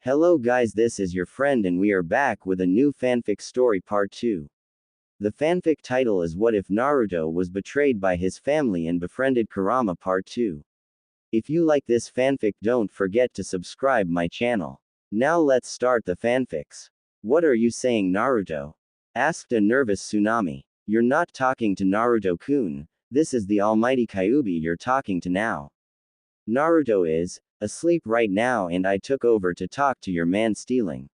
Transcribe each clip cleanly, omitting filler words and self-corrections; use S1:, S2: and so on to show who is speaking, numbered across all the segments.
S1: Hello guys, this is your friend and we are back with a new fanfic story part 2. The fanfic title is What If Naruto Was Betrayed by His Family and Befriended Kurama part 2. If you like this fanfic, don't forget to subscribe my channel. Now let's start the fanfics. What are you saying, Naruto? Asked a nervous Tsunami. You're not talking to Naruto-kun, this is the almighty Kyuubi you're talking to now. Naruto is asleep right now and I took over to talk to your man stealing.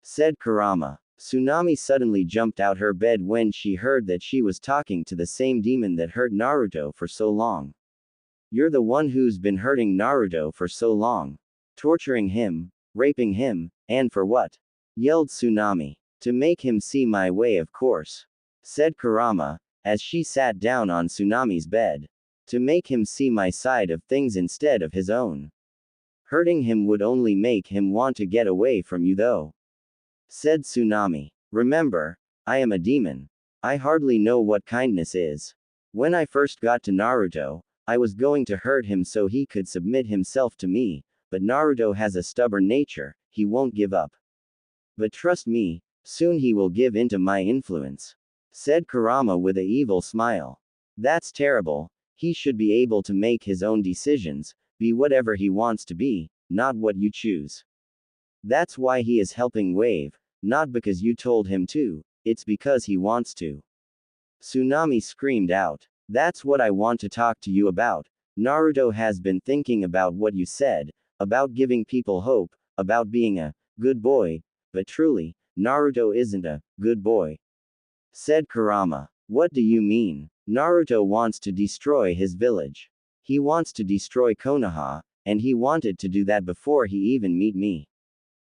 S1: Said Kurama. Tsunami suddenly jumped out her bed when she heard that she was talking to the same demon that hurt Naruto for so long. You're the one who's been hurting Naruto for so long. Torturing him, raping him, and for what? Yelled Tsunami. To make him see my way, of course. Said Kurama, as she sat down on Tsunami's bed. To make him see my side of things instead of his own. Hurting him would only make him want to get away from you though. Said Tsunami. Remember, I am a demon. I hardly know what kindness is. When I first got to Naruto, I was going to hurt him so he could submit himself to me, but Naruto has a stubborn nature, he won't give up. But trust me, soon he will give into my influence. Said Kurama with a evil smile. That's terrible, he should be able to make his own decisions, be whatever he wants to be, not what you choose. That's why he is helping Wave, not because you told him to, it's because he wants to. Tsunami screamed out. That's what I want to talk to you about. Naruto has been thinking about what you said, about giving people hope, about being a good boy, but truly, Naruto isn't a good boy. Said Kurama. What do you mean? Naruto wants to destroy his village. He wants to destroy Konoha, and he wanted to do that before he even meet me.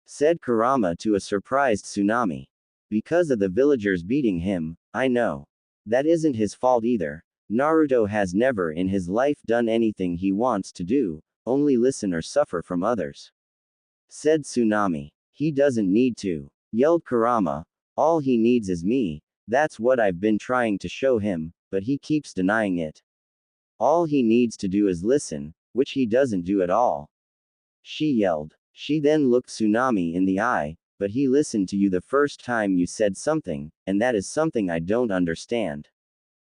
S1: Said Kurama to a surprised Tsunami. Because of the villagers beating him, I know. That isn't his fault either. Naruto has never in his life done anything he wants to do, only listen or suffer from others. Said Tsunami. He doesn't need to. Yelled Kurama. All he needs is me, that's what I've been trying to show him, but he keeps denying it. All he needs to do is listen, which he doesn't do at all. She yelled. She then looked Tsunami in the eye, but he listened to you the first time you said something, and that is something I don't understand.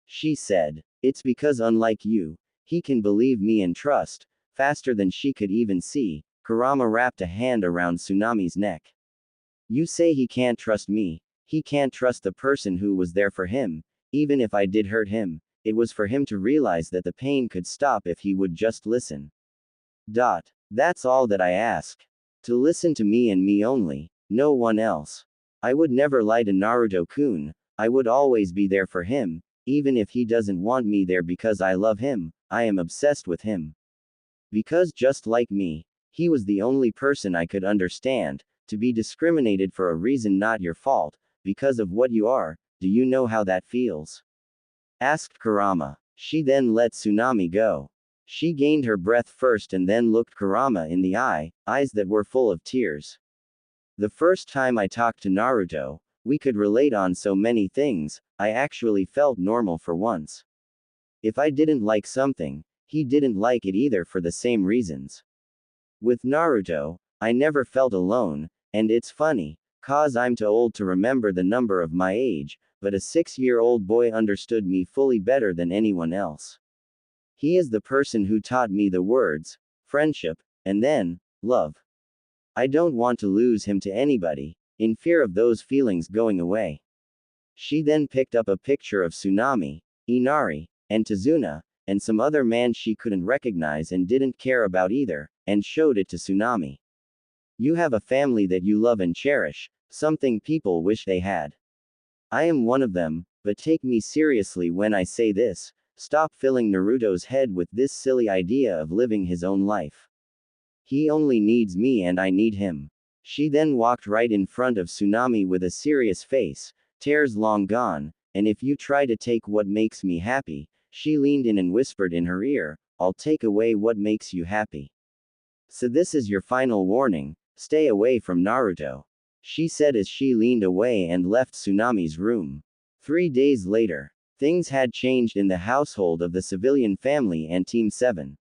S1: She said. It's because unlike you, he can believe me and trust, faster than she could even see. Kurama wrapped a hand around Tsunami's neck. You say he can't trust me, he can't trust the person who was there for him, even if I did hurt him. It was for him to realize that the pain could stop if he would just listen. That's all that I ask. To listen to me and me only, no one else. I would never lie to Naruto-kun, I would always be there for him, even if he doesn't want me there because I love him, I am obsessed with him. Because just like me, he was the only person I could understand, to be discriminated for a reason not your fault, because of what you are, do you know how that feels? Asked Kurama. She then let Tsunami go. She gained her breath first and then looked Kurama in the eye, eyes that were full of tears. The first time I talked to Naruto, we could relate on so many things, I actually felt normal for once. If I didn't like something, he didn't like it either for the same reasons. With Naruto, I never felt alone, and it's funny, cause I'm too old to remember the number of my age, but a 6-year-old boy understood me fully better than anyone else. He is the person who taught me the words, friendship, and then, love. I don't want to lose him to anybody, in fear of those feelings going away. She then picked up a picture of Tsunami, Inari, and Tazuna, and some other man she couldn't recognize and didn't care about either, and showed it to Tsunami. You have a family that you love and cherish, something people wish they had. I am one of them, but take me seriously when I say this, stop filling Naruto's head with this silly idea of living his own life. He only needs me and I need him. She then walked right in front of Tsunami with a serious face, tears long gone, and if you try to take what makes me happy, she leaned in and whispered in her ear, I'll take away what makes you happy. So this is your final warning, stay away from Naruto. She said as she leaned away and left Tsunami's room. 3 days later, things had changed in the household of the civilian family and Team 7.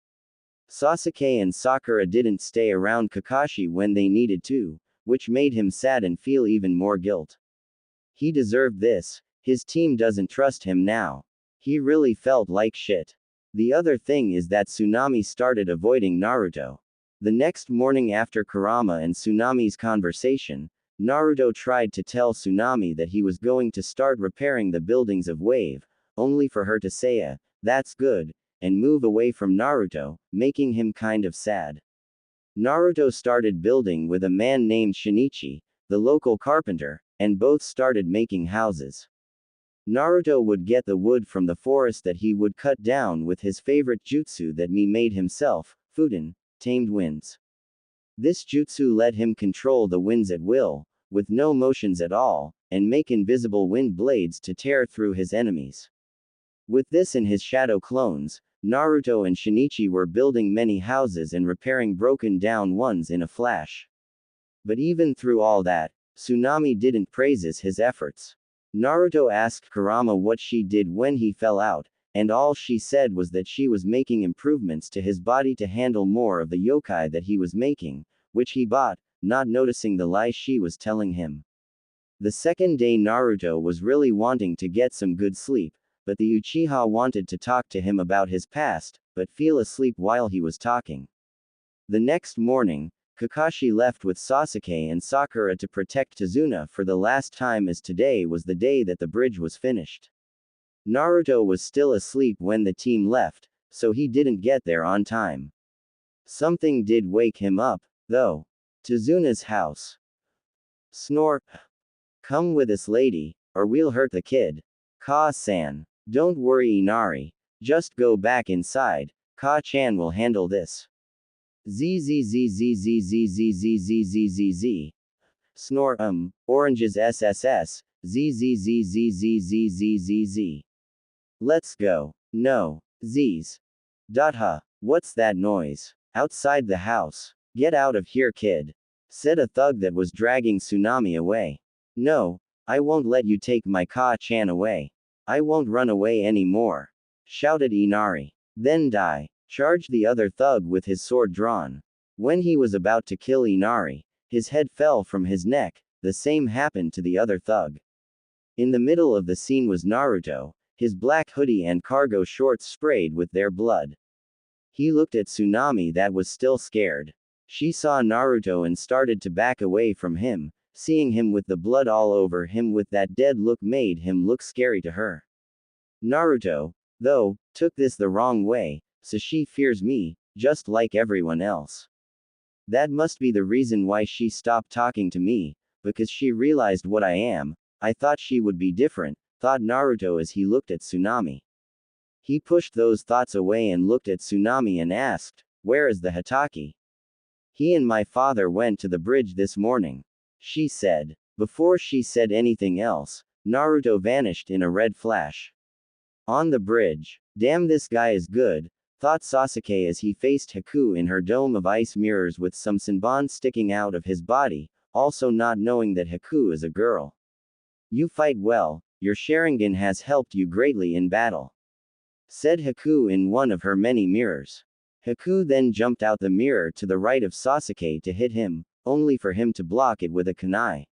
S1: Sasuke and Sakura didn't stay around Kakashi when they needed to, which made him sad and feel even more guilt. He deserved this. His team doesn't trust him now. He really felt like shit. The other thing is that Tsunami started avoiding Naruto. The next morning after Kurama and Tsunami's conversation, Naruto tried to tell Tsunami that he was going to start repairing the buildings of Wave, only for her to say that's good, and move away from Naruto, making him kind of sad. Naruto started building with a man named Shinichi, the local carpenter, and both started making houses. Naruto would get the wood from the forest that he would cut down with his favorite jutsu that he made himself, Fuden, tamed winds. This jutsu let him control the winds at will, with no motions at all, and make invisible wind blades to tear through his enemies. With this and his shadow clones, Naruto and Shinichi were building many houses and repairing broken down ones in a flash. But even through all that, Tsunami didn't praise his efforts. Naruto asked Kurama what she did when he fell out, and all she said was that she was making improvements to his body to handle more of the yokai that he was making, which he bought, not noticing the lie she was telling him. The second day Naruto was really wanting to get some good sleep, but the Uchiha wanted to talk to him about his past, but fell asleep while he was talking. The next morning, Kakashi left with Sasuke and Sakura to protect Tazuna for the last time, as today was the day that the bridge was finished. Naruto was still asleep when the team left, so he didn't get there on time. Something did wake him up, though. Tazuna's house. Snore. Come with us, lady, or we'll hurt the kid. Ka-san. Don't worry, Inari. Just go back inside. Ka-chan will handle this. ZZZZZZZZZZZZ. Snore, oranges SSS, ZZZZZZZZZ. Let's go. No. Z's. What's that noise? Outside the house. Get out of here, kid. Said a thug that was dragging Tsunami away. No, I won't let you take my Ka-chan away. I won't run away anymore. Shouted Inari. Then die. Charged the other thug with his sword drawn. When he was about to kill Inari, his head fell from his neck. The same happened to the other thug. In the middle of the scene was Naruto, his black hoodie and cargo shorts sprayed with their blood. He looked at Tsunami that was still scared. She saw Naruto and started to back away from him. Seeing him with the blood all over him with that dead look made him look scary to her. Naruto, though, took this the wrong way, so she fears me, just like everyone else. That must be the reason why she stopped talking to me, because she realized what I am. I thought she would be different, thought Naruto as he looked at Tsunami. He pushed those thoughts away and looked at Tsunami and asked, "Where is the Hatake?" "He and my father went to the bridge this morning," she said. Before she said anything else, Naruto vanished in a red flash. On the bridge. Damn, this guy is good, thought Sasuke as he faced Haku in her dome of ice mirrors with some Senbon sticking out of his body, also not knowing that Haku is a girl. "You fight well, your Sharingan has helped you greatly in battle," said Haku in one of her many mirrors. Haku then jumped out the mirror to the right of Sasuke to hit him, only for him to block it with a kunai.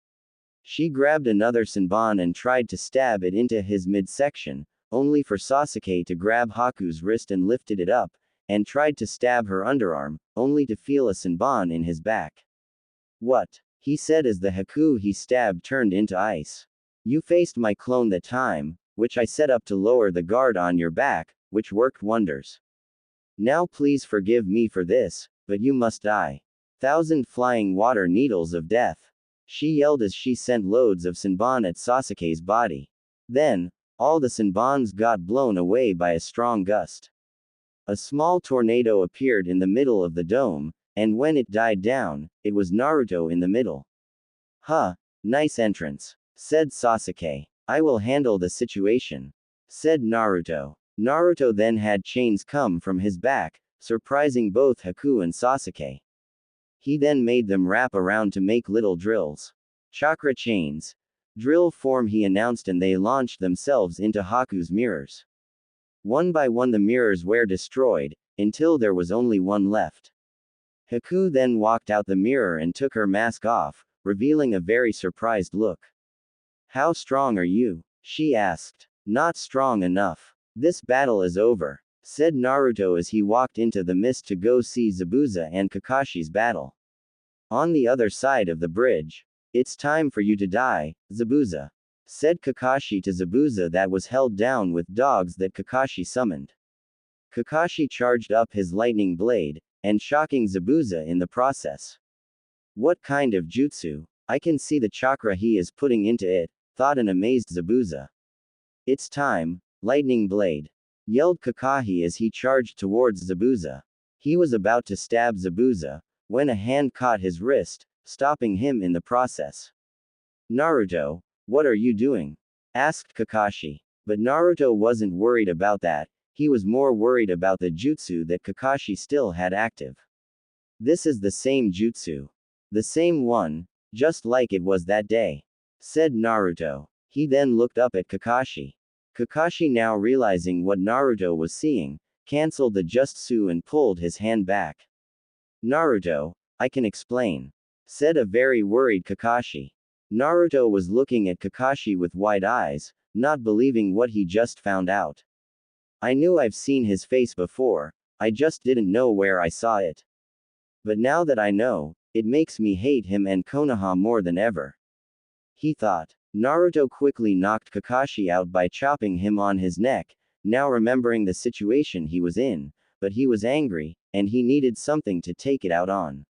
S1: She grabbed another Senbon and tried to stab it into his midsection, only for Sasuke to grab Haku's wrist and lifted it up, and tried to stab her underarm, only to feel a Senbon in his back. "What?" he said as the Haku he stabbed turned into ice. "You faced my clone that time, which I set up to lower the guard on your back, which worked wonders. Now please forgive me for this, but you must die. 1,000 flying water needles of death," she yelled as she sent loads of Senbon at Sasuke's body. Then, all the Senbons got blown away by a strong gust. A small tornado appeared in the middle of the dome, and when it died down, it was Naruto in the middle. "Huh, nice entrance," said Sasuke. "I will handle the situation," said Naruto. Naruto then had chains come from his back, surprising both Haku and Sasuke. He then made them wrap around to make little drills. "Chakra chains. Drill form," he announced, and they launched themselves into Haku's mirrors. One by one the mirrors were destroyed, until there was only one left. Haku then walked out the mirror and took her mask off, revealing a very surprised look. How strong are you? She asked. Not strong enough. This battle is over, said Naruto as he walked into the mist to go see Zabuza and Kakashi's battle. On the other side of the bridge. It's time for you to die, Zabuza, said Kakashi to Zabuza that was held down with dogs that Kakashi summoned. Kakashi charged up his lightning blade, and shocking Zabuza in the process. What kind of jutsu? I can see the chakra he is putting into it, thought an amazed Zabuza. It's time, lightning blade, yelled Kakashi as he charged towards Zabuza. He was about to stab Zabuza, when a hand caught his wrist, stopping him in the process. Naruto, what are you doing? Asked Kakashi. But Naruto wasn't worried about that, he was more worried about the jutsu that Kakashi still had active. This is the same jutsu. The same one, just like it was that day, said Naruto. He then looked up at Kakashi. Kakashi, now realizing what Naruto was seeing, cancelled the jutsu and pulled his hand back. Naruto, I can explain, said a very worried Kakashi. Naruto was looking at Kakashi with wide eyes, not believing what he just found out. I knew I've seen his face before, I just didn't know where I saw it. But now that I know, it makes me hate him and Konoha more than ever, he thought. Naruto quickly knocked Kakashi out by chopping him on his neck, now remembering the situation he was in, but he was angry, and he needed something to take it out on.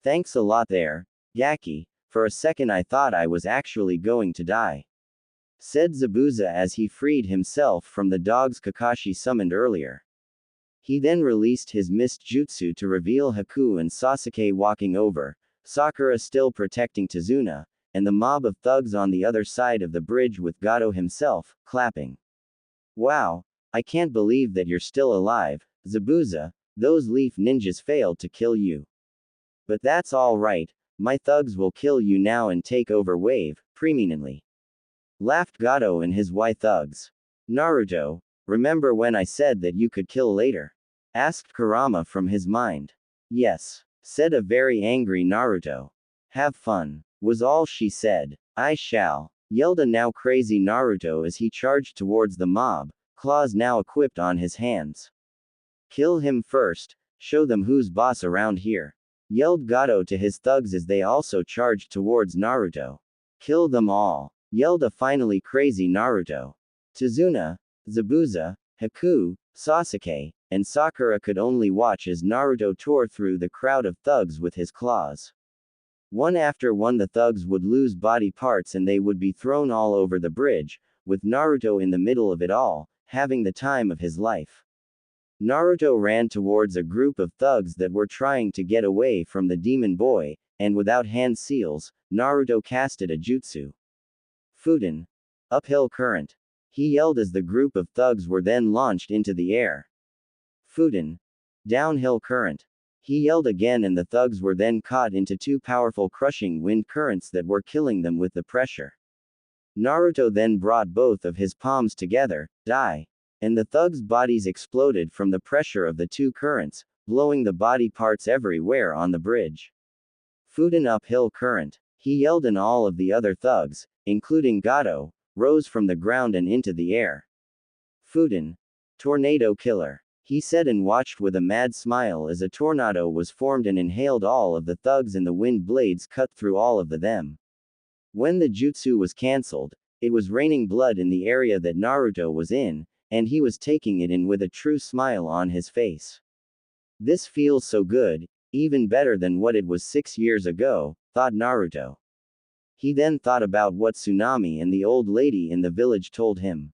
S1: Thanks a lot there, Gaki, for a second I thought I was actually going to die, said Zabuza as he freed himself from the dogs Kakashi summoned earlier. He then released his mist jutsu to reveal Haku and Sasuke walking over, Sakura still protecting Tazuna, and the mob of thugs on the other side of the bridge with Gato himself, clapping. Wow, I can't believe that you're still alive, Zabuza, those leaf ninjas failed to kill you. But that's all right, my thugs will kill you now and take over wave, preeminently, laughed Gato and his Y thugs. Naruto, remember when I said that you could kill later? Asked Kurama from his mind. Yes, said a very angry Naruto. Have fun, was all she said. I shall, yelled a now crazy Naruto as he charged towards the mob, claws now equipped on his hands. Kill him first, show them who's boss around here, yelled Gato to his thugs as they also charged towards Naruto. Kill them all, yelled a finally crazy Naruto. Tazuna, Zabuza, Haku, Sasuke, and Sakura could only watch as Naruto tore through the crowd of thugs with his claws. One after one the thugs would lose body parts and they would be thrown all over the bridge, with Naruto in the middle of it all, having the time of his life. Naruto ran towards a group of thugs that were trying to get away from the demon boy, and without hand seals, Naruto casted a jutsu. Futen. Uphill current, he yelled as the group of thugs were then launched into the air. Futen. Downhill current, he yelled again and the thugs were then caught into two powerful crushing wind currents that were killing them with the pressure. Naruto then brought both of his palms together, die, and the thugs' bodies exploded from the pressure of the two currents, blowing the body parts everywhere on the bridge. Futen uphill current, he yelled and all of the other thugs, including Gato, rose from the ground and into the air. Futen. Tornado killer, he said and watched with a mad smile as a tornado was formed and inhaled all of the thugs and the wind blades cut through all of them. When the jutsu was cancelled, it was raining blood in the area that Naruto was in, and he was taking it in with a true smile on his face. This feels so good, even better than what it was 6 years ago, thought Naruto. He then thought about what Tsunami and the old lady in the village told him.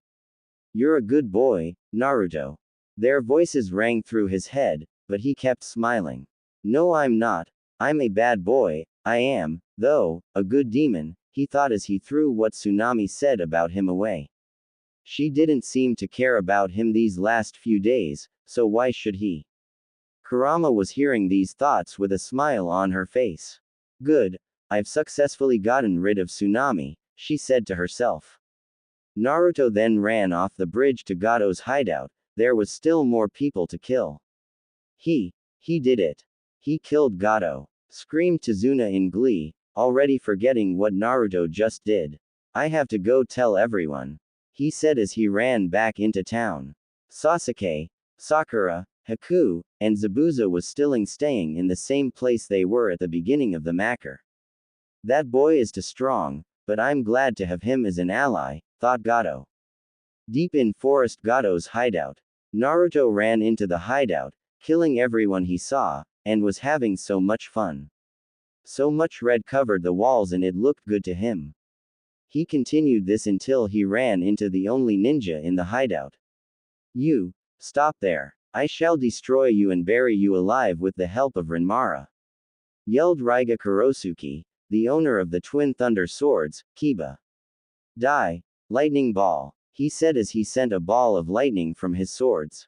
S1: You're a good boy, Naruto. Their voices rang through his head, but he kept smiling. No, I'm not. I'm a bad boy, I am, though, a good demon, he thought as he threw what Tsunami said about him away. She didn't seem to care about him these last few days, so why should he? Kurama was hearing these thoughts with a smile on her face. Good, I've successfully gotten rid of Tsunami, she said to herself. Naruto then ran off the bridge to Gato's hideout. There was still more people to kill. He did it. He killed Gato. Screamed Tazuna in glee, already forgetting what Naruto just did. I have to go tell everyone. He said as he ran back into town. Sasuke, Sakura, Haku, and Zabuza was still staying in the same place they were at the beginning of the massacre. That boy is too strong, but I'm glad to have him as an ally, thought Gato. Deep in Forest Gato's hideout, Naruto ran into the hideout, killing everyone he saw, and was having so much fun. So much red covered the walls and it looked good to him. He continued this until he ran into the only ninja in the hideout. You, stop there. I shall destroy you and bury you alive with the help of Rinmara. Yelled Raiga Kurosuke, the owner of the twin thunder swords, Kiba. Die, lightning ball, he said as he sent a ball of lightning from his swords.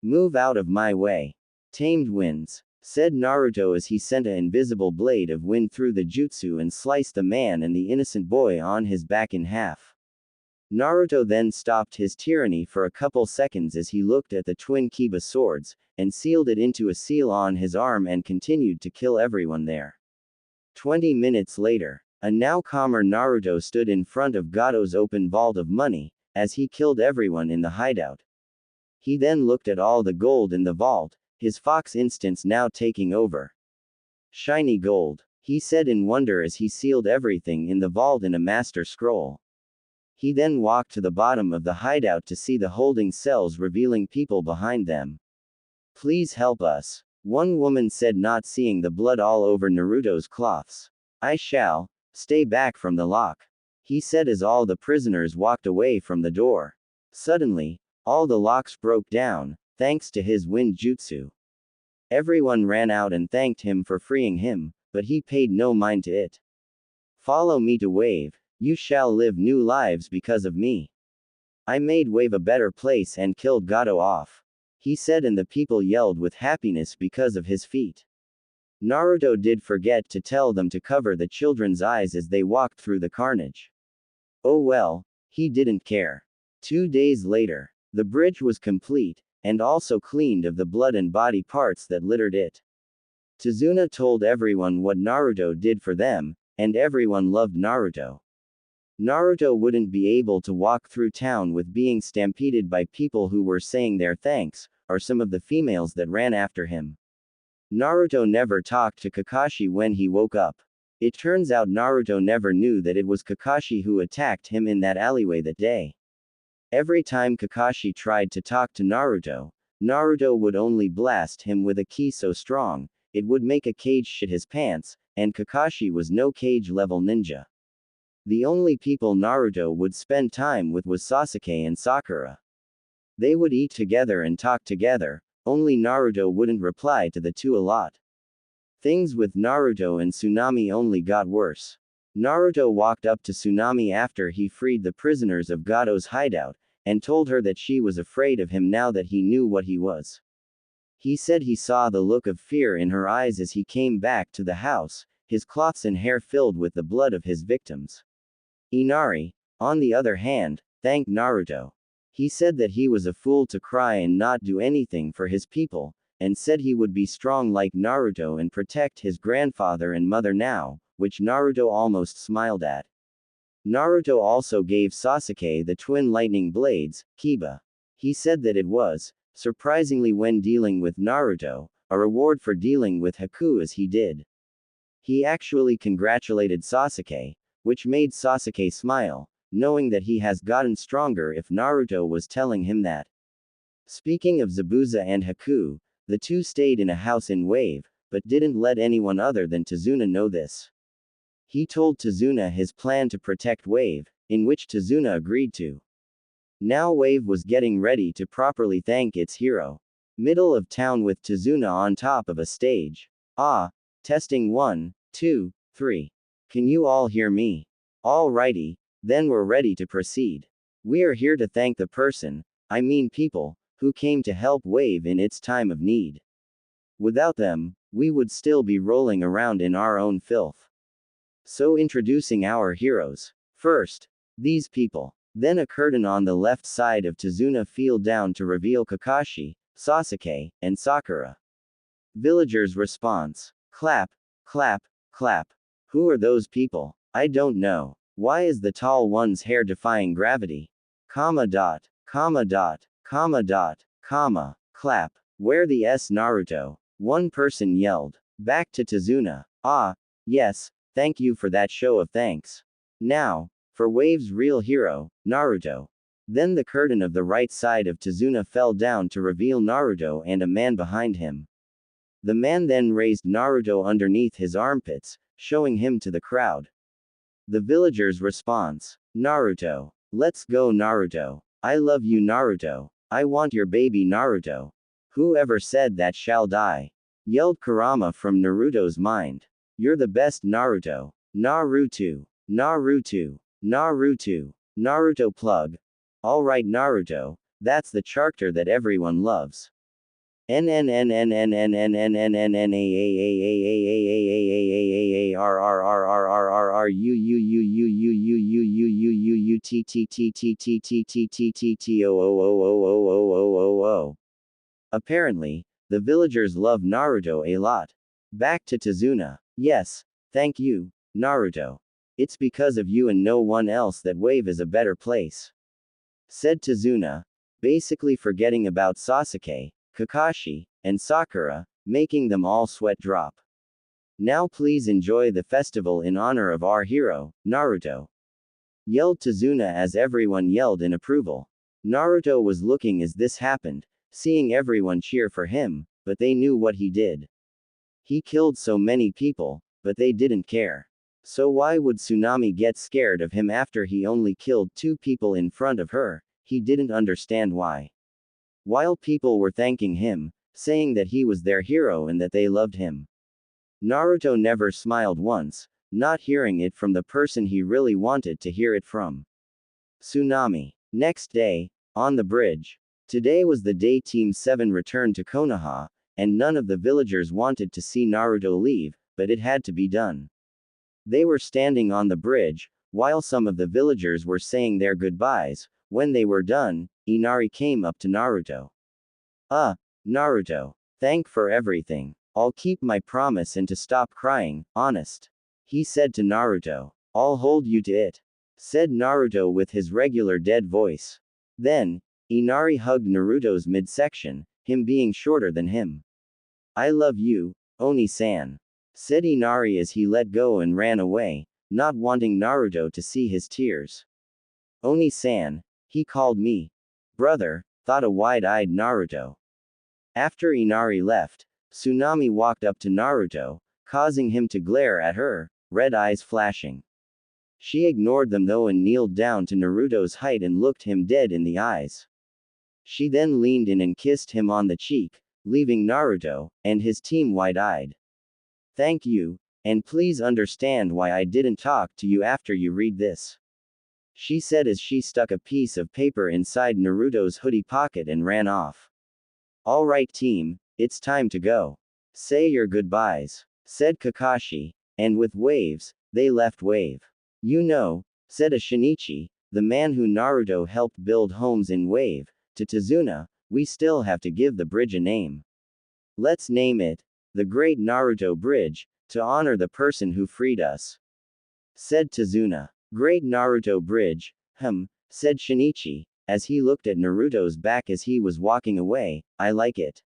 S1: Move out of my way. Tamed winds, said Naruto as he sent an invisible blade of wind through the jutsu and sliced the man and the innocent boy on his back in half. Naruto then stopped his tyranny for a couple seconds as he looked at the twin Kiba swords, and sealed it into a seal on his arm and continued to kill everyone there. 20 minutes later, a now calmer Naruto stood in front of Gato's open vault of money, as he killed everyone in the hideout. He then looked at all the gold in the vault, his fox instincts now taking over. Shiny gold, he said in wonder as he sealed everything in the vault in a master scroll. He then walked to the bottom of the hideout to see the holding cells revealing people behind them. Please help us, one woman said, not seeing the blood all over Naruto's cloths. I shall stay back from the lock, he said as all the prisoners walked away from the door. Suddenly, all the locks broke down, thanks to his wind jutsu. Everyone ran out and thanked him for freeing him, but he paid no mind to it. Follow me to Wave, you shall live new lives because of me. I made Wave a better place and killed Gato off, he said, and the people yelled with happiness because of his feat. Naruto did forget to tell them to cover the children's eyes as they walked through the carnage. Oh well, he didn't care. 2 days later, the bridge was complete, and also cleaned of the blood and body parts that littered it. Tazuna told everyone what Naruto did for them, and everyone loved Naruto. Naruto wouldn't be able to walk through town with being stampeded by people who were saying their thanks, or some of the females that ran after him. Naruto never talked to Kakashi when he woke up. It turns out Naruto never knew that it was Kakashi who attacked him in that alleyway that day. Every time Kakashi tried to talk to Naruto, Naruto would only blast him with a ki so strong, it would make a cage shit his pants, and Kakashi was no cage-level ninja. The only people Naruto would spend time with was Sasuke and Sakura. They would eat together and talk together, only Naruto wouldn't reply to the two a lot. Things with Naruto and Tsunami only got worse. Naruto walked up to Tsunami after he freed the prisoners of Gato's hideout, and told her that she was afraid of him now that he knew what he was. He said he saw the look of fear in her eyes as he came back to the house, his cloths and hair filled with the blood of his victims. Inari, on the other hand, thanked Naruto. He said that he was a fool to cry and not do anything for his people, and said he would be strong like Naruto and protect his grandfather and mother now, which Naruto almost smiled at. Naruto also gave Sasuke the twin lightning blades, Kiba. He said that it was, surprisingly when dealing with Naruto, a reward for dealing with Haku as he did. He actually congratulated Sasuke, which made Sasuke smile, knowing that he has gotten stronger if Naruto was telling him that. Speaking of Zabuza and Haku, the two stayed in a house in Wave, but didn't let anyone other than Tazuna know this. He told Tazuna his plan to protect Wave, in which Tazuna agreed to. Now Wave was getting ready to properly thank its hero. Middle of town with Tazuna on top of a stage. Ah, testing 1, 2, 3. Can you all hear me? Alrighty, then we're ready to proceed. We are here to thank the person, I mean people, who came to help Wave in its time of need. Without them, we would still be rolling around in our own filth. So introducing our heroes. First, these people. Then a curtain on the left side of Tazuna fell down to reveal Kakashi, Sasuke, and Sakura. Villagers' response. Clap, clap, clap. Who are those people? I don't know. Why is the tall one's hair defying gravity? Comma dot, comma dot, comma dot, comma, clap. Where the S Naruto? One person yelled. Back to Tazuna. Ah, yes, thank you for that show of thanks. Now, for Wave's real hero, Naruto. Then the curtain of the right side of Tazuna fell down to reveal Naruto and a man behind him. The man then raised Naruto underneath his armpits, showing him to the crowd. The villagers' response. Naruto. Let's go Naruto. I love you Naruto. I want your baby Naruto. Whoever said that shall die. Yelled Kurama from Naruto's mind. You're the best Naruto. Naruto. Naruto. Naruto. Naruto plug. Alright Naruto, that's the character that everyone loves. Apparently, the villagers love Naruto a lot. Back to Tazuna. Yes, thank you, Naruto. It's because of you and no one else that Wave is a better place. Said Tazuna, basically forgetting about Sasuke, Kakashi, and Sakura, making them all sweat drop. Now please enjoy the festival in honor of our hero, Naruto. Yelled Tazuna as everyone yelled in approval. Naruto was looking as this happened, seeing everyone cheer for him, but they knew what he did. He killed so many people, but they didn't care. So why would Tsunami get scared of him after he only killed 2 people in front of her? He didn't understand why. While people were thanking him, saying that he was their hero and that they loved him. Naruto never smiled once, not hearing it from the person he really wanted to hear it from. Tsunami. Next day, on the bridge. Today was the day Team 7 returned to Konoha, and none of the villagers wanted to see Naruto leave, but it had to be done. They were standing on the bridge, while some of the villagers were saying their goodbyes. When they were done, Inari came up to Naruto. Naruto. Thank for everything. I'll keep my promise and to stop crying, honest. He said to Naruto. I'll hold you to it. Said Naruto with his regular dead voice. Then, Inari hugged Naruto's midsection, him being shorter than him. I love you, Oni-san. Said Inari as he let go and ran away, not wanting Naruto to see his tears. Oni-san, he called me. Brother, thought a wide-eyed Naruto. After Inari left, Tsunami walked up to Naruto, causing him to glare at her, red eyes flashing. She ignored them though and kneeled down to Naruto's height and looked him dead in the eyes. She then leaned in and kissed him on the cheek, leaving Naruto and his team wide-eyed. Thank you, and please understand why I didn't talk to you after you read this. She said as she stuck a piece of paper inside Naruto's hoodie pocket and ran off. Alright team, it's time to go. Say your goodbyes, said Kakashi, and with Waves, they left Wave. You know, said a Shinichi, the man who Naruto helped build homes in Wave, to Tazuna, we still have to give the bridge a name. Let's name it, the Great Naruto Bridge, to honor the person who freed us. Said Tazuna. Great Naruto Bridge, said Shinichi, as he looked at Naruto's back as he was walking away, I like it.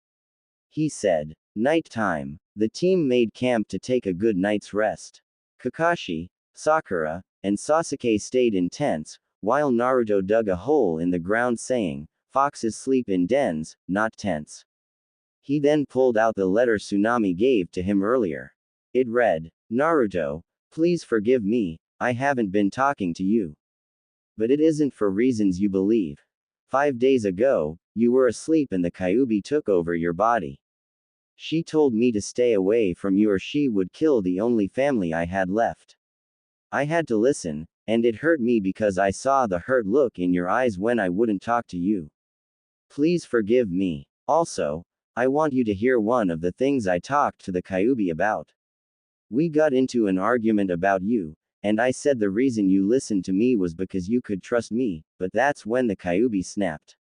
S1: He said. Night time. The team made camp to take a good night's rest. Kakashi, Sakura, and Sasuke stayed in tents, while Naruto dug a hole in the ground saying, foxes sleep in dens, not tents. He then pulled out the letter Tsunami gave to him earlier. It read, Naruto, please forgive me, I haven't been talking to you. But it isn't for reasons you believe. 5 days ago, you were asleep and the Kyuubi took over your body. She told me to stay away from you or she would kill the only family I had left. I had to listen, and it hurt me because I saw the hurt look in your eyes when I wouldn't talk to you. Please forgive me. Also, I want you to hear one of the things I talked to the Kyuubi about. We got into an argument about you, and I said the reason you listened to me was because you could trust me, but that's when the Kyuubi snapped.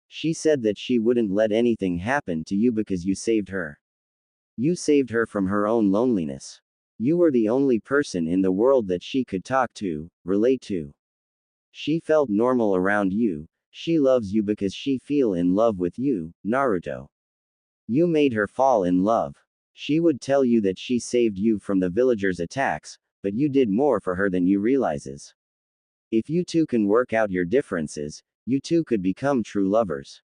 S1: She said that she wouldn't let anything happen to you because you saved her. You saved her from her own loneliness. You were the only person in the world that she could talk to, relate to. She felt normal around you. She loves you because she feel in love with you, Naruto. You made her fall in love. She would tell you that she saved you from the villagers' attacks, but you did more for her than you realizes. If you two can work out your differences, you two could become true lovers.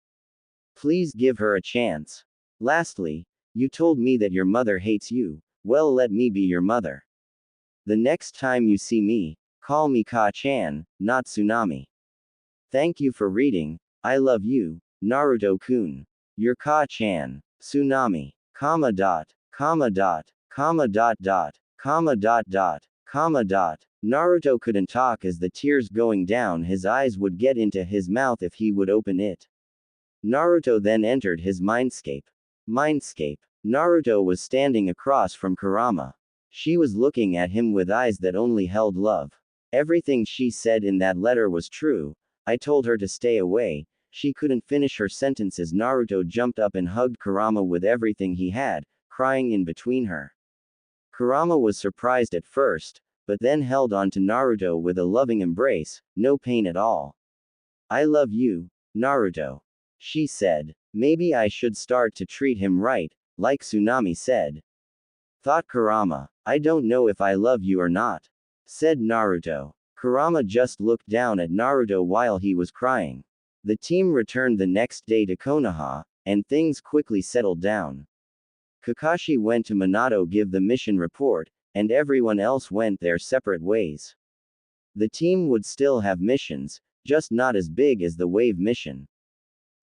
S1: Please give her a chance. Lastly, you told me that your mother hates you. Well, let me be your mother. The next time you see me, call me Ka-chan, not Tsunami. Thank you for reading. I love you, Naruto-kun. Your Ka-chan. Tsunami. Comma dot. Comma dot. Comma dot dot. Comma dot dot. Comma dot. Naruto couldn't talk as the tears going down his eyes would get into his mouth if he would open it. Naruto then entered his mindscape. Mindscape. Naruto was standing across from Kurama. She was looking at him with eyes that only held love. Everything she said in that letter was true. I told her to stay away. She couldn't finish her sentence as Naruto jumped up and hugged Kurama with everything he had, crying in between her. Kurama was surprised at first, but then held on to Naruto with a loving embrace, no pain at all. I love you, Naruto. She said. Maybe I should start to treat him right, like Tsunami said. Thought Kurama. I don't know if I love you or not, said Naruto. Kurama just looked down at Naruto while he was crying. The team returned the next day to Konoha, and things quickly settled down. Kakashi went to Minato give the mission report, and everyone else went their separate ways. The team would still have missions, just not as big as the Wave mission.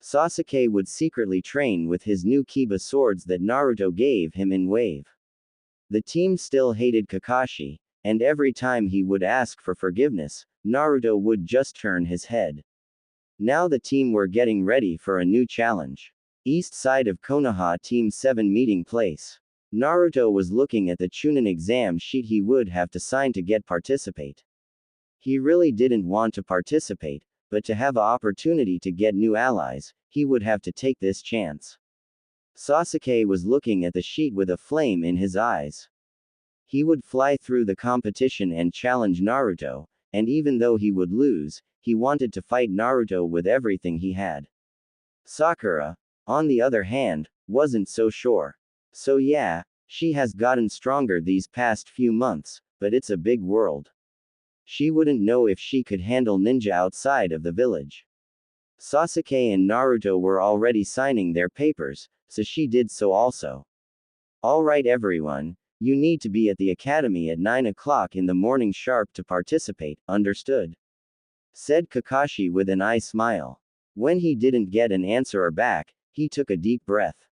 S1: Sasuke would secretly train with his new Kiba swords that Naruto gave him in Wave. The team still hated Kakashi, and every time he would ask for forgiveness, Naruto would just turn his head. Now the team were getting ready for a new challenge. East side of Konoha Team 7 meeting place. Naruto was looking at the Chunin exam sheet he would have to sign to get participate. He really didn't want to participate, but to have an opportunity to get new allies, he would have to take this chance. Sasuke was looking at the sheet with a flame in his eyes. He would fly through the competition and challenge Naruto, and even though he would lose, he wanted to fight Naruto with everything he had. Sakura, on the other hand, wasn't so sure. So yeah, she has gotten stronger these past few months, but it's a big world. She wouldn't know if she could handle ninja outside of the village. Sasuke and Naruto were already signing their papers, so she did so also. Alright everyone, you need to be at the academy at 9 o'clock in the morning sharp to participate, understood? Said Kakashi with an eye smile. When he didn't get an answer back, he took a deep breath.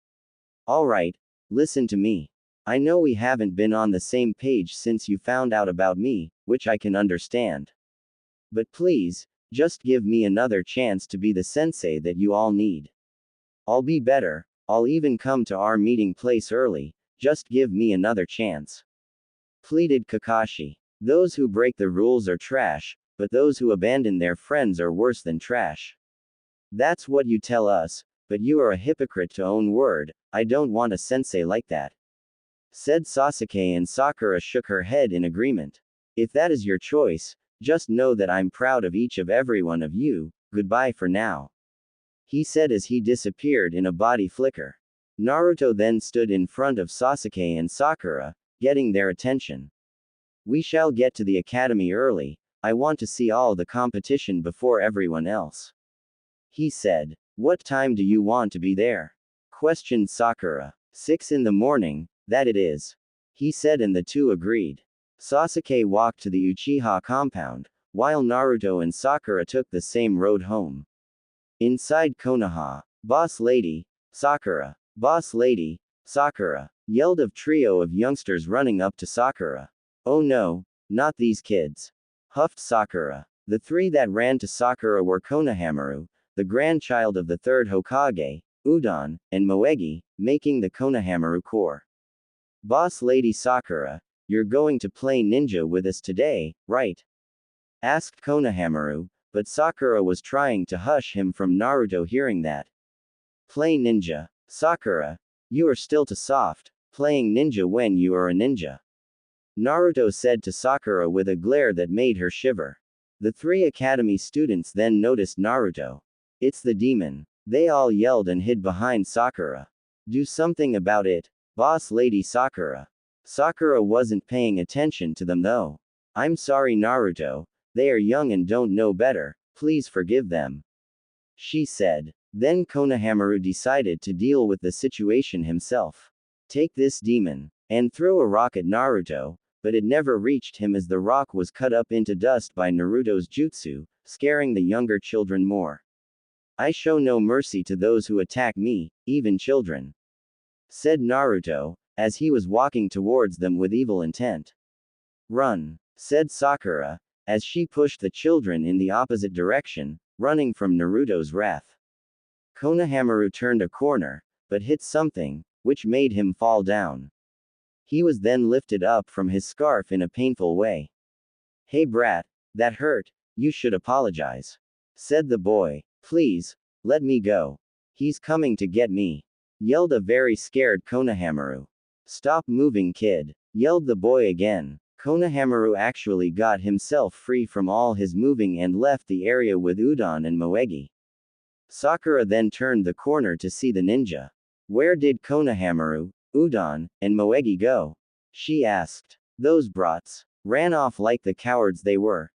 S1: Alright, listen to me. I know we haven't been on the same page since you found out about me, which I can understand. But please, just give me another chance to be the sensei that you all need. I'll be better, I'll even come to our meeting place early, just give me another chance. Pleaded Kakashi. Those who break the rules are trash, but those who abandon their friends are worse than trash. That's what you tell us, but you are a hypocrite to own word. I don't want a sensei like that. Said Sasuke, and Sakura shook her head in agreement. If that is your choice, just know that I'm proud of each of every one of you. Goodbye for now. He said as he disappeared in a body flicker. Naruto then stood in front of Sasuke and Sakura, getting their attention. We shall get to the academy early. I want to see all the competition before everyone else. He said. What time do you want to be there? Questioned Sakura. 6 in the morning, that it is. He said, and the two agreed. Sasuke walked to the Uchiha compound, while Naruto and Sakura took the same road home. Inside Konoha, Boss Lady, Sakura. Boss Lady, Sakura, yelled a trio of youngsters running up to Sakura. Oh no, not these kids. Huffed Sakura. The three that ran to Sakura were Konohamaru, the grandchild of the third Hokage, Udon, and Moegi, making the Konohamaru core. Boss Lady Sakura, you're going to play ninja with us today, right? Asked Konohamaru, but Sakura was trying to hush him from Naruto hearing that. Play ninja, Sakura, you are still too soft. playing ninja when you are a ninja," Naruto said to Sakura with a glare that made her shiver. The three academy students then noticed Naruto. "It's the demon." They all yelled and hid behind Sakura. "Do something about it, boss lady Sakura." Sakura wasn't paying attention to them though. "I'm sorry Naruto, they are young and don't know better, please forgive them," she said. Then Konohamaru decided to deal with the situation himself. "Take this demon," and throw a rock at Naruto, but it never reached him as the rock was cut up into dust by Naruto's jutsu, scaring the younger children more. "I show no mercy to those who attack me, even children," said Naruto, as he was walking towards them with evil intent. "Run," said Sakura, as she pushed the children in the opposite direction, running from Naruto's wrath. Konohamaru turned a corner, but hit something, which made him fall down. He was then lifted up from his scarf in a painful way. "Hey brat, that hurt, you should apologize," said the boy. "Please, let me go. He's coming to get me," yelled a very scared Konohamaru. "Stop moving kid," yelled the boy again. Konohamaru actually got himself free from all his moving and left the area with Udon and Moegi. Sakura then turned the corner to see the ninja. "Where did Konohamaru, Udon, and Moegi go?" she asked. "Those brats ran off like the cowards they were."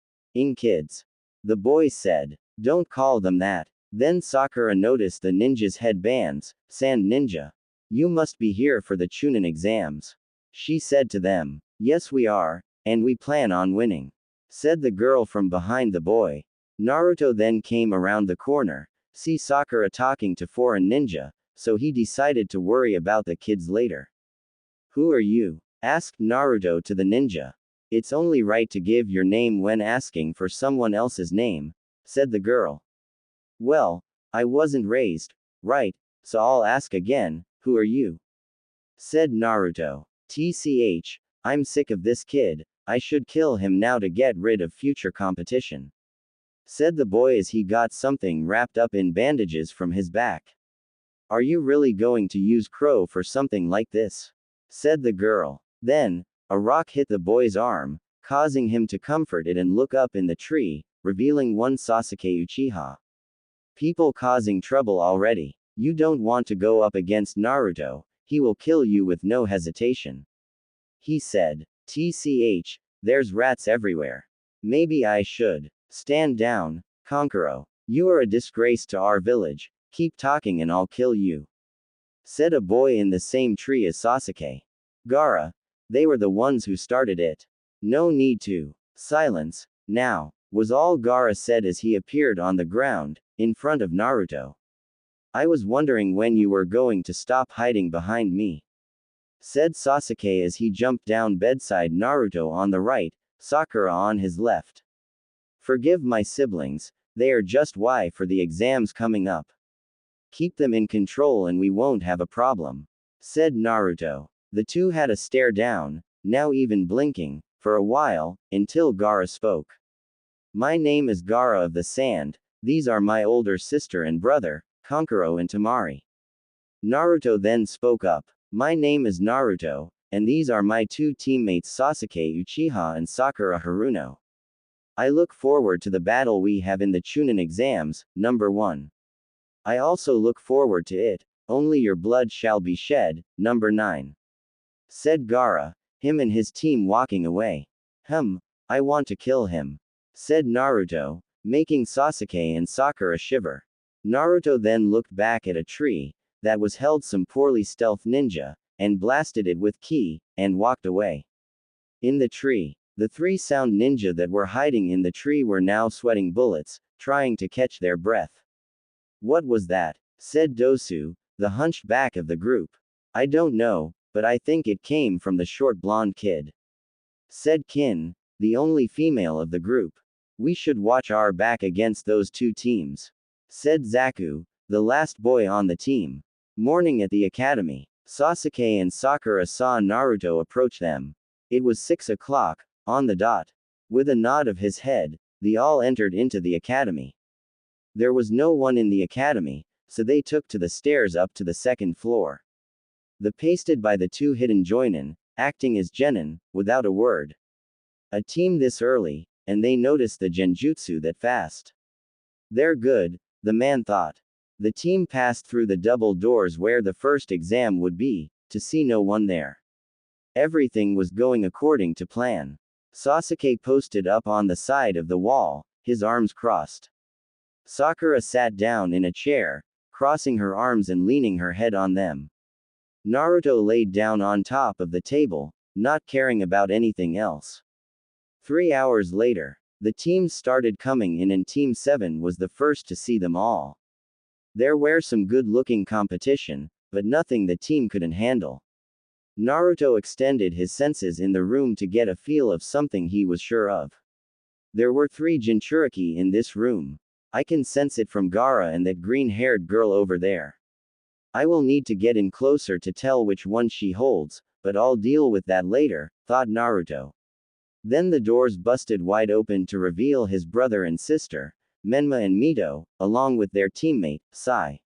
S1: Kids," the boy said. "Don't call them that." Then Sakura noticed the ninja's headbands. "Sand ninja. You must be here for the Chunin exams," she said to them. "Yes we are, and we plan on winning," said the girl from behind the boy. Naruto then came around the corner, see Sakura talking to foreign ninja, so he decided to worry about the kids later. "Who are you?" asked Naruto to the ninja. "It's only right to give your name when asking for someone else's name," said the girl. "Well, I wasn't raised right, so I'll ask again, who are you?" said Naruto. "Tch, I'm sick of this kid, I should kill him now to get rid of future competition," said the boy as he got something wrapped up in bandages from his back. "Are you really going to use Crow for something like this?" said the girl. Then, a rock hit the boy's arm, causing him to comfort it and look up in the tree, revealing one Sasuke Uchiha. "People causing trouble already. You don't want to go up against Naruto, he will kill you with no hesitation," he said. "Tch, there's rats everywhere. Maybe I should stand down, Kankuro. You are a disgrace to our village, keep talking and I'll kill you," said a boy in the same tree as Sasuke. "Gaara, they were the ones who started it. No need to silence now," was all Gaara said as he appeared on the ground, in front of Naruto. "I was wondering when you were going to stop hiding behind me," said Sasuke as he jumped down bedside Naruto on the right, Sakura on his left. "Forgive my siblings, they are just why for the exams coming up. Keep them in control and we won't have a problem," said Naruto. The two had a stare down, now even blinking, for a while, until Gaara spoke. "My name is Gaara of the Sand, these are my older sister and brother, Kankuro and Temari." Naruto then spoke up. "My name is Naruto, and these are my two teammates Sasuke Uchiha and Sakura Haruno. I look forward to the battle we have in the Chunin exams, number 1. I also look forward to it, only your blood shall be shed, number 9. Said Gaara, him and his team walking away. I want to kill him, said Naruto, making Sasuke and Sakura shiver. Naruto then looked back at a tree that was held some poorly stealth ninja, and blasted it with ki, and walked away. In the tree, the 3 sound ninja that were hiding in the tree were now sweating bullets, trying to catch their breath. What was that? Said Dosu, the hunched back of the group. I don't know, but I think it came from the short blonde kid. Said Kin, the only female of the group. We should watch our back against those 2 teams. Said Zaku, the last boy on the team. Morning at the academy. Sasuke and Sakura saw Naruto approach them. It was 6 o'clock, on the dot. With a nod of his head, they all entered into the academy. There was no one in the academy, so they took to the stairs up to the 2nd floor. The pasted by the two hidden joinin, acting as genin, without a word. A team this early, and they notice the genjutsu that fast. They're good, the man thought. The team passed through the double doors where the first exam would be, to see no one there. Everything was going according to plan. Sasuke posted up on the side of the wall, his arms crossed. Sakura sat down in a chair, crossing her arms and leaning her head on them. Naruto laid down on top of the table, not caring about anything else. 3 hours later, the teams started coming in and Team 7 was the first to see them all. There were some good-looking competition, but nothing the team couldn't handle. Naruto extended his senses in the room to get a feel of something he was sure of. There were 3 Jinchuriki in this room. I can sense it from Gaara and that green-haired girl over there. I will need to get in closer to tell which one she holds, but I'll deal with that later, thought Naruto. Then the doors busted wide open to reveal his brother and sister, Menma and Mito, along with their teammate, Sai.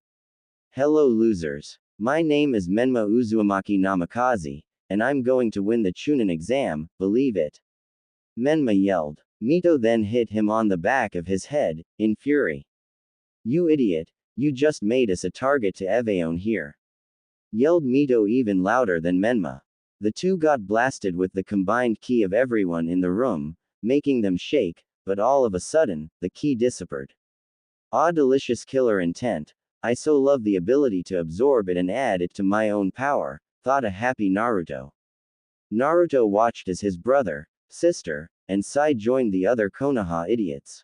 S1: Hello losers. My name is Menma Uzumaki Namikaze, and I'm going to win the Chunin exam, believe it. Menma yelled. Mito then hit him on the back of his head, in fury. You idiot, you just made us a target to Eveon here. Yelled Mito even louder than Menma. The two got blasted with the combined ki of everyone in the room, making them shake, but all of a sudden, the ki disappeared. Ah, delicious killer intent, I so love the ability to absorb it and add it to my own power, thought a happy Naruto. Naruto watched as his brother, sister, and Sai joined the other Konoha idiots.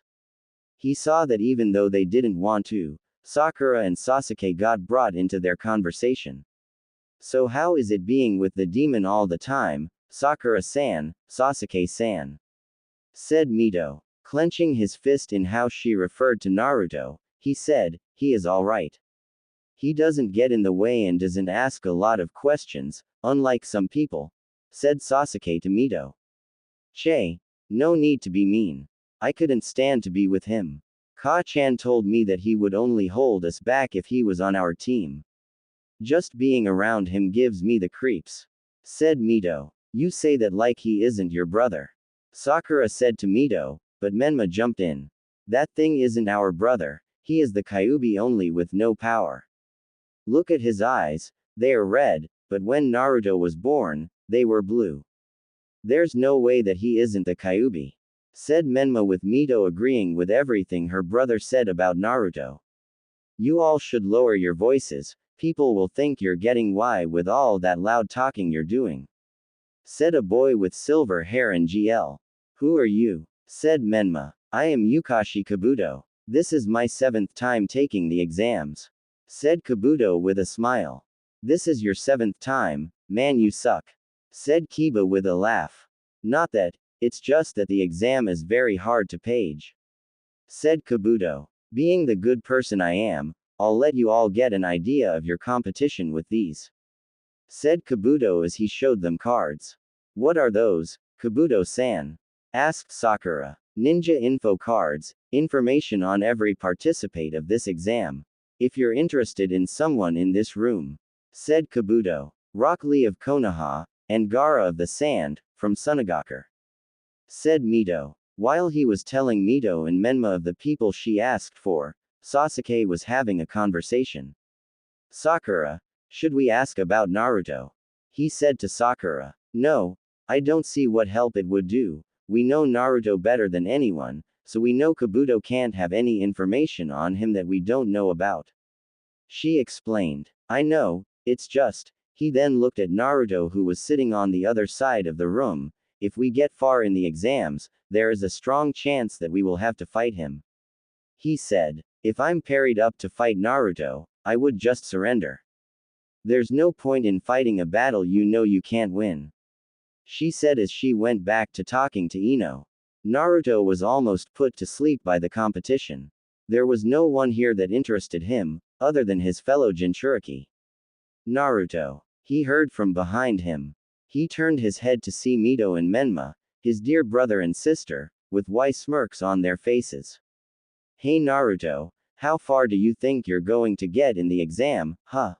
S1: He saw that even though they didn't want to, Sakura and Sasuke got brought into their conversation. So how is it being with the demon all the time, Sakura-san, Sasuke-san? Said Mito. Clenching his fist in how she referred to Naruto, he said, he is alright. He doesn't get in the way and doesn't ask a lot of questions, unlike some people, said Sasuke to Mito. Che, no need to be mean. I couldn't stand to be with him. Ka-chan told me that he would only hold us back if he was on our team. Just being around him gives me the creeps. Said Mito. You say that like he isn't your brother. Sakura said to Mito, but Menma jumped in. That thing isn't our brother, he is the Kyuubi only with no power. Look at his eyes, they are red, but when Naruto was born, they were blue. There's no way that he isn't the Kyuubi. Said Menma with Mito agreeing with everything her brother said about Naruto. You all should lower your voices, people will think you're getting why with all that loud talking you're doing. Said a boy with silver hair and GL. Who are you? Said Menma. I am Yukashi Kabuto. This is my 7th time taking the exams. Said Kabuto with a smile. This is your 7th time, man you suck. Said Kiba with a laugh. Not that, it's just that the exam is very hard to page. Said Kabuto. Being the good person I am, I'll let you all get an idea of your competition with these. Said Kabuto as he showed them cards. What are those, Kabuto-san? Asked Sakura. Ninja info cards, information on every participant of this exam. If you're interested in someone in this room. Said Kabuto. Rock Lee of Konoha, and Gaara of the Sand, from Sunagakur. Said Mito. While he was telling Mito and Menma of the people she asked for, Sasuke was having a conversation. Sakura, should we ask about Naruto? He said to Sakura. No, I don't see what help it would do. We know Naruto better than anyone, so we know Kabuto can't have any information on him that we don't know about. She explained. I know, it's just. He then looked at Naruto who was sitting on the other side of the room. If we get far in the exams, there is a strong chance that we will have to fight him. He said. If I'm paired up to fight Naruto, I would just surrender. There's no point in fighting a battle you know you can't win. She said as she went back to talking to Ino. Naruto was almost put to sleep by the competition. There was no one here that interested him, other than his fellow Jinchuriki. Naruto. He heard from behind him. He turned his head to see Mito and Menma, his dear brother and sister, with wry smirks on their faces. Hey Naruto, how far do you think you're going to get in the exam, huh?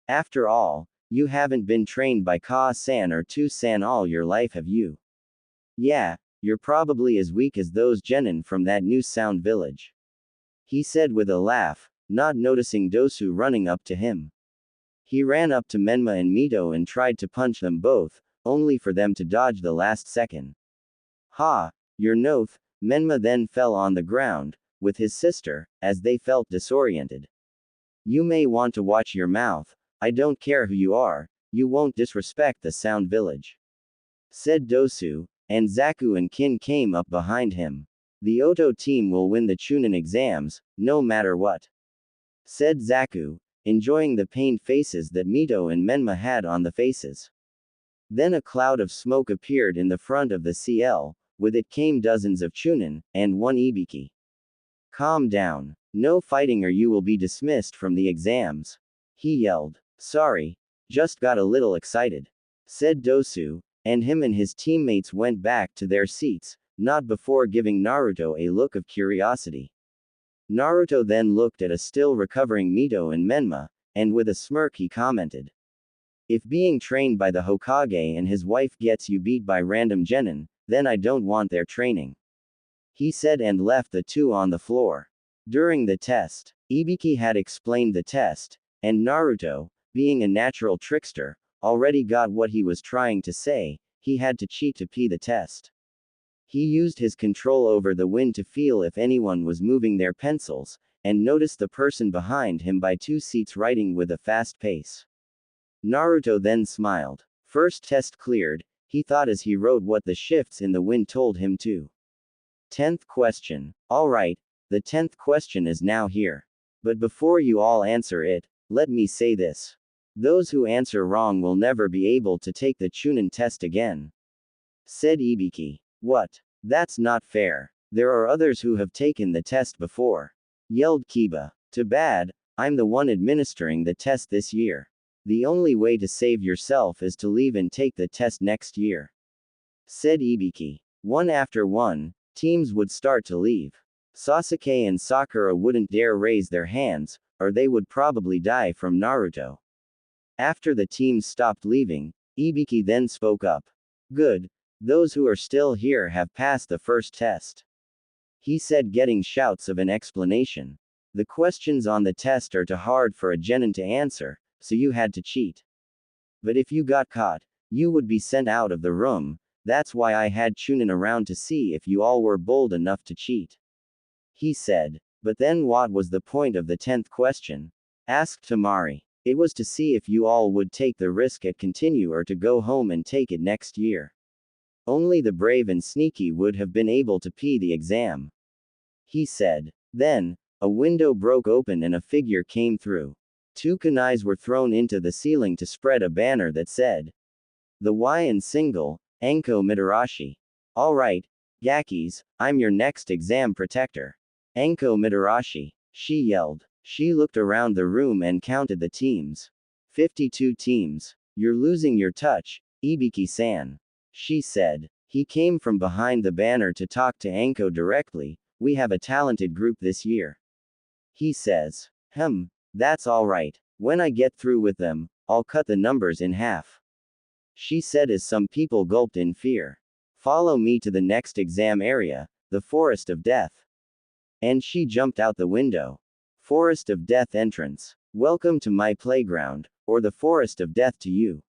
S1: After all, You haven't been trained by Ka-san or Tu-san all your life, have you? Yeah, you're probably as weak as those genin from that new sound village. He said with a laugh, not noticing Dosu running up to him. He ran up to Menma and Mito and tried to punch them both, only for them to dodge the last second. Ha! Your noth! Menma then fell on the ground, with his sister, as they felt disoriented. You may want to watch your mouth, I don't care who you are, you won't disrespect the sound village. Said Dosu, and Zaku and Kin came up behind him. The Oto team will win the Chunin exams, no matter what. Said Zaku, enjoying the pained faces that Mito and Menma had on the faces. Then a cloud of smoke appeared in the front of the CL, with it came dozens of Chunin, and one Ibiki. Calm down. No fighting or you will be dismissed from the exams. He yelled. Sorry. Just got a little excited. Said Dosu, and him and his teammates went back to their seats, not before giving Naruto a look of curiosity. Naruto then looked at a still recovering Mito and Menma, and with a smirk he commented. If being trained by the Hokage and his wife gets you beat by random genin, then I don't want their training. He said and left the two on the floor. During the test, Ibiki had explained the test, and Naruto, being a natural trickster, already got what he was trying to say. He had to cheat to pee the test. He used his control over the wind to feel if anyone was moving their pencils, and noticed the person behind him by 2 seats writing with a fast pace. Naruto then smiled. First test cleared, he thought as he wrote what the shifts in the wind told him to. 10th question. Alright, the 10th question is now here. But before you all answer it, let me say this. Those who answer wrong will never be able to take the Chunin test again. Said Ibiki. What? That's not fair. There are others who have taken the test before. Yelled Kiba. Too bad, I'm the one administering the test this year. The only way to save yourself is to leave and take the test next year. Said Ibiki. One after one, teams would start to leave. Sasuke and Sakura wouldn't dare raise their hands, or they would probably die from Naruto. After the teams stopped leaving, Ibiki then spoke up. Good. Those who are still here have passed the first test. He said, getting shouts of an explanation. The questions on the test are too hard for a genin to answer, so you had to cheat. But if you got caught, you would be sent out of the room. That's why I had Chunin around to see if you all were bold enough to cheat. He said. But then what was the point of the 10th question? Asked Tamari. It was to see if you all would take the risk at continue or to go home and take it next year. Only the brave and sneaky would have been able to pee the exam. He said. Then, a window broke open and a figure came through. 2 kunais were thrown into the ceiling to spread a banner that said. The Y in single, Anko Mitarashi. Alright, Gakis, I'm your next exam protector. Anko Mitarashi. She yelled. She looked around the room and counted the teams. 52 teams. You're losing your touch, Ibiki-san. She said. He came from behind the banner to talk to Anko directly. We have a talented group this year. He says. That's alright. When I get through with them, I'll cut the numbers in half. She said as some people gulped in fear. Follow me to the next exam area, the Forest of Death. And she jumped out the window. Forest of Death entrance. Welcome to my playground, or the Forest of Death to you.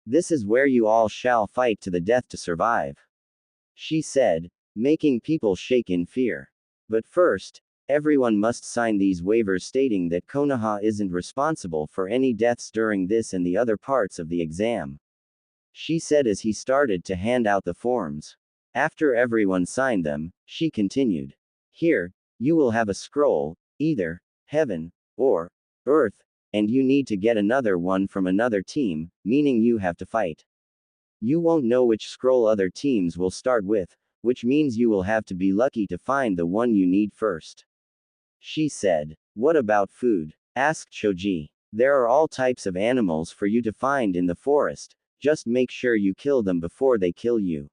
S1: This is where you all shall fight to the death to survive. She said, making people shake in fear. But first, everyone must sign these waivers stating that Konoha isn't responsible for any deaths during this and the other parts of the exam. She said as he started to hand out the forms. After everyone signed them, she continued. Here, you will have a scroll, either heaven or earth, and you need to get another one from another team, meaning you have to fight. You won't know which scroll other teams will start with, which means you will have to be lucky to find the one you need first. She said. What about food? Asked Choji. There are all types of animals for you to find in the forest, just make sure you kill them before they kill you.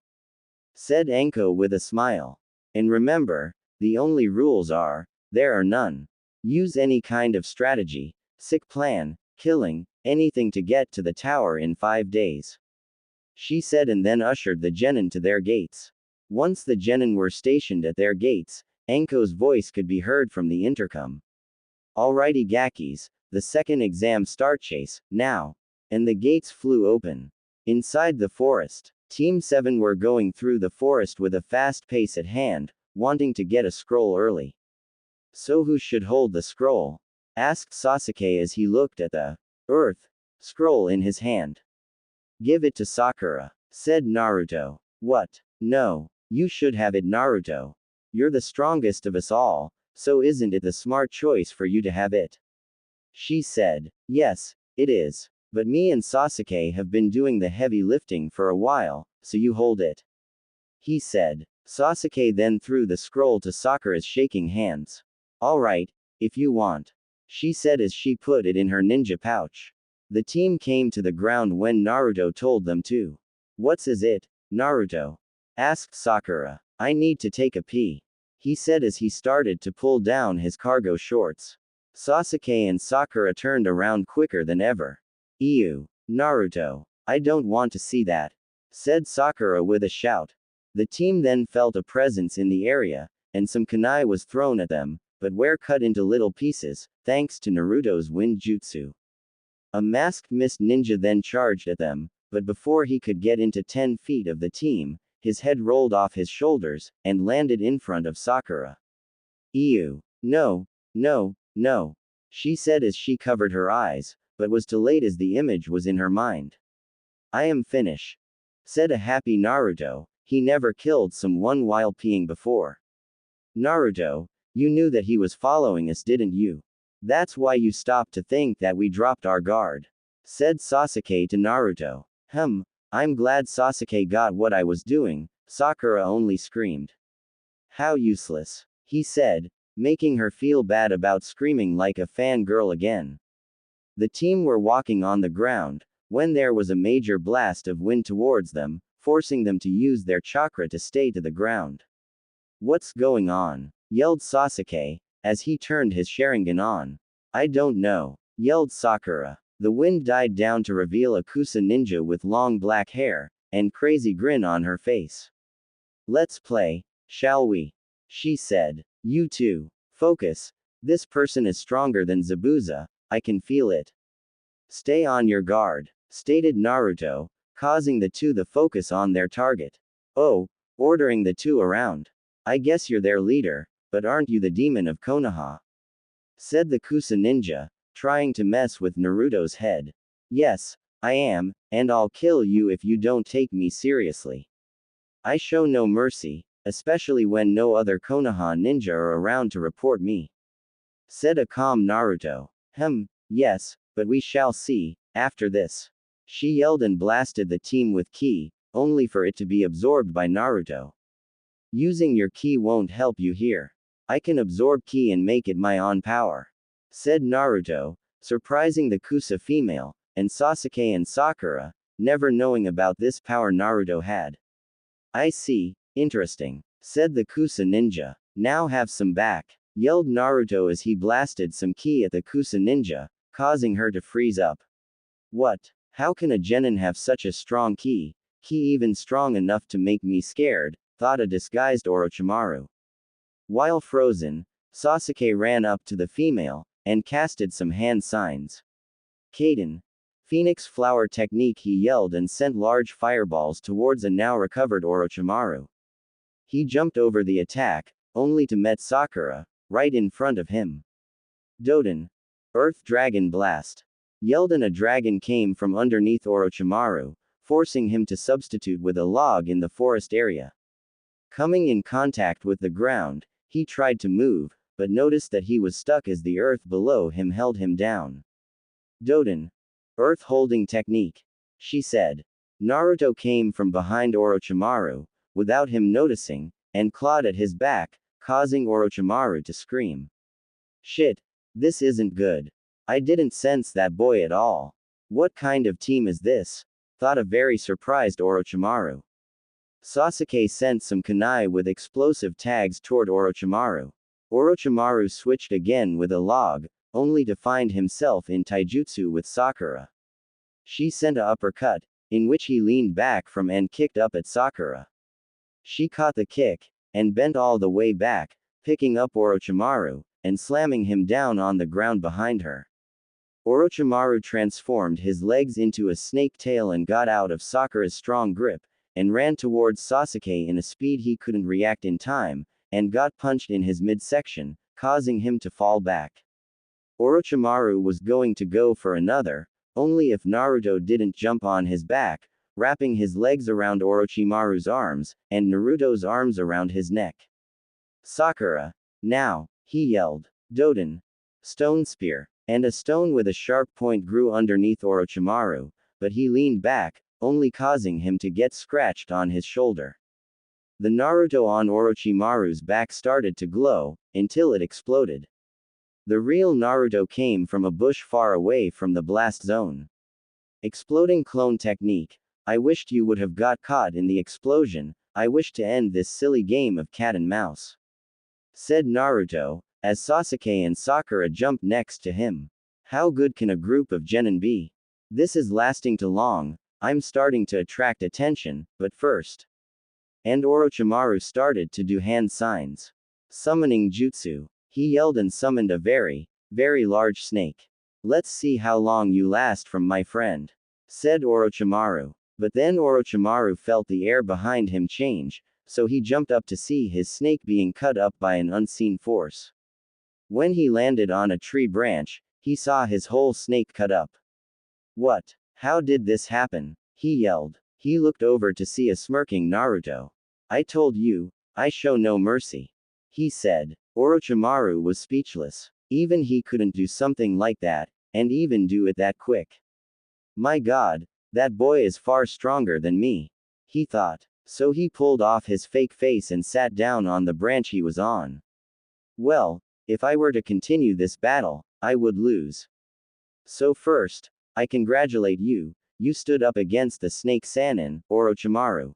S1: Said Anko with a smile. And remember, the only rules are, there are none. Use any kind of strategy, sick plan, killing anything to get to the tower in 5 days. She said, and then ushered the genin to their gates. Once the genin were stationed at their gates, Enko's voice could be heard from the intercom. Alrighty Gakis, the second exam start chase, now. And the gates flew open. Inside the forest, Team 7 were going through the forest with a fast pace at hand, wanting to get a scroll early. So who should hold the scroll? Asked Sasuke as he looked at the earth scroll in his hand. Give it to Sakura, said Naruto. What? No. You should have it, Naruto. You're the strongest of us all, so isn't it the smart choice for you to have it? She said. Yes, it is. But me and Sasuke have been doing the heavy lifting for a while, so you hold it. He said. Sasuke then threw the scroll to Sakura's shaking hands. Alright, if you want. She said as she put it in her ninja pouch. The team came to the ground when Naruto told them to. What's is it, Naruto? Asked Sakura. I need to take a pee. He said as he started to pull down his cargo shorts. Sasuke and Sakura turned around quicker than ever. Ew. Naruto. I don't want to see that. Said Sakura with a shout. The team then felt a presence in the area, and some kunai was thrown at them, but were cut into little pieces, thanks to Naruto's wind jutsu. A masked mist ninja then charged at them, but before he could get into 10 feet of the team, his head rolled off his shoulders, and landed in front of Sakura. Ew. No. No. No. She said as she covered her eyes, but was too late as the image was in her mind. I am finished. Said a happy Naruto, he never killed someone while peeing before. Naruto, you knew that he was following us, didn't you? That's why you stopped to think that we dropped our guard. Said Sasuke to Naruto. I'm glad Sasuke got what I was doing, Sakura only screamed. How useless. He said, making her feel bad about screaming like a fangirl again. The team were walking on the ground, when there was a major blast of wind towards them, forcing them to use their chakra to stay to the ground. What's going on? Yelled Sasuke, as he turned his Sharingan on. I don't know, yelled Sakura. The wind died down to reveal a Kusa ninja with long black hair, and crazy grin on her face. Let's play, shall we? She said. You too. Focus. This person is stronger than Zabuza, I can feel it. Stay on your guard, stated Naruto, causing the two to focus on their target. Oh, ordering the two around. I guess you're their leader, but aren't you the demon of Konoha? Said the Kusa ninja, trying to mess with Naruto's head. Yes, I am, and I'll kill you if you don't take me seriously. I show no mercy, especially when no other Konoha ninja are around to report me. Said a calm Naruto. Yes, but we shall see, after this. She yelled and blasted the team with ki, only for it to be absorbed by Naruto. Using your ki won't help you here. I can absorb ki and make it my own power. Said Naruto, surprising the Kusa female, and Sasuke and Sakura, never knowing about this power Naruto had. I see, interesting. Said the Kusa ninja. Now have some back. Yelled Naruto as he blasted some ki at the Kusa ninja, causing her to freeze up. What? How can a genin have such a strong ki even strong enough to make me scared, thought a disguised Orochimaru. While frozen, Sasuke ran up to the female, and casted some hand signs. Kaden. Phoenix flower technique, he yelled and sent large fireballs towards a now recovered Orochimaru. He jumped over the attack, only to meet Sakura, right in front of him. Doden. Earth Dragon Blast. Yelled and a dragon came from underneath Orochimaru, forcing him to substitute with a log in the forest area. Coming in contact with the ground, he tried to move, but noticed that he was stuck as the earth below him held him down. Doden. Earth Holding Technique. She said. Naruto came from behind Orochimaru, without him noticing, and clawed at his back, causing Orochimaru to scream. Shit. This isn't good. I didn't sense that boy at all. What kind of team is this? Thought a very surprised Orochimaru. Sasuke sent some kunai with explosive tags toward Orochimaru. Orochimaru switched again with a log, only to find himself in taijutsu with Sakura. She sent a uppercut, in which he leaned back from and kicked up at Sakura. She caught the kick, and bent all the way back, picking up Orochimaru, and slamming him down on the ground behind her. Orochimaru transformed his legs into a snake tail and got out of Sakura's strong grip, and ran towards Sasuke in a speed he couldn't react in time, and got punched in his midsection, causing him to fall back. Orochimaru was going to go for another, only if Naruto didn't jump on his back, wrapping his legs around Orochimaru's arms, and Naruto's arms around his neck. Sakura! Now! He yelled. Doden! Stone spear! And a stone with a sharp point grew underneath Orochimaru, but he leaned back, only causing him to get scratched on his shoulder. The Naruto on Orochimaru's back started to glow, until it exploded. The real Naruto came from a bush far away from the blast zone. Exploding clone technique. I wished you would have got caught in the explosion. I wish to end this silly game of cat and mouse, said Naruto, as Sasuke and Sakura jumped next to him. How good can a group of genin be? This is lasting too long. I'm starting to attract attention, but first. And Orochimaru started to do hand signs. Summoning jutsu. He yelled and summoned a very, very large snake. Let's see how long you last from my friend, said Orochimaru. But then Orochimaru felt the air behind him change, so he jumped up to see his snake being cut up by an unseen force. When he landed on a tree branch, he saw his whole snake cut up. What? How did this happen? He yelled. He looked over to see a smirking Naruto. I told you, I show no mercy, he said. Orochimaru was speechless. Even he couldn't do something like that, and even do it that quick. My god, that boy is far stronger than me, he thought. So he pulled off his fake face and sat down on the branch he was on. Well, if I were to continue this battle, I would lose. So first, I congratulate you, you stood up against the snake Sannin, Orochimaru,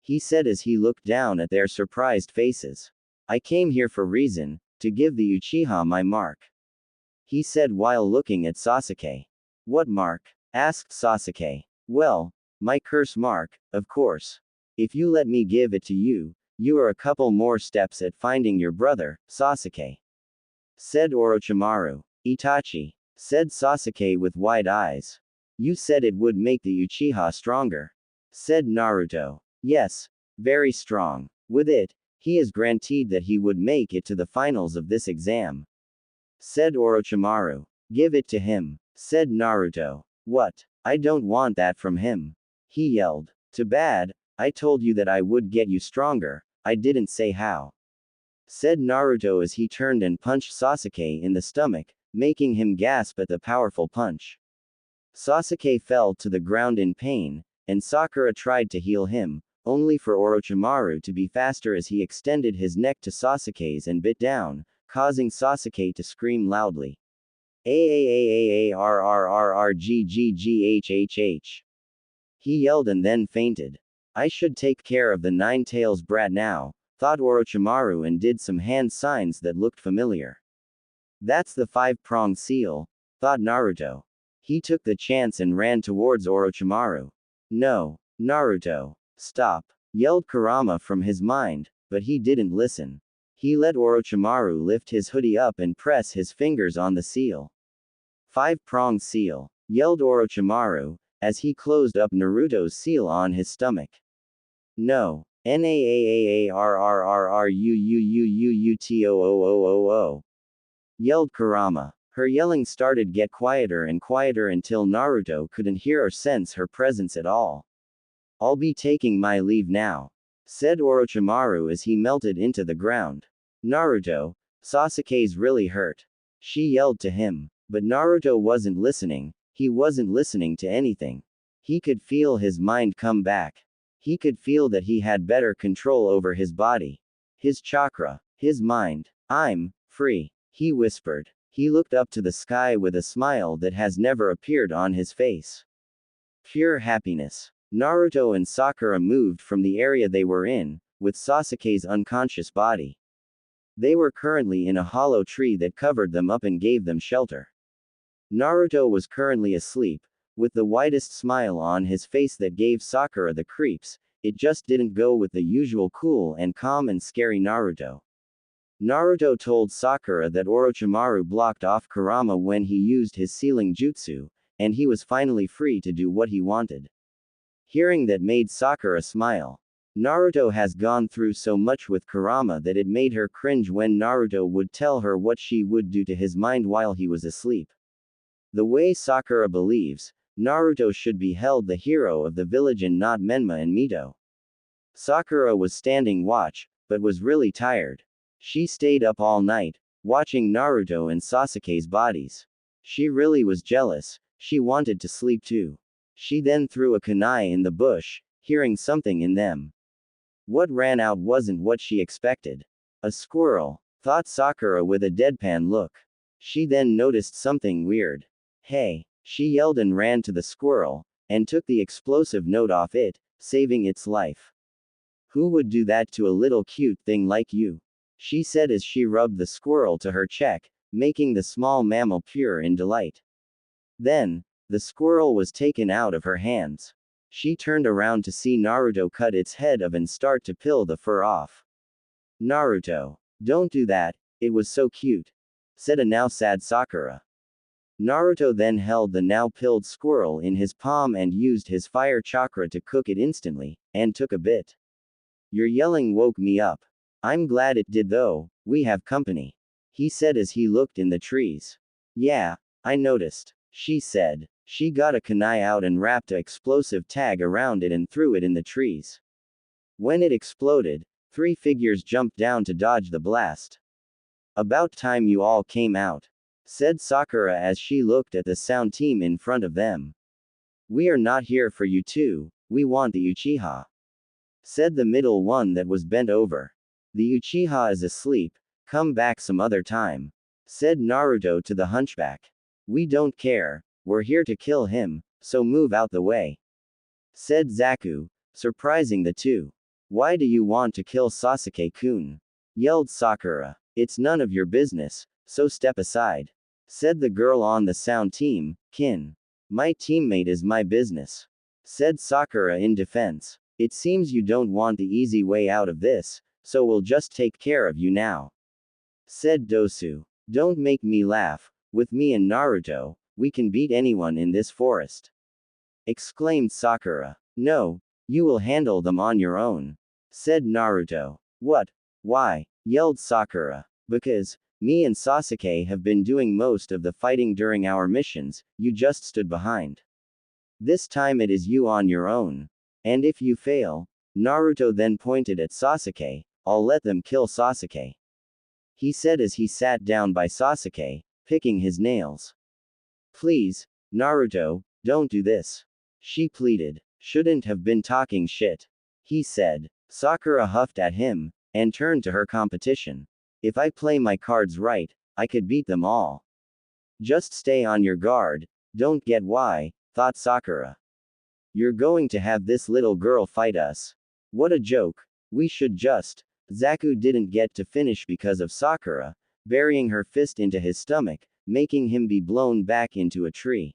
S1: he said as he looked down at their surprised faces. I came here for reason, to give the Uchiha my mark, he said while looking at Sasuke. What mark? Asked Sasuke. Well, my curse mark, of course. If you let me give it to you, you are a couple more steps at finding your brother, Sasuke, said Orochimaru. Itachi, said Sasuke with wide eyes. You said it would make the Uchiha stronger, said Naruto. Yes, very strong. With it, he is guaranteed that he would make it to the finals of this exam, said Orochimaru. Give it to him, said Naruto. What? I don't want that from him, he yelled. Too bad, I told you that I would get you stronger, I didn't say how, said Naruto as he turned and punched Sasuke in the stomach, making him gasp at the powerful punch. Sasuke fell to the ground in pain, and Sakura tried to heal him, only for Orochimaru to be faster as he extended his neck to Sasuke's and bit down, causing Sasuke to scream loudly. Aarrrrrggghh. He yelled and then fainted. I should take care of the Nine-Tails brat now, thought Orochimaru and did some hand signs that looked familiar. That's the five-pronged seal, thought Naruto. He took the chance and ran towards Orochimaru. No, Naruto, stop, yelled Kurama from his mind, but he didn't listen. He let Orochimaru lift his hoodie up and press his fingers on the seal. Five-pronged seal, yelled Orochimaru, as he closed up Naruto's seal on his stomach. No. Naarrrrrruuuuuutoo, yelled Kurama. Her yelling started get quieter and quieter until Naruto couldn't hear or sense her presence at all. I'll be taking my leave now, said Orochimaru as he melted into the ground. Naruto, Sasuke's really hurt, she yelled to him. But Naruto wasn't listening, he wasn't listening to anything. He could feel his mind come back. He could feel that he had better control over his body, his chakra, his mind. I'm free, he whispered. He looked up to the sky with a smile that has never appeared on his face. Pure happiness. Naruto and Sakura moved from the area they were in, with Sasuke's unconscious body. They were currently in a hollow tree that covered them up and gave them shelter. Naruto was currently asleep, with the widest smile on his face that gave Sakura the creeps. It just didn't go with the usual cool and calm and scary Naruto. Naruto told Sakura that Orochimaru blocked off Kurama when he used his sealing jutsu, and he was finally free to do what he wanted. Hearing that made Sakura smile. Naruto has gone through so much with Kurama that it made her cringe when Naruto would tell her what she would do to his mind while he was asleep. The way Sakura believes, Naruto should be held the hero of the village and not Menma and Mito. Sakura was standing watch, but was really tired. She stayed up all night, watching Naruto and Sasuke's bodies. She really was jealous, she wanted to sleep too. She then threw a kunai in the bush, hearing something in them. What ran out wasn't what she expected. A squirrel, thought Sakura with a deadpan look. She then noticed something weird. Hey! She yelled and ran to the squirrel, and took the explosive note off it, saving its life. Who would do that to a little cute thing like you? She said as she rubbed the squirrel to her cheek, making the small mammal purr in delight. Then, the squirrel was taken out of her hands. She turned around to see Naruto cut its head off and start to peel the fur off. Naruto, don't do that, it was so cute, said a now sad Sakura. Naruto then held the now peeled squirrel in his palm and used his fire chakra to cook it instantly, and took a bit. Your yelling woke me up. I'm glad it did though, we have company. He said as he looked in the trees. Yeah, I noticed, she said. She got a kunai out and wrapped a explosive tag around it and threw it in the trees. When it exploded, 3 figures jumped down to dodge the blast. About time you all came out, said Sakura as she looked at the sound team in front of them. We are not here for you two, we want the Uchiha, said the middle one that was bent over. The Uchiha is asleep, come back some other time, said Naruto to the hunchback. We don't care, we're here to kill him, so move out the way, said Zaku, surprising the two. Why do you want to kill Sasuke-kun? Yelled Sakura. It's none of your business, so step aside, said the girl on the sound team, Kin. My teammate is my business, said Sakura in defense. It seems you don't want the easy way out of this, so we'll just take care of you now, said Dosu. Don't make me laugh, with me and Naruto, we can beat anyone in this forest, exclaimed Sakura. No, you will handle them on your own, said Naruto. What? Why? Yelled Sakura. Because, me and Sasuke have been doing most of the fighting during our missions, you just stood behind. This time it is you on your own. And if you fail, Naruto then pointed at Sasuke, I'll let them kill Sasuke, he said as he sat down by Sasuke, picking his nails. Please, Naruto, don't do this, she pleaded. Shouldn't have been talking shit, he said. Sakura huffed at him, and turned to her competition. If I play my cards right, I could beat them all. Just stay on your guard, don't get why, thought Sakura. You're going to have this little girl fight us. What a joke. We should just. Zaku didn't get to finish because of Sakura, burying her fist into his stomach, making him be blown back into a tree.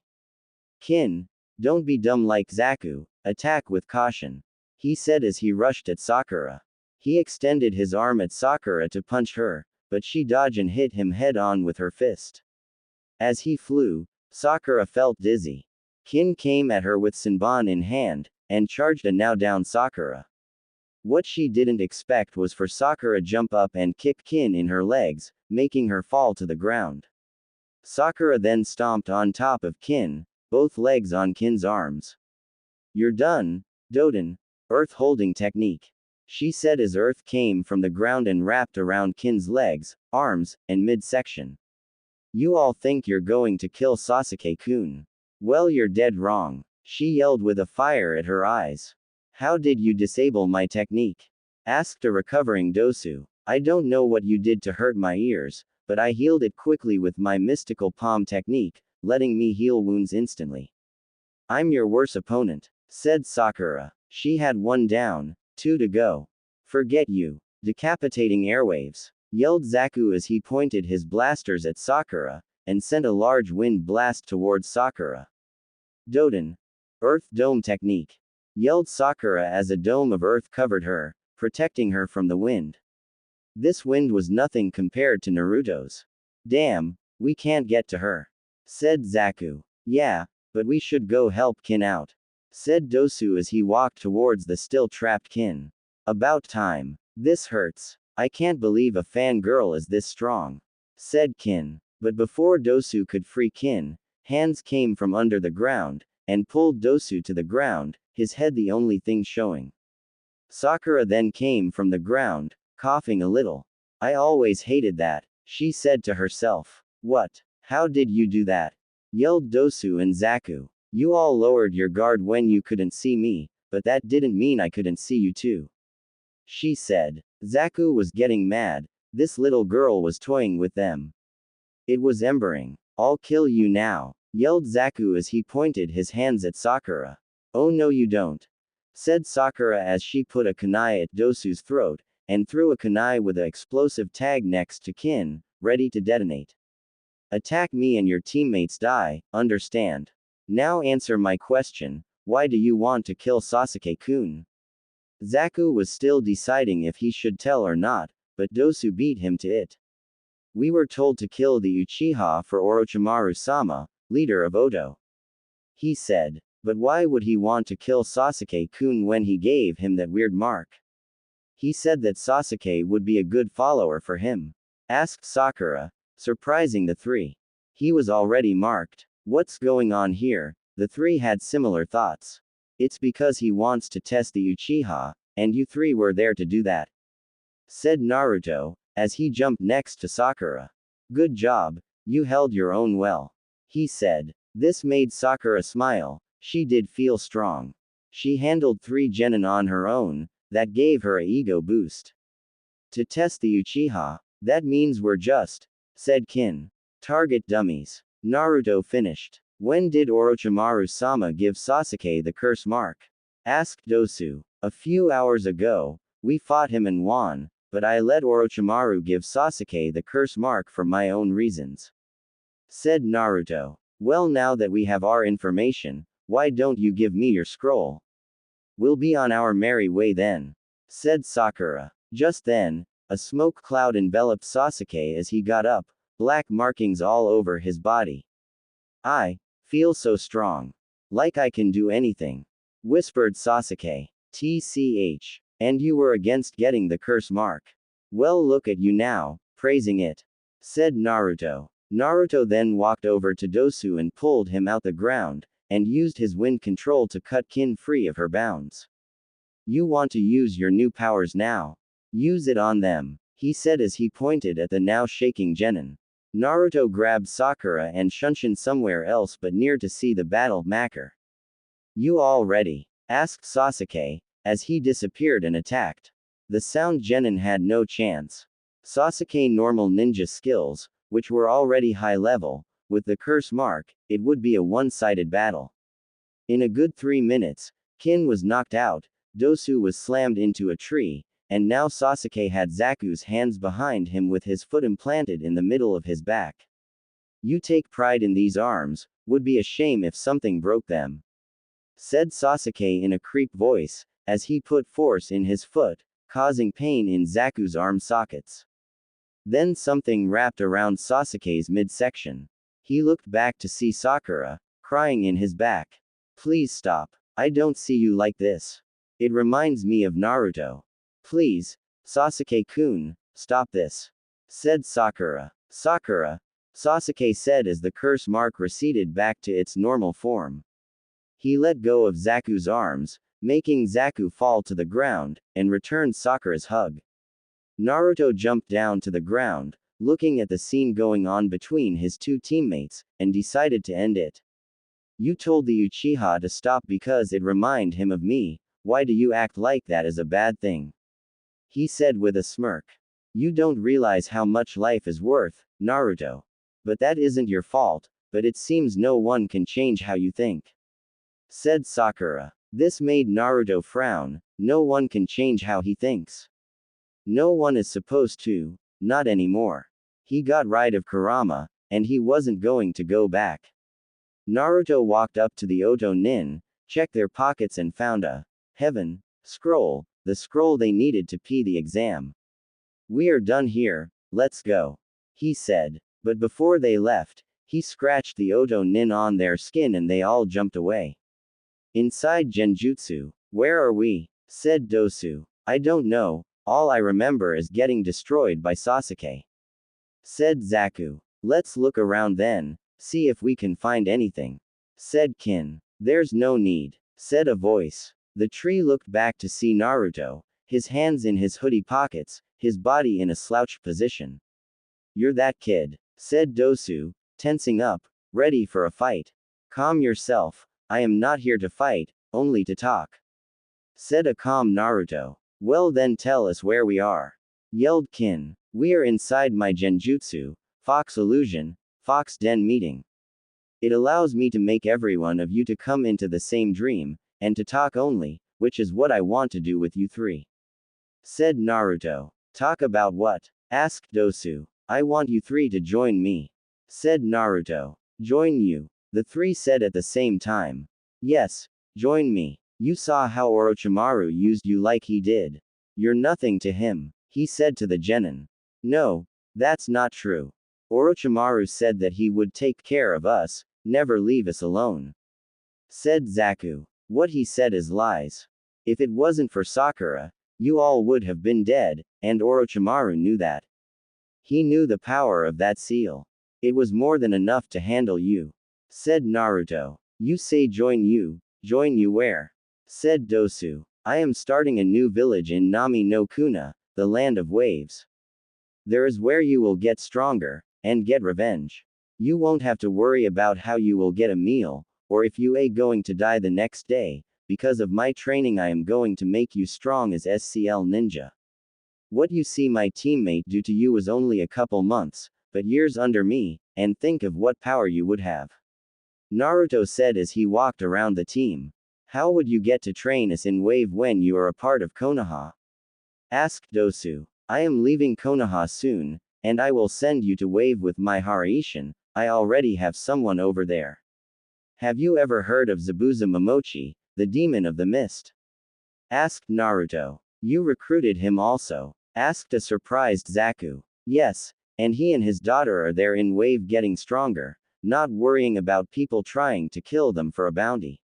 S1: Kin, don't be dumb like Zaku, attack with caution, he said as he rushed at Sakura. He extended his arm at Sakura to punch her, but she dodged and hit him head on with her fist. As he flew, Sakura felt dizzy. Kin came at her with Senbon in hand, and charged a now down Sakura. What she didn't expect was for Sakura jump up and kick Kin in her legs, making her fall to the ground. Sakura then stomped on top of Kin, both legs on Kin's arms. You're done, Doden. Earth holding technique, she said as earth came from the ground and wrapped around Kin's legs, arms, and midsection. You all think you're going to kill Sasuke-kun. Well, you're dead wrong, she yelled with a fire at her eyes. How did you disable my technique? Asked a recovering Dosu. I don't know what you did to hurt my ears, but I healed it quickly with my mystical palm technique, letting me heal wounds instantly. I'm your worst opponent, said Sakura. She had 1 down, 2 to go. Forget you. Decapitating airwaves, yelled Zaku as he pointed his blasters at Sakura, and sent a large wind blast towards Sakura. Doden. Earth Dome Technique. Yelled Sakura as a dome of earth covered her, protecting her from the wind. This wind was nothing compared to Naruto's. Damn, we can't get to her, said Zaku. Yeah, but we should go help Kin out, said Dosu as he walked towards the still trapped Kin. About time. This hurts. I can't believe a fangirl is this strong, said Kin. But before Dosu could free Kin, hands came from under the ground, and pulled Dosu to the ground, his head the only thing showing. Sakura then came from the ground, coughing a little. I always hated that, she said to herself. What? How did you do that? Yelled Dosu and Zaku. You all lowered your guard when you couldn't see me, but that didn't mean I couldn't see you too, she said. Zaku was getting mad. This little girl was toying with them. It was embering. I'll kill you now, yelled Zaku as he pointed his hands at Sakura. Oh no you don't, said Sakura as she put a kunai at Dosu's throat, and threw a kunai with an explosive tag next to Kin, ready to detonate. Attack me and your teammates die, understand? Now answer my question, why do you want to kill Sasuke-kun? Zaku was still deciding if he should tell or not, but Dosu beat him to it. We were told to kill the Uchiha for Orochimaru-sama, leader of Oto, he said. But why would he want to kill Sasuke-kun when he gave him that weird mark? He said that Sasuke would be a good follower for him, asked Sakura, surprising the three. He was already marked. What's going on here? The three had similar thoughts. It's because he wants to test the Uchiha, and you three were there to do that, said Naruto, as he jumped next to Sakura. Good job, you held your own well, he said. This made Sakura smile. She did feel strong. She handled 3 genin on her own, that gave her a ego boost. To test the Uchiha, that means we're just, said Kin. Target dummies. Naruto finished. When did Orochimaru-sama give Sasuke the curse mark? Asked Dosu. A few hours ago, we fought him and won, but I let Orochimaru give Sasuke the curse mark for my own reasons, said Naruto. Well, now that we have our information, why don't you give me your scroll? We'll be on our merry way then, said Sakura. Just then, a smoke cloud enveloped Sasuke as he got up, black markings all over his body. I feel so strong. Like I can do anything, whispered Sasuke. TCH. And you were against getting the curse mark. Well, look at you now, praising it, said Naruto. Naruto then walked over to Dosu and pulled him out the ground, and used his wind control to cut Kin free of her bounds. You want to use your new powers now? Use it on them, he said as he pointed at the now shaking genin. Naruto grabbed Sakura and Shunshin somewhere else but near to see the battle maker. You all ready? Asked Sasuke, as he disappeared and attacked. The sound genin had no chance. Sasuke normal ninja skills, which were already high level, with the curse mark, it would be a one-sided battle. In a good 3 minutes, Kin was knocked out, Dosu was slammed into a tree, and now Sasuke had Zaku's hands behind him with his foot implanted in the middle of his back. You take pride in these arms, would be a shame if something broke them, said Sasuke in a creep voice, as he put force in his foot, causing pain in Zaku's arm sockets. Then something wrapped around Sasuke's midsection. He looked back to see Sakura, crying in his back. Please stop. I don't see you like this. It reminds me of Naruto. Please, Sasuke-kun, stop this, said Sakura. Sakura, Sasuke said as the curse mark receded back to its normal form. He let go of Zaku's arms, making Zaku fall to the ground, and returned Sakura's hug. Naruto jumped down to the ground, looking at the scene going on between his 2 teammates, and decided to end it. You told the Uchiha to stop because it reminded him of me, why do you act like that is a bad thing? He said with a smirk. You don't realize how much life is worth, Naruto. But that isn't your fault, but it seems no one can change how you think, said Sakura. This made Naruto frown. No one can change how he thinks. No one is supposed to. not anymore. He got rid of Kurama, and he wasn't going to go back. Naruto walked up to the Oto Nin, checked their pockets and found a heaven scroll, the scroll they needed to pee the exam. We are done here, let's go, he said. But before they left, he scratched the Oto Nin on their skin and they all jumped away. Inside Genjutsu, where are we? Said Dosu. I don't know, all I remember is getting destroyed by Sasuke. Said Zaku. Let's look around then, see if we can find anything. Said Kin. There's no need, said a voice. The tree looked back to see Naruto, his hands in his hoodie pockets, his body in a slouched position. You're that kid, said Dosu, tensing up, ready for a fight. Calm yourself, I am not here to fight, only to talk. Said a calm Naruto. Well then tell us where we are. Yelled Kin. We are inside my Genjutsu, Fox Illusion, Fox Den meeting. It allows me to make every one of you to come into the same dream, and to talk only, which is what I want to do with you three. Said Naruto. Talk about what? Asked Dosu. I want you three to join me. Said Naruto. Join you? The three said at the same time. Yes, join me. You saw how Orochimaru used you like he did. You're nothing to him, he said to the genin. No, that's not true. Orochimaru said that he would take care of us, never leave us alone. Said Zaku. What he said is lies. If it wasn't for Sakura, you all would have been dead, and Orochimaru knew that. He knew the power of that seal. It was more than enough to handle you. Said Naruto. You say join you where? Said Dosu. I am starting a new village in Nami no Kuna, the land of waves. There is where you will get stronger, and get revenge. You won't have to worry about how you will get a meal, or if you are going to die the next day. Because of my training I am going to make you strong as SCL ninja. What you see my teammate do to you was only a couple months, but years under me, and think of what power you would have. Naruto said as he walked around the team. How would you get to train us in Wave when you are a part of Konoha? Asked Dosu. I am leaving Konoha soon, and I will send you to Wave with my Haraishin, I already have someone over there. Have you ever heard of Zabuza Momochi, the demon of the mist? Asked Naruto. You recruited him also? Asked a surprised Zaku. Yes, and he and his daughter are there in Wave getting stronger, not worrying about people trying to kill them for a bounty.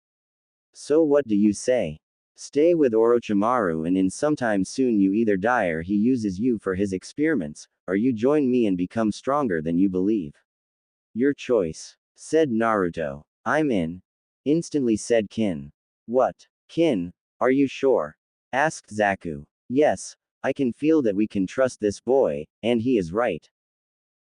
S1: So what do you say? Stay with Orochimaru and in sometime soon you either die or he uses you for his experiments, or you join me and become stronger than you believe. Your choice. Said Naruto. I'm in. Instantly said Kin. What? Kin, are you sure? Asked Zaku. Yes, I can feel that we can trust this boy, and he is right.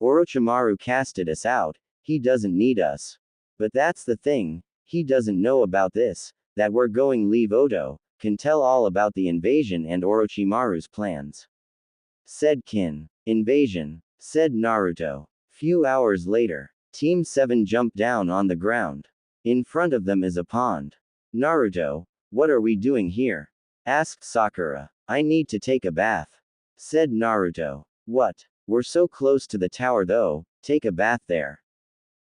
S1: Orochimaru casted us out, he doesn't need us. But that's the thing, he doesn't know about this, that we're going leave Oto, can tell all about the invasion and Orochimaru's plans. Said Kin. Invasion. Said Naruto. Few hours later, Team 7 jumped down on the ground. In front of them is a pond. Naruto, what are we doing here? Asked Sakura. I need to take a bath. Said Naruto. What? We're so close to the tower though, take a bath there.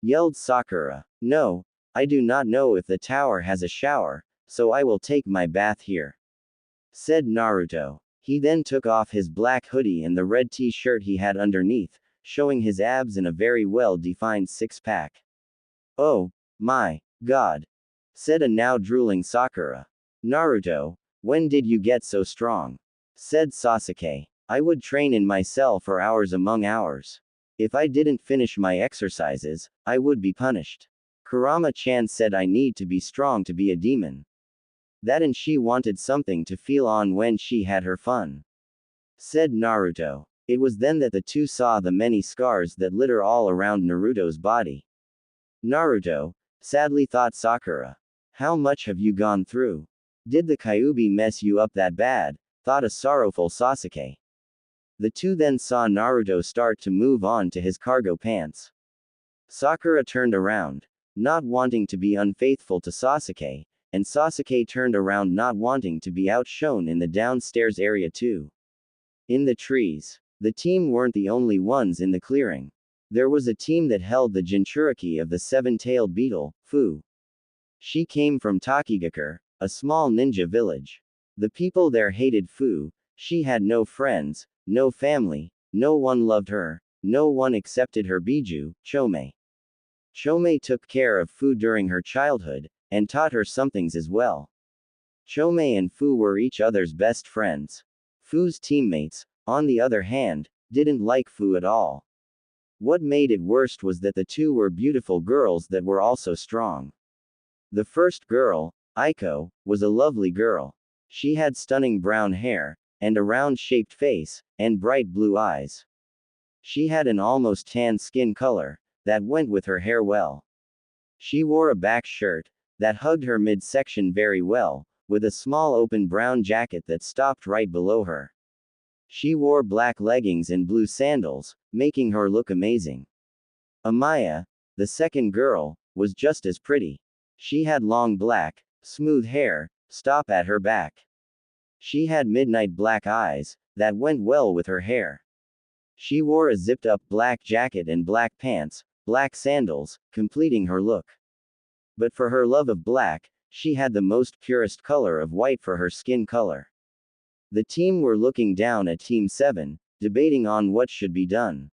S1: Yelled Sakura. No, I do not know if the tower has a shower, so I will take my bath here. Said Naruto. He then took off his black hoodie and the red t-shirt he had underneath, showing his abs and a very well-defined six-pack. Oh, my God. Said a now drooling Sakura. Naruto, when did you get so strong? Said Sasuke. I would train in my cell for hours among hours. If I didn't finish my exercises, I would be punished. Kurama-chan said I need to be strong to be a demon. That and she wanted something to feel on when she had her fun. Said Naruto. It was then that the two saw the many scars that litter all around Naruto's body. Naruto, sadly thought Sakura. How much have you gone through? Did the Kyuubi mess you up that bad? Thought a sorrowful Sasuke. The two then saw Naruto start to move on to his cargo pants. Sakura turned around, not wanting to be unfaithful to Sasuke, and Sasuke turned around not wanting to be outshone in the downstairs area too. In the trees. The team weren't the only ones in the clearing. There was a team that held the Jinchuriki of the seven-tailed beetle, Fu. She came from Takigakure, a small ninja village. The people there hated Fu. She had no friends, no family, no one loved her, no one accepted her biju, Chome. Chome took care of Fu during her childhood, and taught her some things as well. Chome and Fu were each other's best friends. Fu's teammates, on the other hand, didn't like Fu at all. What made it worst was that the two were beautiful girls that were also strong. The first girl, Aiko, was a lovely girl. She had stunning brown hair, and a round-shaped face, and bright blue eyes. She had an almost tan skin color, that went with her hair well. She wore a back shirt, that hugged her midsection very well, with a small open brown jacket that stopped right below her. She wore black leggings and blue sandals, making her look amazing. Amaya, the second girl, was just as pretty. She had long black, smooth hair, stop at her back. She had midnight black eyes, that went well with her hair. She wore a zipped-up black jacket and black pants, black sandals, completing her look. But for her love of black, she had the most purest color of white for her skin color. The team were looking down at Team 7, debating on what should be done.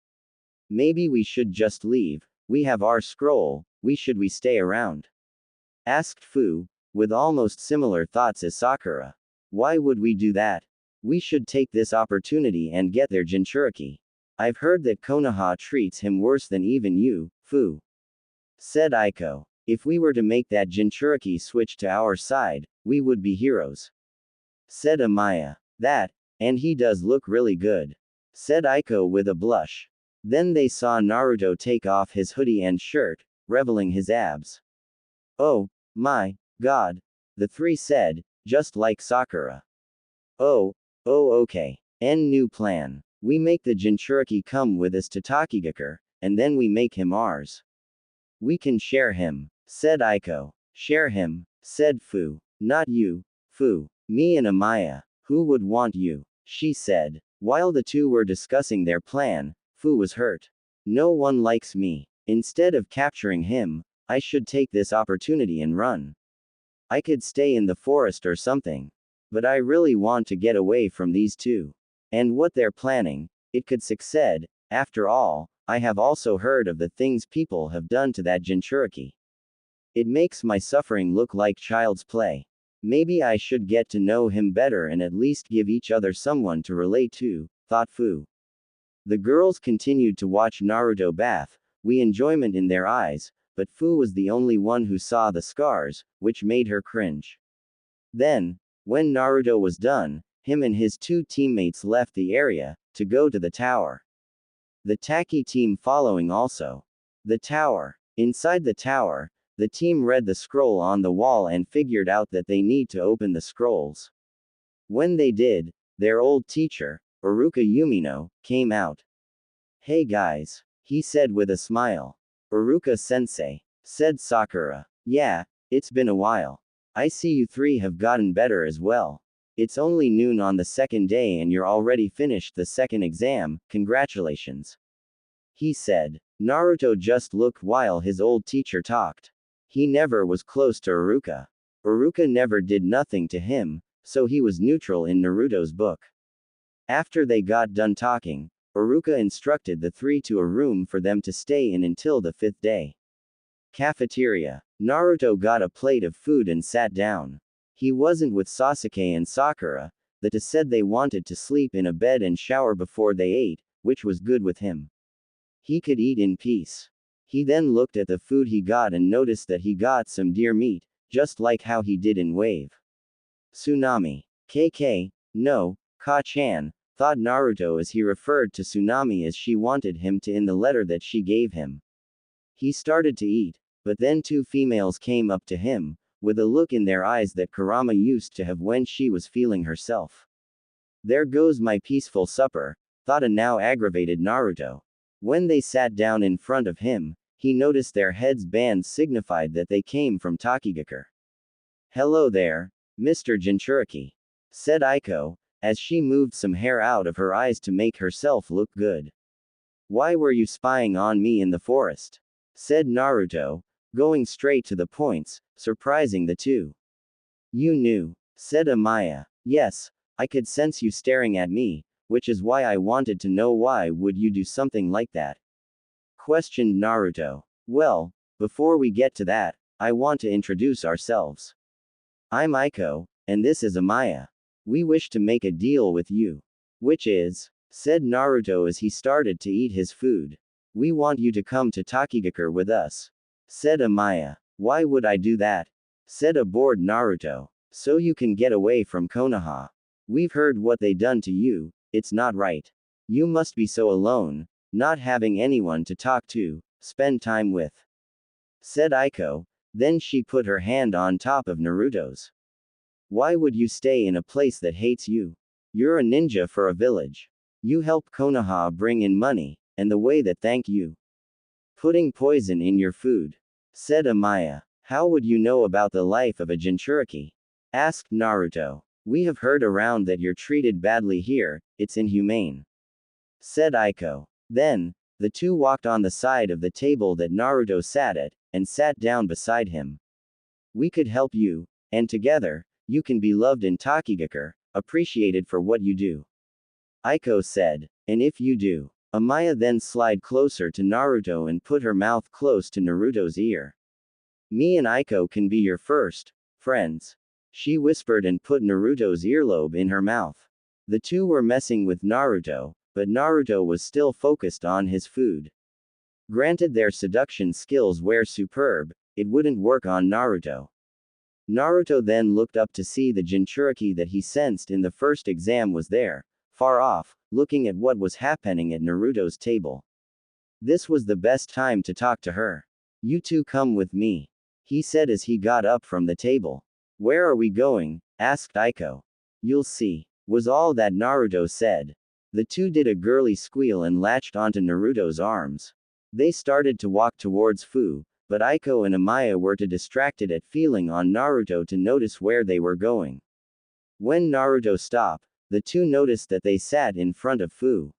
S1: Maybe we should just leave, we have our scroll, should we stay around? Asked Fu, with almost similar thoughts as Sakura. Why would we do that? We should take this opportunity and get their Jinchuriki. I've heard that Konoha treats him worse than even you, Fu. Said Aiko. If we were to make that Jinchuriki switch to our side, we would be heroes. Said Amaya. That, and he does look really good. Said Aiko with a blush. Then they saw Naruto take off his hoodie and shirt, revealing his abs. Oh, my god. The three said, just like Sakura. Oh, okay. New plan. We make the Jinchuriki come with us to Takigakure, and then we make him ours. We can share him, said Aiko. Share him, said Fu. Not you, Fu. Me and Amaya. Who would want you? She said. While the two were discussing their plan, Fu was hurt. No one likes me. Instead of capturing him, I should take this opportunity and run. I could stay in the forest or something. But I really want to get away from these two. And what they're planning, it could succeed. After all, I have also heard of the things people have done to that Jinchuriki. It makes my suffering look like child's play. Maybe I should get to know him better and at least give each other someone to relate to, thought Fu. The girls continued to watch Naruto bath, with enjoyment in their eyes, but Fu was the only one who saw the scars, which made her cringe. Then, when Naruto was done, him and his two teammates left the area, to go to the tower. The Taki team following also. The tower. Inside the tower, the team read the scroll on the wall and figured out that they need to open the scrolls. When they did, their old teacher, Uruka Yumino, came out. Hey guys, he said with a smile. Uruka-sensei, said Sakura. Yeah, it's been a while. I see you three have gotten better as well. It's only noon on the second day and you're already finished the second exam, congratulations. He said. Naruto just looked while his old teacher talked. He never was close to Uruka. Uruka never did nothing to him, so he was neutral in Naruto's book. After they got done talking, Uruka instructed the three to a room for them to stay in until the fifth day. Cafeteria. Naruto got a plate of food and sat down. He wasn't with Sasuke and Sakura. The two said they wanted to sleep in a bed and shower before they ate, which was good with him. He could eat in peace. He then looked at the food he got and noticed that he got some deer meat, just like how he did in Wave. Tsunami. KK, no, Ka-chan, thought Naruto as he referred to Tsunami as she wanted him to in the letter that she gave him. He started to eat, but then two females came up to him, with a look in their eyes that Kurama used to have when she was feeling herself. There goes my peaceful supper, thought a now aggravated Naruto. When they sat down in front of him, he noticed their heads' bands signified that they came from Takigakure. Hello there, Mr. Jinchuriki, said Aiko, as she moved some hair out of her eyes to make herself look good. Why were you spying on me in the forest? Said Naruto, going straight to the points, surprising the two. You knew, said Amaya. Yes, I could sense you staring at me, which is why I wanted to know why would you do something like that? Questioned Naruto. Well, before we get to that, I want to introduce ourselves. I'm Aiko, and this is Amaya. We wish to make a deal with you. Which is, said Naruto as he started to eat his food. We want you to come to Takigakure with us. Said Amaya. Why would I do that? Said a bored Naruto. So you can get away from Konoha. We've heard what they done to you, it's not right. You must be so alone, not having anyone to talk to, spend time with. Said Aiko, then she put her hand on top of Naruto's. Why would you stay in a place that hates you? You're a ninja for a village. You help Konoha bring in money, and the way that thank you. Putting poison in your food. Said Amaya. How would you know about the life of a Jinchuriki? Asked Naruto. We have heard around that you're treated badly here, it's inhumane. Said Aiko. Then, the two walked on the side of the table that Naruto sat at, and sat down beside him. We could help you, and together, you can be loved in Takigakure, appreciated for what you do. Aiko said, and if you do. Amaya then slid closer to Naruto and put her mouth close to Naruto's ear. Me and Aiko can be your first friends. She whispered and put Naruto's earlobe in her mouth. The two were messing with Naruto, but Naruto was still focused on his food. Granted their seduction skills were superb, it wouldn't work on Naruto. Naruto then looked up to see the Jinchuriki that he sensed in the first exam was there, far off, looking at what was happening at Naruto's table. This was the best time to talk to her. You two come with me, he said as he got up from the table. Where are we going? Asked Aiko. You'll see, was all that Naruto said. The two did a girly squeal and latched onto Naruto's arms. They started to walk towards Fu, but Aiko and Amaya were too distracted at feeling on Naruto to notice where they were going. When Naruto stopped, the two noticed that they sat in front of Fu.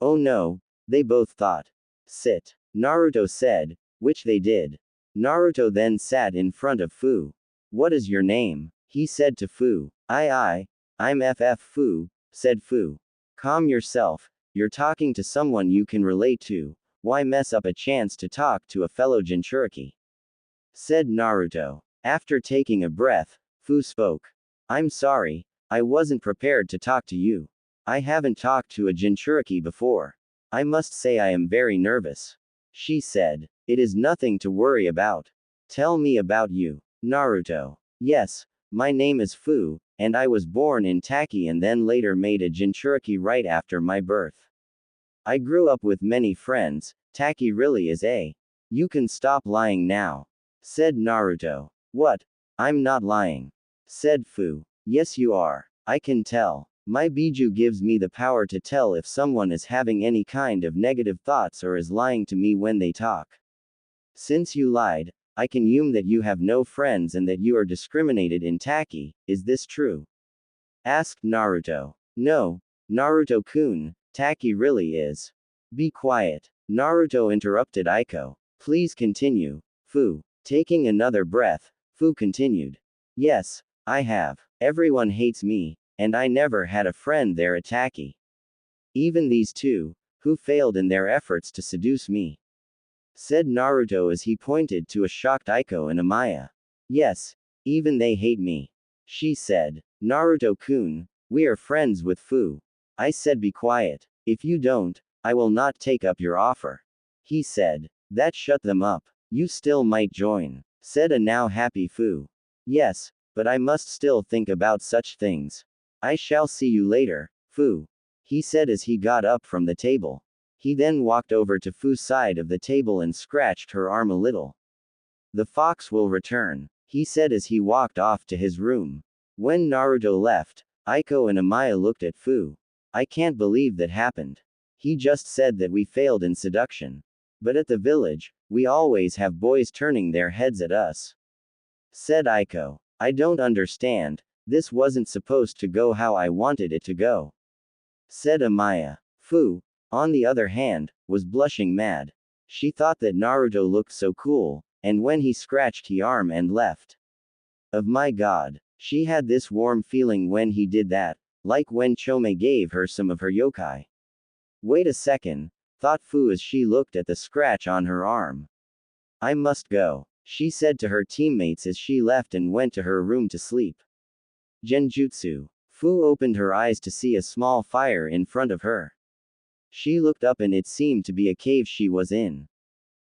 S1: Oh no, they both thought. Sit, Naruto said, which they did. Naruto then sat in front of Fu. What is your name? He said to Fu. I'm FF Fu, said Fu. Calm yourself, you're talking to someone you can relate to, why mess up a chance to talk to a fellow Jinchuriki? Said Naruto. After taking a breath, Fu spoke. I'm sorry, I wasn't prepared to talk to you. I haven't talked to a Jinchuriki before. I must say I am very nervous. She said. It is nothing to worry about. Tell me about you. Naruto. Yes, my name is Fu, and I was born in Taki and then later made a Jinchuriki right after my birth. I grew up with many friends, Taki really is a. You can stop lying now. Said Naruto. What? I'm not lying. Said Fu. Yes you are. I can tell. My Biju gives me the power to tell if someone is having any kind of negative thoughts or is lying to me when they talk. Since you lied, I can assume that you have no friends and that you are discriminated in Taki, is this true? Asked Naruto. No, Naruto-kun, Taki really is. Be quiet. Naruto interrupted Aiko. Please continue. Fu. Taking another breath, Fu continued. Yes, I have. Everyone hates me, and I never had a friend there at Taki. Even these two, who failed in their efforts to seduce me. Said Naruto as he pointed to a shocked Aiko and Amaya. Yes, even they hate me. She said. Naruto-kun, we are friends with Fu. I said be quiet. If you don't, I will not take up your offer. He said. That shut them up. You still might join. Said a now happy Fu. Yes, but I must still think about such things. I shall see you later, Fu. He said as he got up from the table. He then walked over to Fu's side of the table and scratched her arm a little. The fox will return, he said as he walked off to his room. When Naruto left, Aiko and Amaya looked at Fu. I can't believe that happened. He just said that we failed in seduction. But at the village, we always have boys turning their heads at us. Said Aiko. I don't understand, This wasn't supposed to go how I wanted it to go, said Amaya. Fu, on the other hand, was blushing mad. She thought that Naruto looked so cool, and when he scratched his arm and left. Of my god. She had this warm feeling when he did that, like when Chome gave her some of her yokai. Wait a second, thought Fu as she looked at the scratch on her arm. I must go, she said to her teammates as she left and went to her room to sleep. Genjutsu. Fu opened her eyes to see a small fire in front of her. She looked up and it seemed to be a cave she was in.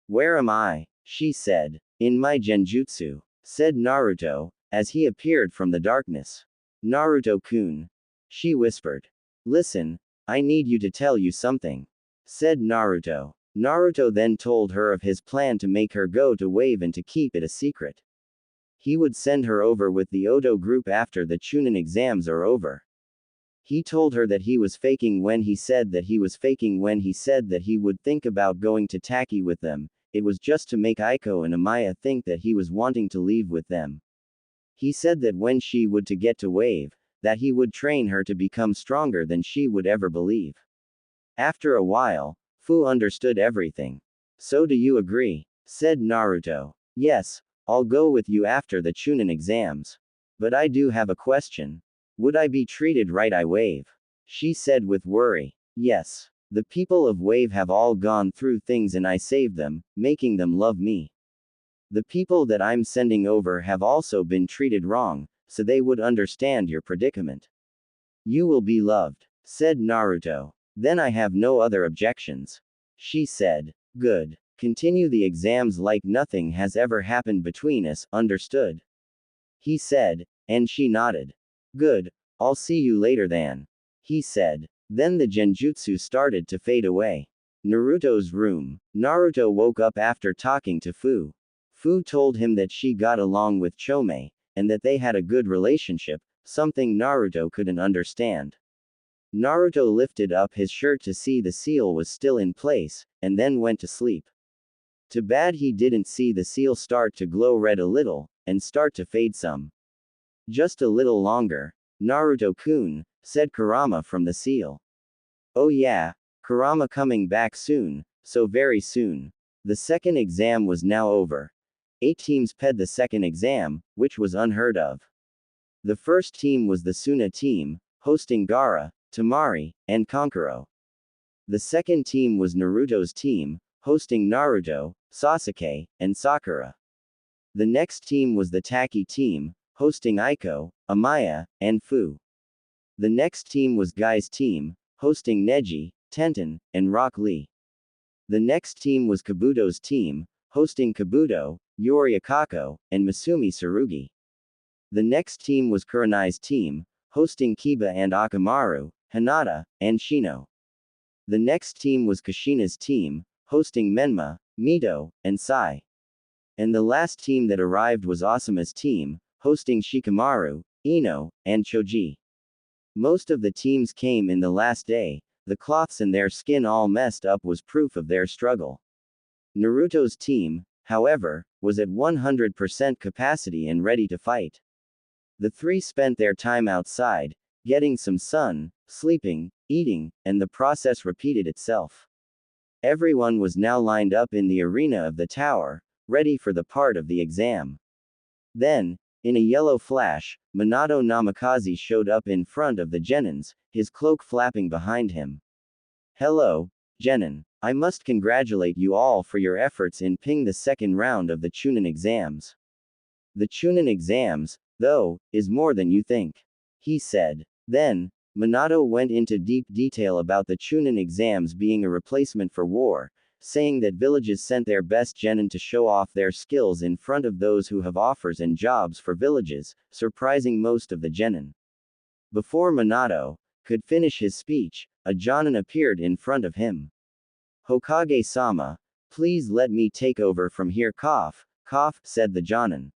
S1: Where am I? She said. In my genjutsu, said Naruto, as he appeared from the darkness. Naruto-kun. She whispered. Listen, I need you to tell you something, said Naruto. Naruto then told her of his plan to make her go to Wave and to keep it a secret. He would send her over with the Odo group after the Chunin exams are over. He told her that he was faking when he said that he was faking when he said that he would think about going to Taki with them. It was just to make Aiko and Amaya think that he was wanting to leave with them. He said that when she would to get to Wave, that he would train her to become stronger than she would ever believe. After a while, Fu understood everything. So do you agree? Said Naruto. Yes, I'll go with you after the Chunin exams. But I do have a question. Would I be treated right? I Wave. She said with worry. Yes. The people of Wave have all gone through things and I saved them, making them love me. The people that I'm sending over have also been treated wrong, so they would understand your predicament. You will be loved, said Naruto. Then I have no other objections. She said. Good. Continue the exams like nothing has ever happened between us, understood? He said, and she nodded. Good, I'll see you later then. He said. Then the genjutsu started to fade away. Naruto's room. Naruto woke up after talking to Fu. Fu told him that she got along with Chome, and that they had a good relationship, something Naruto couldn't understand. Naruto lifted up his shirt to see the seal was still in place, and then went to sleep. Too bad he didn't see the seal start to glow red a little, and start to fade some. Just a little longer, Naruto-kun, said Kurama from the seal. Oh yeah, Kurama coming back soon, so very soon. The second exam was now over. 8 teams ped the second exam, which was unheard of. The first team was the Suna team, hosting Gaara, Tamari, and Kankuro. The second team was Naruto's team, hosting Naruto, Sasuke, and Sakura. The next team was the Taki team, hosting Aiko, Amaya, and Fu. The next team was Guy's team, hosting Neji, Tenten, and Rock Lee. The next team was Kabuto's team, hosting Kabuto, Yori Akako, and Masumi Tsurugi. The next team was Kurenai's team, hosting Kiba and Akamaru, Hinata, and Shino. The next team was Kushina's team, hosting Menma, Mito, and Sai. And the last team that arrived was Asuma's team, hosting Shikamaru, Ino, and Choji. Most of the teams came in the last day. The cloths and their skin all messed up was proof of their struggle. Naruto's team, however, was at 100% capacity and ready to fight. The 3 spent their time outside, getting some sun, sleeping, eating, and the process repeated itself. Everyone was now lined up in the arena of the tower, ready for the part of the exam. Then, in a yellow flash, Minato Namikaze showed up in front of the Genins, his cloak flapping behind him. Hello, Genin. I must congratulate you all for your efforts in ping the second round of the Chunin exams. The Chunin exams, though, is more than you think, he said. Then, Minato went into deep detail about the Chunin exams being a replacement for war, saying that villages sent their best genin to show off their skills in front of those who have offers and jobs for villages, surprising most of the genin. Before Minato could finish his speech, a jonin appeared in front of him. Hokage-sama, please let me take over from here. Cough, said the jonin.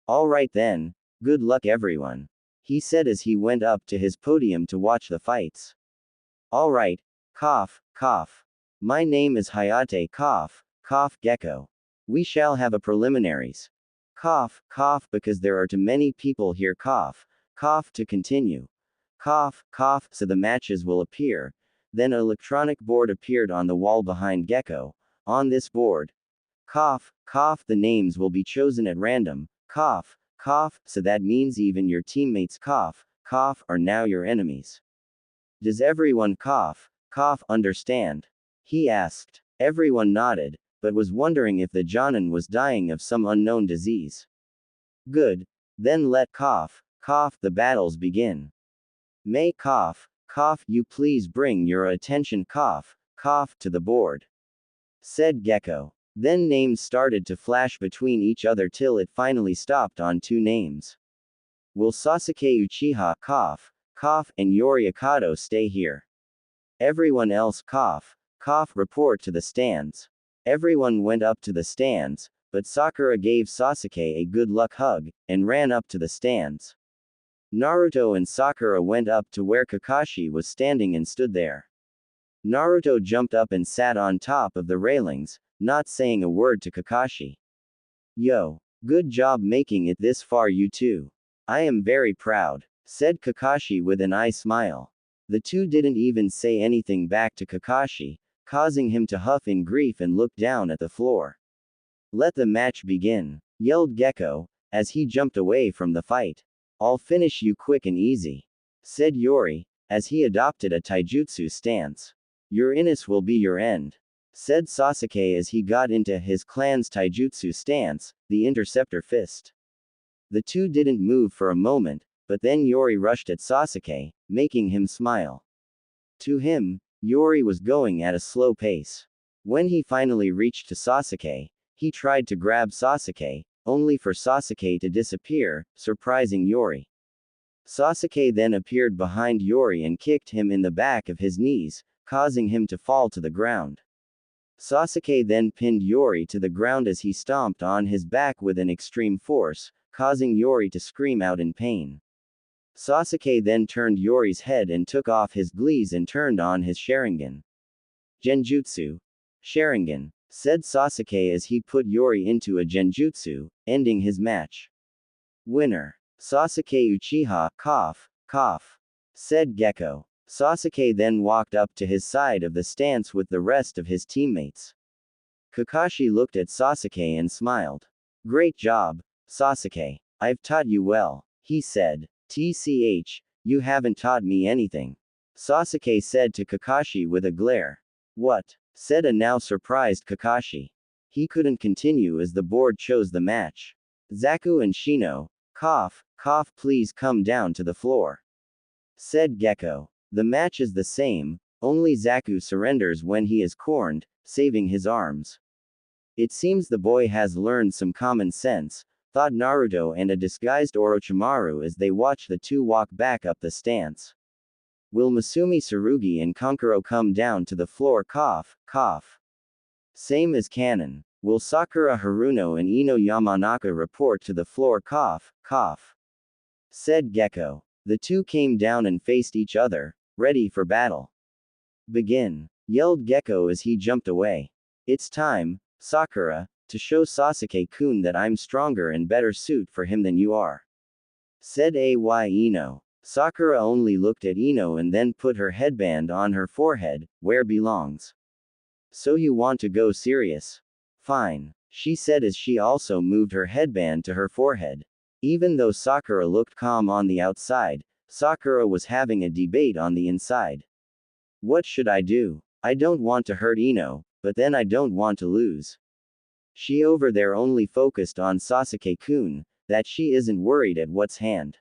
S1: All right then, good luck everyone, he said as he went up to his podium to watch the fights. All right, cough. My name is Hayate cough, Gecko. We shall have a preliminaries. Cough, because there are too many people here. Cough, Cough to continue. Cough, cough, so the matches will appear. Then an electronic board appeared on the wall behind Gecko. On this board, cough, cough, the names will be chosen at random. Cough, cough, so that means even your teammates cough, cough, are now your enemies. Does everyone cough, cough, understand? He asked. Everyone nodded, but was wondering if the Jonin was dying of some unknown disease. Good. Then let cough, cough, the battles begin. May cough, cough, you please bring your attention cough, cough, to the board. Said Gecko. Then names started to flash between each other till it finally stopped on 2 names. Will Sasuke Uchiha cough, cough, and Yori Akato stay here? Everyone else cough, cough, report to the stands. Everyone went up to the stands, but Sakura gave Sasuke a good luck hug, and ran up to the stands. Naruto and Sakura went up to where Kakashi was standing and stood there. Naruto jumped up and sat on top of the railings, not saying a word to Kakashi. Yo, good job making it this far, you two. I am very proud, said Kakashi with an eye smile. The two didn't even say anything back to Kakashi, causing him to huff in grief and look down at the floor. Let the match begin, yelled Gecko, as he jumped away from the fight. I'll finish you quick and easy, said Yori, as he adopted a taijutsu stance. Your Inus will be your end, said Sasuke as he got into his clan's taijutsu stance, the interceptor fist. The two didn't move for a moment, but then Yori rushed at Sasuke, making him smile. To him, Yori was going at a slow pace. When he finally reached to Sasuke, he tried to grab Sasuke, only for Sasuke to disappear, surprising Yori. Sasuke then appeared behind Yori and kicked him in the back of his knees, causing him to fall to the ground. Sasuke then pinned Yori to the ground as he stomped on his back with an extreme force, causing Yori to scream out in pain. Sasuke then turned Yori's head and took off his glees and turned on his Sharingan. Genjutsu. Sharingan, said Sasuke as he put Yori into a genjutsu, ending his match. Winner. Sasuke Uchiha, cough, cough, said Gecko. Sasuke then walked up to his side of the stance with the rest of his teammates. Kakashi looked at Sasuke and smiled. Great job, Sasuke. I've taught you well, he said. TCH, you haven't taught me anything, Sasuke said to Kakashi with a glare. What? Said a now surprised Kakashi. He couldn't continue as the board chose the match. Zaku and Shino, cough, cough, please come down to the floor, said Gecko. The match is the same, only Zaku surrenders when he is cornered, saving his arms. It seems the boy has learned some common sense, thought Naruto and a disguised Orochimaru as they watch the two walk back up the stance. Will Masumi Tsurugi and Kankuro come down to the floor? Cough, cough. Same as canon. Will Sakura Haruno and Ino Yamanaka report to the floor? Cough, cough, said Gecko. The two came down and faced each other, ready for battle. Begin, yelled Gecko as he jumped away. It's time, Sakura, to show Sasuke-kun that I'm stronger and better suit for him than you are, said Ino. Sakura only looked at Ino and then put her headband on her forehead, where belongs. So you want to go serious? Fine, she said as she also moved her headband to her forehead. Even though Sakura looked calm on the outside, Sakura was having a debate on the inside. What should I do? I don't want to hurt Ino, but then I don't want to lose. She over there only focused on Sasuke-kun, that she isn't worried at what's hand.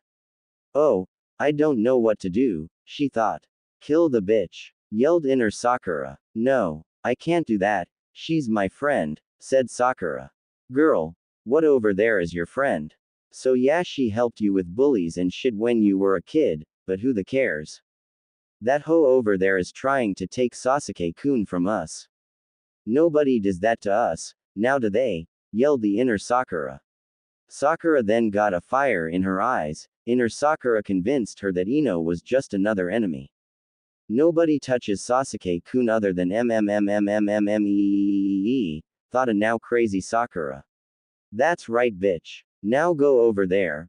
S1: Oh, I don't know what to do, she thought. Kill the bitch, yelled inner Sakura. No, I can't do that, she's my friend, said Sakura. Girl, what over there is your friend? So yeah, she helped you with bullies and shit when you were a kid, but who the cares? That hoe over there is trying to take Sasuke-kun from us. Nobody does that to us, now do they? Yelled the inner Sakura. Sakura then got a fire in her eyes. Inner Sakura convinced her that Ino was just another enemy. Nobody touches Sasuke-kun other than thought a now crazy Sakura. That's right, bitch. Now go over there.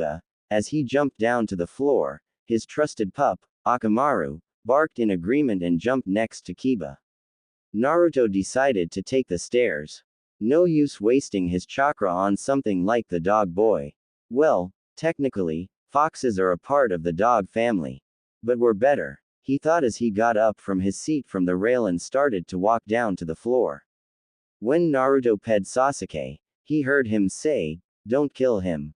S1: Kiba. As he jumped down to the floor, his trusted pup, Akamaru, barked in agreement and jumped next to Kiba. Naruto decided to take the stairs. No use wasting his chakra on something like the dog boy. Well, technically, foxes are a part of the dog family. But we're better, he thought as he got up from his seat from the rail and started to walk down to the floor. When Naruto ped Sasuke, he heard him say, "Don't kill him."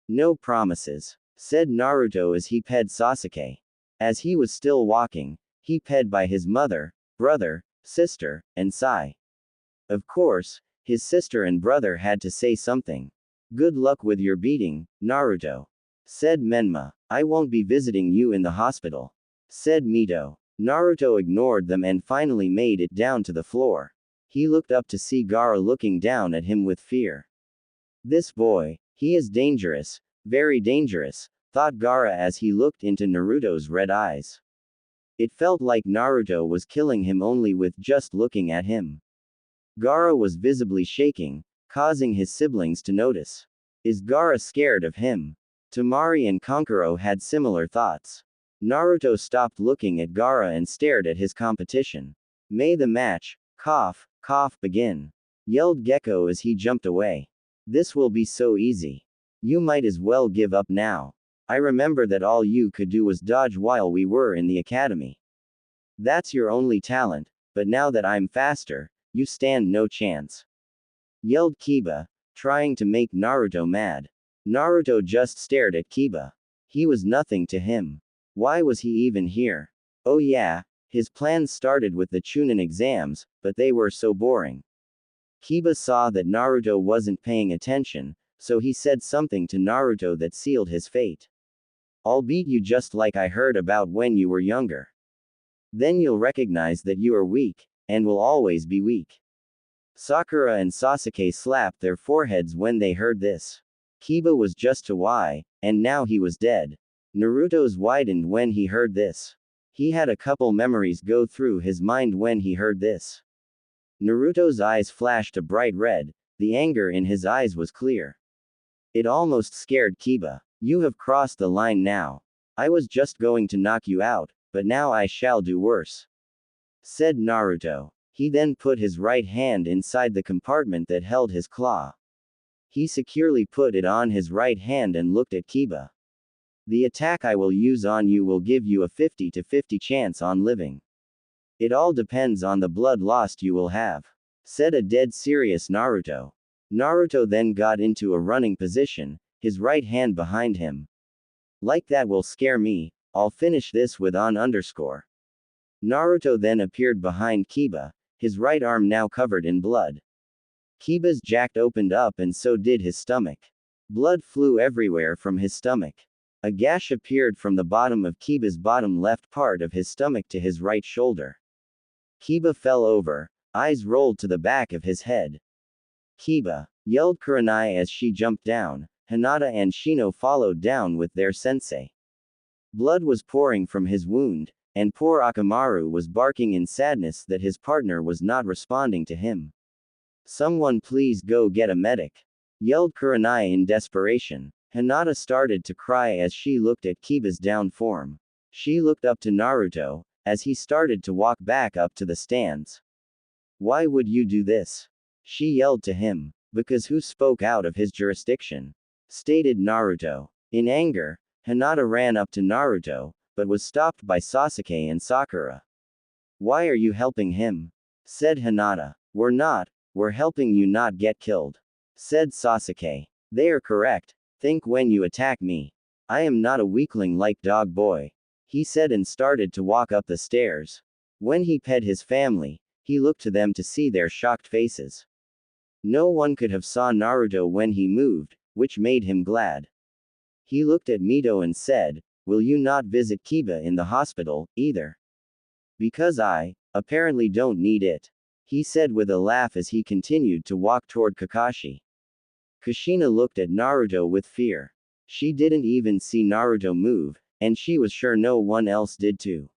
S1: "No promises," said Naruto as he ped Sasuke. As he was still walking, he ped by his mother, brother, sister, and Sai. Of course, his sister and brother had to say something. "Good luck with your beating, Naruto," said Menma. "I won't be visiting you in the hospital," said Mito. Naruto ignored them and finally made it down to the floor. He looked up to see Gaara looking down at him with fear. This boy, he is dangerous, very dangerous, thought Gaara as he looked into Naruto's red eyes. It felt like Naruto was killing him only with just looking at him. Gaara was visibly shaking, causing his siblings to notice. Is Gaara scared of him? Temari and Kankuro had similar thoughts. Naruto stopped looking at Gaara and stared at his competition. May the match, cough, begin, yelled Gecko as he jumped away. This will be so easy. You might as well give up now. I remember that all you could do was dodge while we were in the academy. That's your only talent, but now that I'm faster, you stand no chance. Yelled Kiba, trying to make Naruto mad. Naruto just stared at Kiba. He was nothing to him. Why was he even here? Oh yeah, his plans started with the Chunin exams, but they were so boring. Kiba saw that Naruto wasn't paying attention, so he said something to Naruto that sealed his fate. I'll beat you just like I heard about when you were younger. Then you'll recognize that you are weak, and will always be weak. Sakura and Sasuke slapped their foreheads when they heard this. Kiba was just a Y, and now he was dead. Naruto's widened when he heard this. He had a couple memories go through his mind when he heard this. Naruto's eyes flashed a bright red, the anger in his eyes was clear. It almost scared Kiba. You have crossed the line now. I was just going to knock you out, but now I shall do worse, said Naruto. He then put his right hand inside the compartment that held his claw. He securely put it on his right hand and looked at Kiba. The attack I will use on you will give you a 50-50 chance on living. It all depends on the blood lost you will have, said a dead serious Naruto. Naruto then got into a running position, his right hand behind him. Like that will scare me, I'll finish this with on underscore. Naruto then appeared behind Kiba, his right arm now covered in blood. Kiba's jacket opened up and so did his stomach. Blood flew everywhere from his stomach. A gash appeared from the bottom of Kiba's bottom left part of his stomach to his right shoulder. Kiba fell over, eyes rolled to the back of his head. Kiba, yelled Kurenai as she jumped down. Hinata and Shino followed down with their sensei. Blood was pouring from his wound, and poor Akamaru was barking in sadness that his partner was not responding to him. Someone please go get a medic, yelled Kurenai in desperation. Hinata started to cry as she looked at Kiba's down form. She looked up to Naruto, as he started to walk back up to the stands. Why would you do this? She yelled to him. Because who spoke out of his jurisdiction? Stated Naruto. In anger, Hinata ran up to Naruto, but was stopped by Sasuke and Sakura. Why are you helping him? Said Hinata. We're helping you not get killed, said Sasuke. They are correct. Think when you attack me. I am not a weakling like Dog Boy, he said and started to walk up the stairs. When he pet his family, he looked to them to see their shocked faces. No one could have saw Naruto when he moved, which made him glad. He looked at Mito and said, will you not visit Kiba in the hospital, either? Because I, apparently don't need it, he said with a laugh as he continued to walk toward Kakashi. Kushina looked at Naruto with fear. She didn't even see Naruto move, and she was sure no one else did too.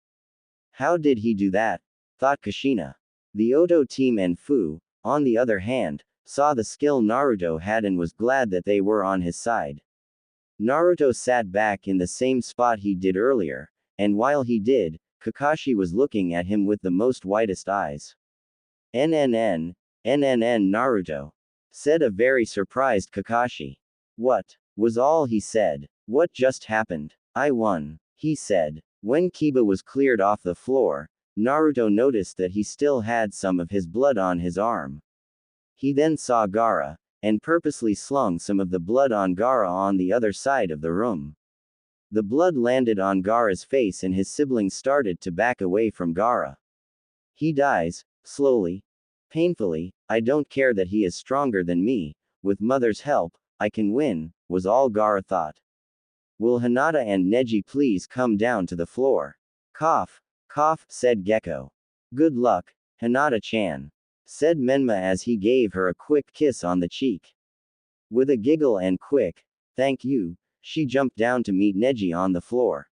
S1: How did he do that? Thought Kushina. The Oto team and Fu, on the other hand, saw the skill Naruto had and was glad that they were on his side. Naruto sat back in the same spot he did earlier, and while he did, Kakashi was looking at him with the most widest eyes. NNN Naruto, said a very surprised Kakashi. What? Was all he said. What just happened? I won, he said. When Kiba was cleared off the floor, Naruto noticed that he still had some of his blood on his arm. He then saw Gaara, and purposely slung some of the blood on Gaara on the other side of the room. The blood landed on Gaara's face and his siblings started to back away from Gaara. He dies, slowly, painfully. I don't care that he is stronger than me, with Mother's help, I can win, was all Gaara thought. Will Hinata and Neji please come down to the floor? Cough, said Gecko. Good luck, Hinata-chan. said Menma as he gave her a quick kiss on the cheek. With a giggle and quick, thank you, she jumped down to meet Neji on the floor.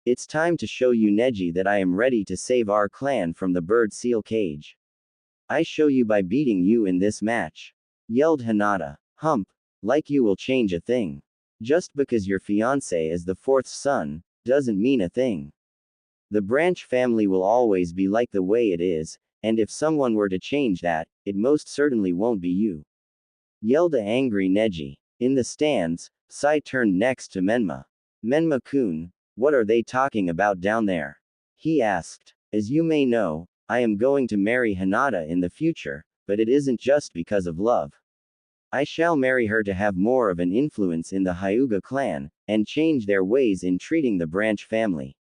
S1: It's time to show you, Neji, that I am ready to save our clan from the bird seal cage. I show you by beating you in this match, yelled Hinata. Hump, like you will change a thing. Just because your fiancé is the fourth son, doesn't mean a thing. The Branch family will always be like the way it is, and if someone were to change that, it most certainly won't be you, yelled a angry Neji. In the stands, Sai turned next to Menma. Menma-kun, what are they talking about down there? He asked. As you may know, I am going to marry Hinata in the future, but it isn't just because of love. I shall marry her to have more of an influence in the Hyuga clan, and change their ways in treating the Branch family.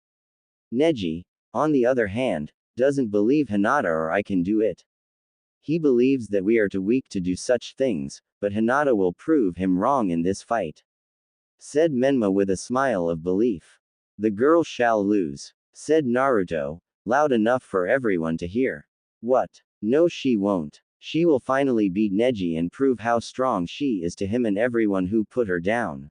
S1: Neji, on the other hand, doesn't believe Hinata or I can do it. He believes that we are too weak to do such things, but Hinata will prove him wrong in this fight, said Menma with a smile of belief. The girl shall lose, said Naruto, loud enough for everyone to hear. What? No, she won't. She will finally beat Neji and prove how strong she is to him and everyone who put her down,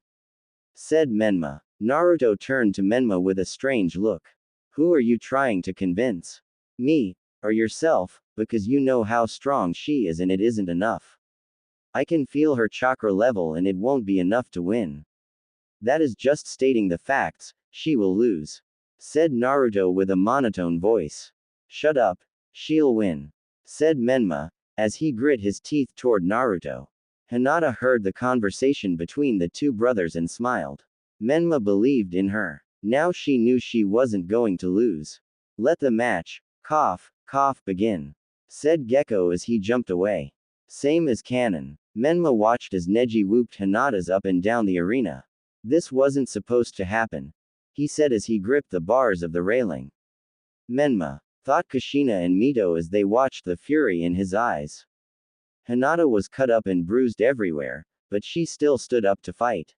S1: said Menma. Naruto turned to Menma with a strange look. Who are you trying to convince? Me, or yourself, because you know how strong she is and it isn't enough. I can feel her chakra level and it won't be enough to win. That is just stating the facts, she will lose, said Naruto with a monotone voice. Shut up, she'll win, said Menma, as he grit his teeth toward Naruto. Hinata heard the conversation between the two brothers and smiled. Menma believed in her. Now she knew she wasn't going to lose. Let the match, cough, begin, said Gecko as he jumped away. Same as canon. Menma watched as Neji whooped Hinata's up and down the arena. This wasn't supposed to happen, he said as he gripped the bars of the railing. Menma, thought Kushina and Mito as they watched the fury in his eyes. Hinata was cut up and bruised everywhere, but she still stood up to fight.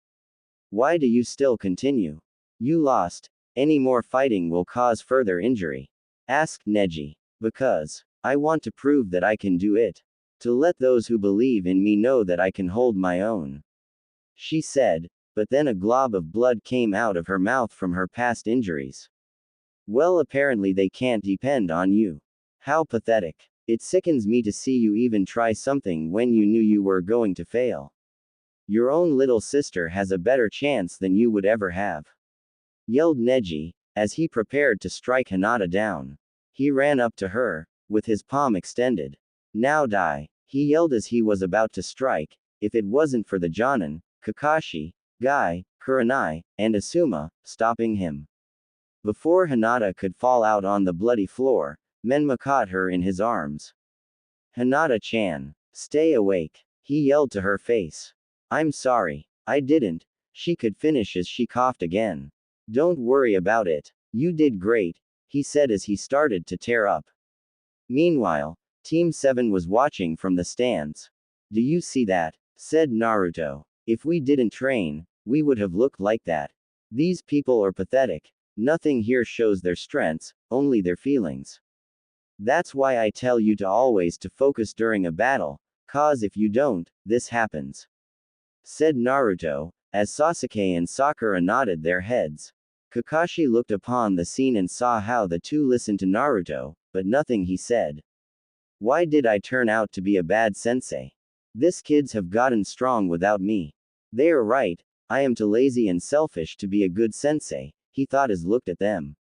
S1: Why do you still continue? You lost. Any more fighting will cause further injury, asked Neji. Because I want to prove that I can do it. To let those who believe in me know that I can hold my own, she said, but then a glob of blood came out of her mouth from her past injuries. Well, apparently they can't depend on you. How pathetic. It sickens me to see you even try something when you knew you were going to fail. Your own little sister has a better chance than you would ever have, yelled Neji, as he prepared to strike Hinata down. He ran up to her, with his palm extended. Now die, he yelled as he was about to strike. If it wasn't for the Jonin, Kakashi, Guy, Kurenai, and Asuma, stopping him. Before Hinata could fall out on the bloody floor, Menma caught her in his arms. Hinata-chan, stay awake, he yelled to her face. I'm sorry, I didn't, she could finish as she coughed again. Don't worry about it, you did great, he said as he started to tear up. Meanwhile, Team 7 was watching from the stands. Do you see that? Said Naruto. If we didn't train, we would have looked like that. These people are pathetic. Nothing here shows their strengths, only their feelings. That's why I tell you to always to focus during a battle, cause if you don't, this happens, said Naruto, as Sasuke and Sakura nodded their heads. Kakashi looked upon the scene and saw how the two listened to Naruto, but nothing he said. Why did I turn out to be a bad sensei? These kids have gotten strong without me. They are right, I am too lazy and selfish to be a good sensei, he thought as looked at them.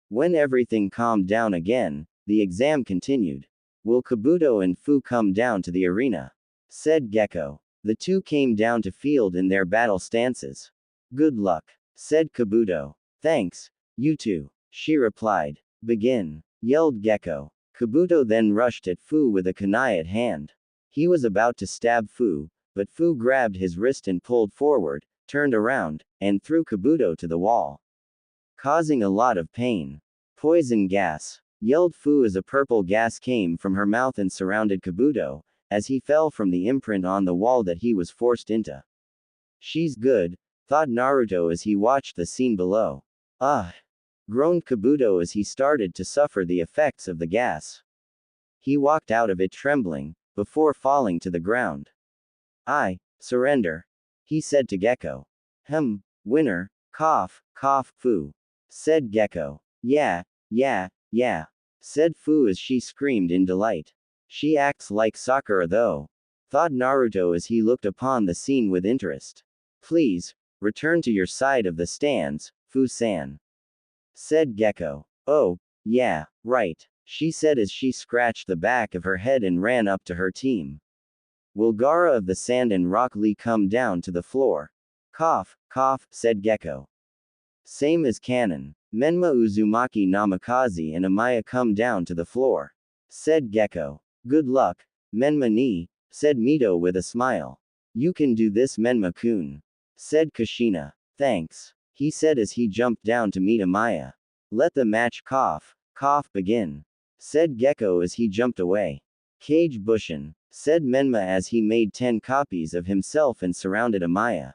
S1: When everything calmed down again, the exam continued. Will Kabuto and Fu come down to the arena? Said Gecko. The two came down to field in their battle stances. Good luck, said Kabuto. Thanks, you two, she replied. Begin, yelled Gecko. Kabuto then rushed at Fu with a kunai at hand. He was about to stab Fu, but Fu grabbed his wrist and pulled forward, turned around, and threw Kabuto to the wall, causing a lot of pain. Poison gas, yelled Fu as a purple gas came from her mouth and surrounded Kabuto, as he fell from the imprint on the wall that he was forced into. She's good, thought Naruto as he watched the scene below. Ah! Groaned Kabuto as he started to suffer the effects of the gas. He walked out of it trembling, before falling to the ground. I surrender, he said to Gecko. Winner, cough, Fu, said Gecko. Yeah, said Fu as she screamed in delight. She acts like Sakura though, thought Naruto as he looked upon the scene with interest. Please, return to your side of the stands, Fu-san, said Gecko. Oh, yeah, right, she said as she scratched the back of her head and ran up to her team. Will Gaara of the Sand and Rock Lee come down to the floor? Cough, said Gecko. Same as Canon. Menma Uzumaki Namikaze and Amaya come down to the floor, said Gecko. Good luck, Menma ni, said Mito with a smile. You can do this, Menma-kun, said Kushina. Thanks, he said as he jumped down to meet Amaya. Let the match cough, begin, said Gecko as he jumped away. Kage Bushin, said Menma as he made 10 copies of himself and surrounded Amaya.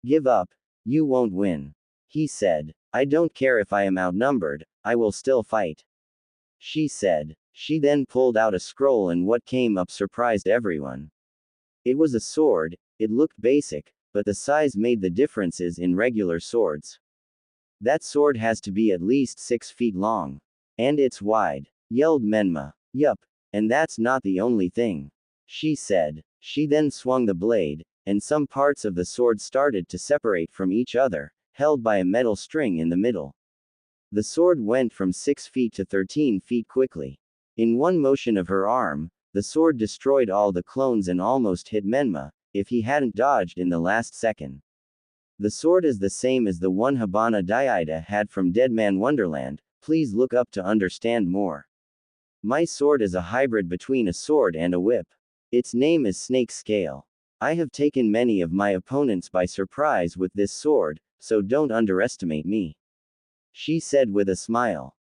S1: Give up, you won't win, he said. I don't care if I am outnumbered, I will still fight, she said. She then pulled out a scroll and what came up surprised everyone. It was a sword. It looked basic, but the size made the differences in regular swords. That sword has to be at least 6 feet long. And it's wide, yelled Menma. Yup, and that's not the only thing, she said. She then swung the blade, and some parts of the sword started to separate from each other, held by a metal string in the middle. The sword went from 6 feet to 13 feet quickly. In one motion of her arm, the sword destroyed all the clones and almost hit Menma, if he hadn't dodged in the last second. The sword is the same as the one Habana Daiida had from Deadman Wonderland, please look up to understand more. My sword is a hybrid between a sword and a whip. Its name is Snake Scale. I have taken many of my opponents by surprise with this sword, so don't underestimate me, she said with a smile.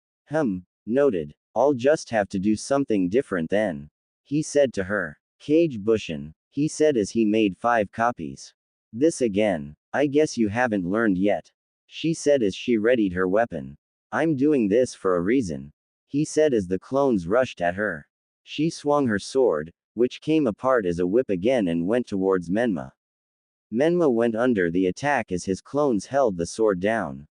S1: Noted. I'll just have to do something different then, he said to her. Kage Bushin, he said as he made 5 copies. This again. I guess you haven't learned yet, she said as she readied her weapon. I'm doing this for a reason, he said as the clones rushed at her. She swung her sword, which came apart as a whip again and went towards Menma. Menma went under the attack as his clones held the sword down.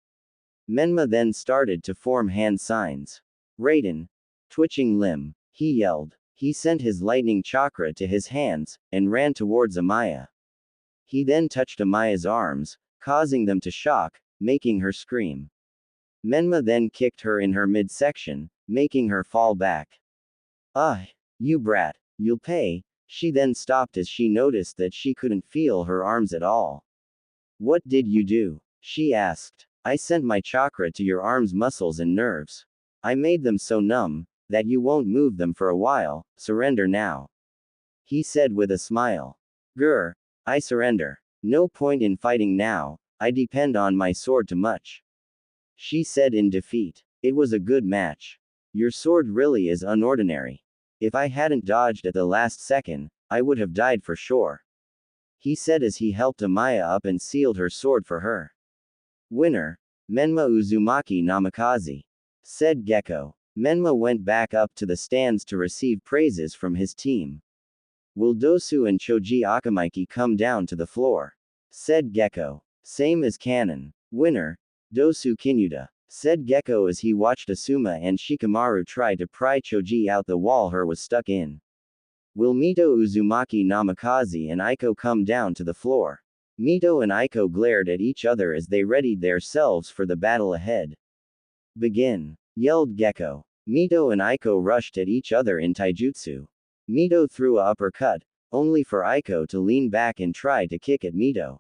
S1: Menma then started to form hand signs. Raiden, twitching limb, he yelled. He sent his lightning chakra to his hands, and ran towards Amaya. He then touched Amaya's arms, causing them to shock, making her scream. Menma then kicked her in her midsection, making her fall back. You brat, you'll pay. She then stopped as she noticed that she couldn't feel her arms at all. What did you do? She asked. I sent my chakra to your arms' muscles and nerves. I made them so numb, that you won't move them for a while, surrender now, he said with a smile. Grr, I surrender. No point in fighting now, I depend on my sword too much, she said in defeat. It was a good match. Your sword really is unordinary. If I hadn't dodged at the last second, I would have died for sure, he said as he helped Amaya up and sealed her sword for her. Winner, Menma Uzumaki Namikaze, said Gecko. Menma went back up to the stands to receive praises from his team. Will Dosu and Choji Akamaiki come down to the floor? Said Gecko. Same as Canon. Winner, Dosu Kinuda, said Gecko as he watched Asuma and Shikamaru try to pry Choji out the wall her was stuck in. Will Mito Uzumaki Namikaze and Aiko come down to the floor? Mito and Aiko glared at each other as they readied themselves for the battle ahead. Begin, yelled Gecko. Mito and Aiko rushed at each other in taijutsu. Mito threw a uppercut, only for Aiko to lean back and try to kick at Mito.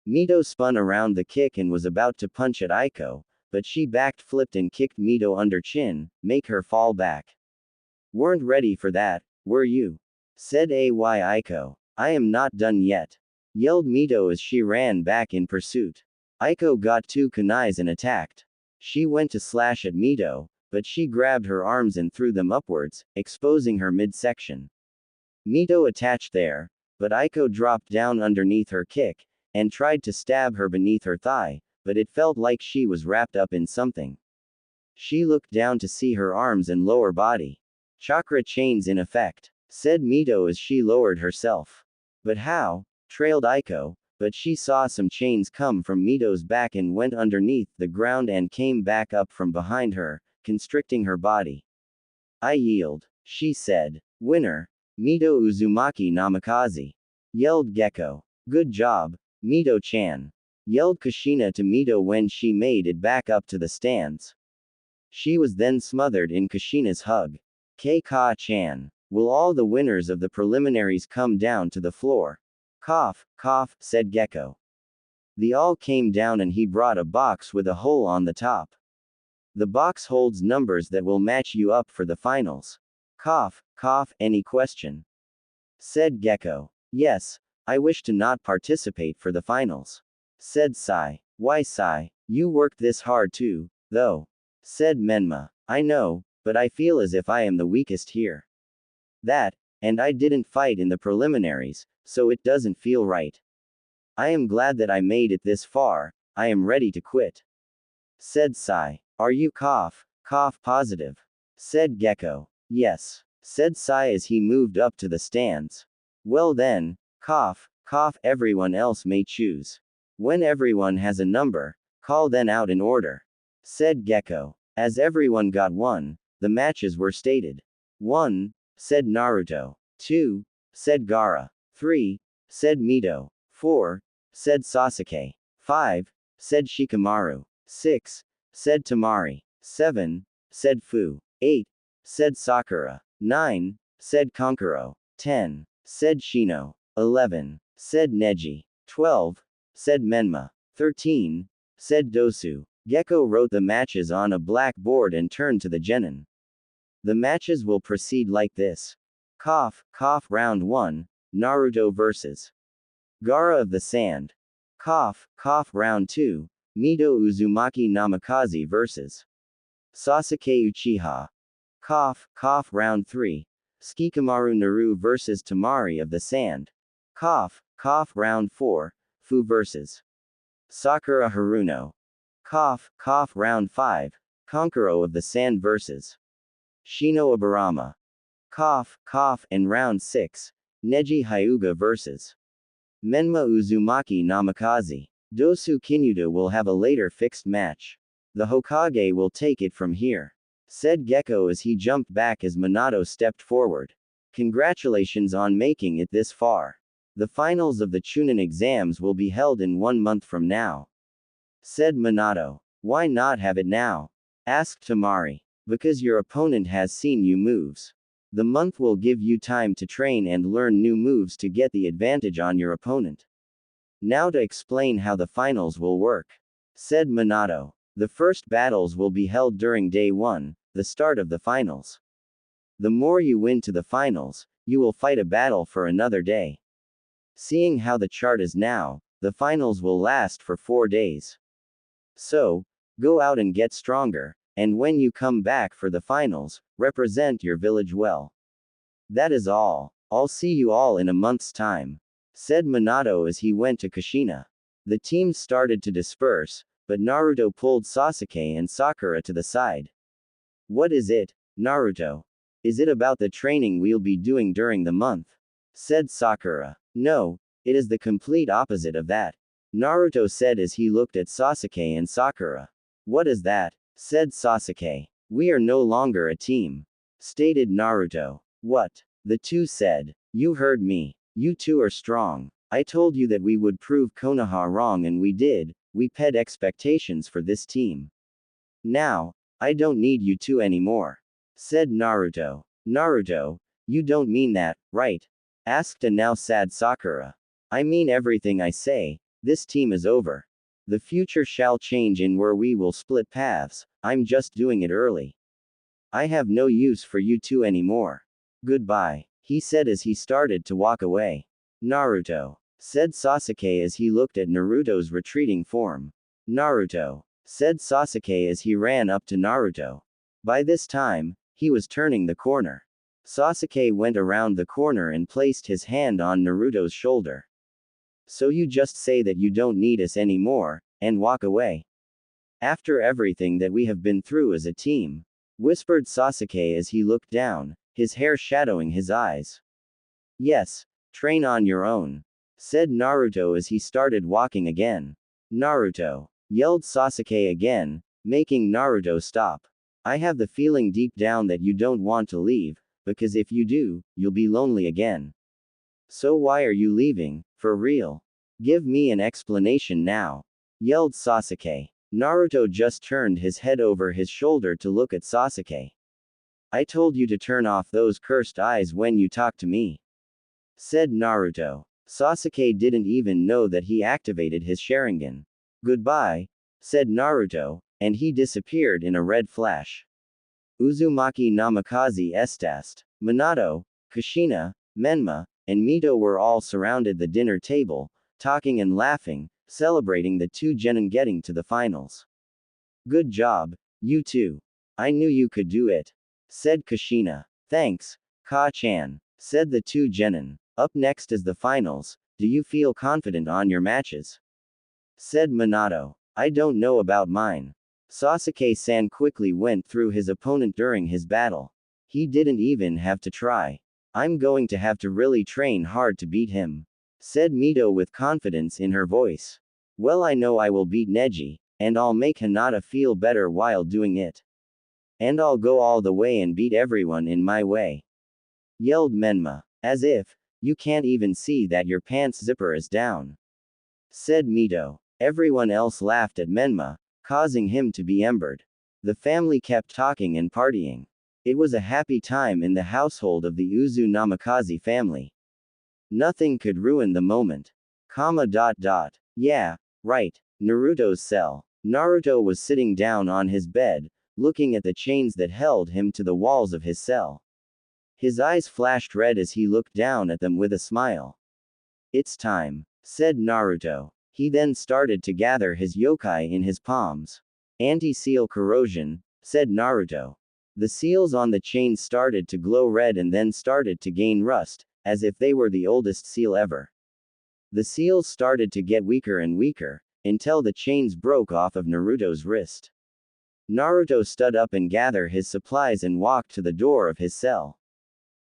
S1: Mito spun around the kick and was about to punch at Aiko, but she backed flipped and kicked Mito under chin, make her fall back. Weren't ready for that, were you? Said Aiko. I am not done yet, yelled Mito as she ran back in pursuit. Aiko got 2 kunais and attacked. She went to slash at Mito, but she grabbed her arms and threw them upwards, exposing her midsection. Mito attached there, but Aiko dropped down underneath her kick, and tried to stab her beneath her thigh, but it felt like she was wrapped up in something. She looked down to see her arms and lower body. Chakra chains in effect, said Mito as she lowered herself. But how? Trailed Aiko, but she saw some chains come from Mito's back and went underneath the ground and came back up from behind her, constricting her body. I yield, she said. Winner, Mito Uzumaki Namikaze. Yelled Gecko. Good job, Mito-chan. Yelled Kushina to Mito when she made it back up to the stands. She was then smothered in Kushina's hug. K-Ka-chan. Will all the winners of the preliminaries come down to the floor? Cough, cough, said Gecko. They all came down and he brought a box with a hole on the top. The box holds numbers that will match you up for the finals. Cough, cough, any question? Said Gecko. Yes, I wish to not participate for the finals. Said Sai. Why Sai? You worked this hard too, though. Said Menma. I know, but I feel as if I am the weakest here. That, and I didn't fight in the preliminaries, so it doesn't feel right. I am glad that I made it this far, I am ready to quit. Said Sai. Are you cough positive? Said Gecko. Yes. Said Sai as he moved up to the stands. Well then, cough, everyone else may choose. When everyone has a number, call then out in order. Said Gecko. As everyone got one, the matches were stated. 1, said Naruto. 2, said Gaara. 3, said Mito. 4, said Sasuke. 5, said Shikamaru. 6, said Tamari. 7, said Fu. 8, said Sakura. 9, said Kankuro. 10, said Shino. 11, said Neji. 12, said Menma. 13, said Dosu. Gecko wrote the matches on a black board and turned to the genin. The matches will proceed like this. Cough, round 1, Naruto vs. Gaara of the Sand. Cough, round 2, Mito Uzumaki Namikaze vs. Sasuke Uchiha. Cough, round 3, Shikamaru Naru vs. Tamari of the Sand. Cough, round 4, Fu vs. Sakura Haruno. Cough, round 5, Kankuro of the Sand vs. Shino Aburama. Cough, and round 6, Neji Hyuga vs. Menma Uzumaki Namikaze. Dosu Kinyuta will have a later fixed match. The Hokage will take it from here. Said Gecko as he jumped back as Minato stepped forward. Congratulations on making it this far. The finals of the Chunin exams will be held in 1 month from now. Said Minato. Why not have it now? Asked Tamari. Because your opponent has seen you moves. The month will give you time to train and learn new moves to get the advantage on your opponent. Now to explain how the finals will work. Said Minato. The first battles will be held during day 1, the start of the finals. The more you win to the finals, you will fight a battle for another day. Seeing how the chart is now, the finals will last for 4 days. So, go out and get stronger, and when you come back for the finals, represent your village well. That is all. I'll see you all in a month's time. Said Minato as he went to Kushina. The teams started to disperse, but Naruto pulled Sasuke and Sakura to the side. What is it, Naruto? Is it about the training we'll be doing during the month? Said Sakura. No, it is the complete opposite of that. Naruto said as he looked at Sasuke and Sakura. What is that? Said Sasuke. We are no longer a team. Stated Naruto. What? The two said. You heard me. You two are strong. I told you that we would prove Konoha wrong and we did. We pet expectations for this team. Now, I don't need you two anymore. Said Naruto. Naruto, you don't mean that, right? Asked a now sad Sakura. I mean everything I say. This team is over. The future shall change in where we will split paths. I'm just doing it early. I have no use for you two anymore. Goodbye, he said as he started to walk away. Naruto, said Sasuke as he looked at Naruto's retreating form. Naruto, said Sasuke as he ran up to Naruto. By this time, he was turning the corner. Sasuke went around the corner and placed his hand on Naruto's shoulder. So you just say that you don't need us anymore, and walk away. After everything that we have been through as a team, whispered Sasuke as he looked down, his hair shadowing his eyes. Yes, train on your own, said Naruto as he started walking again. Naruto, yelled Sasuke again, making Naruto stop. I have the feeling deep down that you don't want to leave, because if you do, you'll be lonely again. So why are you leaving, for real? Give me an explanation now, yelled Sasuke. Naruto just turned his head over his shoulder to look at Sasuke. I told you to turn off those cursed eyes when you talk to me, said Naruto. Sasuke didn't even know that he activated his Sharingan. Goodbye, said Naruto, and he disappeared in a red flash. Uzumaki Namikaze Estast, Minato, Kushina, Menma, and Mito were all surrounded the dinner table, talking and laughing, celebrating the two genin getting to the finals. Good job, you two. I knew you could do it, said Kushina. Thanks, Ka-chan, said the two genin. Up next is the finals, do you feel confident on your matches? Said Minato. I don't know about mine. Sasuke-san quickly went through his opponent during his battle. He didn't even have to try. I'm going to have to really train hard to beat him, said Mito with confidence in her voice. Well, I know I will beat Neji, and I'll make Hinata feel better while doing it. And I'll go all the way and beat everyone in my way, yelled Menma. As if, you can't even see that your pants zipper is down, said Mito. Everyone else laughed at Menma, causing him to be embered. The family kept talking and partying. It was a happy time in the household of the Uzu Namikaze family. Nothing could ruin the moment. Yeah, right, Naruto's cell. Naruto was sitting down on his bed, looking at the chains that held him to the walls of his cell. His eyes flashed red as he looked down at them with a smile. It's time, said Naruto. He then started to gather his yokai in his palms. Anti-seal corrosion, said Naruto. The seals on the chains started to glow red and then started to gain rust, as if they were the oldest seal ever. The seals started to get weaker and weaker, until the chains broke off of Naruto's wrist. Naruto stood up and gathered his supplies and walked to the door of his cell.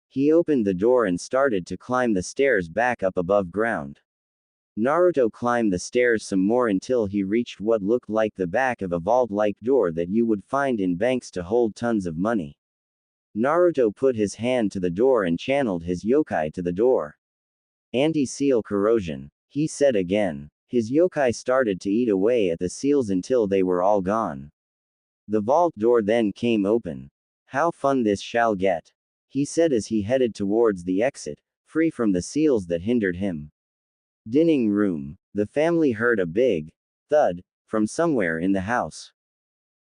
S1: He opened the door and started to climb the stairs back up above ground. Naruto climbed the stairs some more until he reached what looked like the back of a vault-like door that you would find in banks to hold tons of money. Naruto put his hand to the door and channeled his yokai to the door. Anti-seal corrosion, he said again. His yokai started to eat away at the seals until they were all gone. The vault door then came open. How fun this shall get, he said as he headed towards the exit, free from the seals that hindered him. Dining room. The family heard a big thud from somewhere in the house.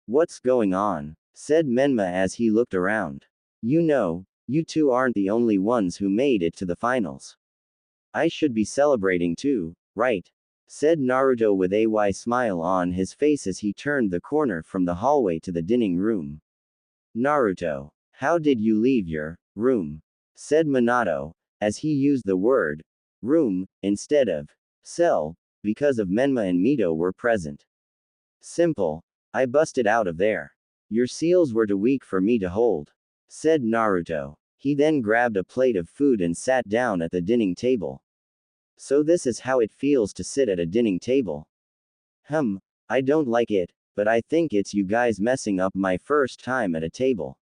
S1: What's going on? Said Menma as he looked around. You know, you two aren't the only ones who made it to the finals. I should be celebrating too, right? Said Naruto with a wry smile on his face as he turned the corner from the hallway to the dining room. Naruto, how did you leave your room? Said Minato, as he used the word room instead of cell, because of Menma and Mito were present. Simple. I busted out of there. Your seals were too weak for me to hold, said Naruto. He then grabbed a plate of food and sat down at the dining table. So this is how it feels to sit at a dining table. I don't like it, but I think it's you guys messing up my first time at a table,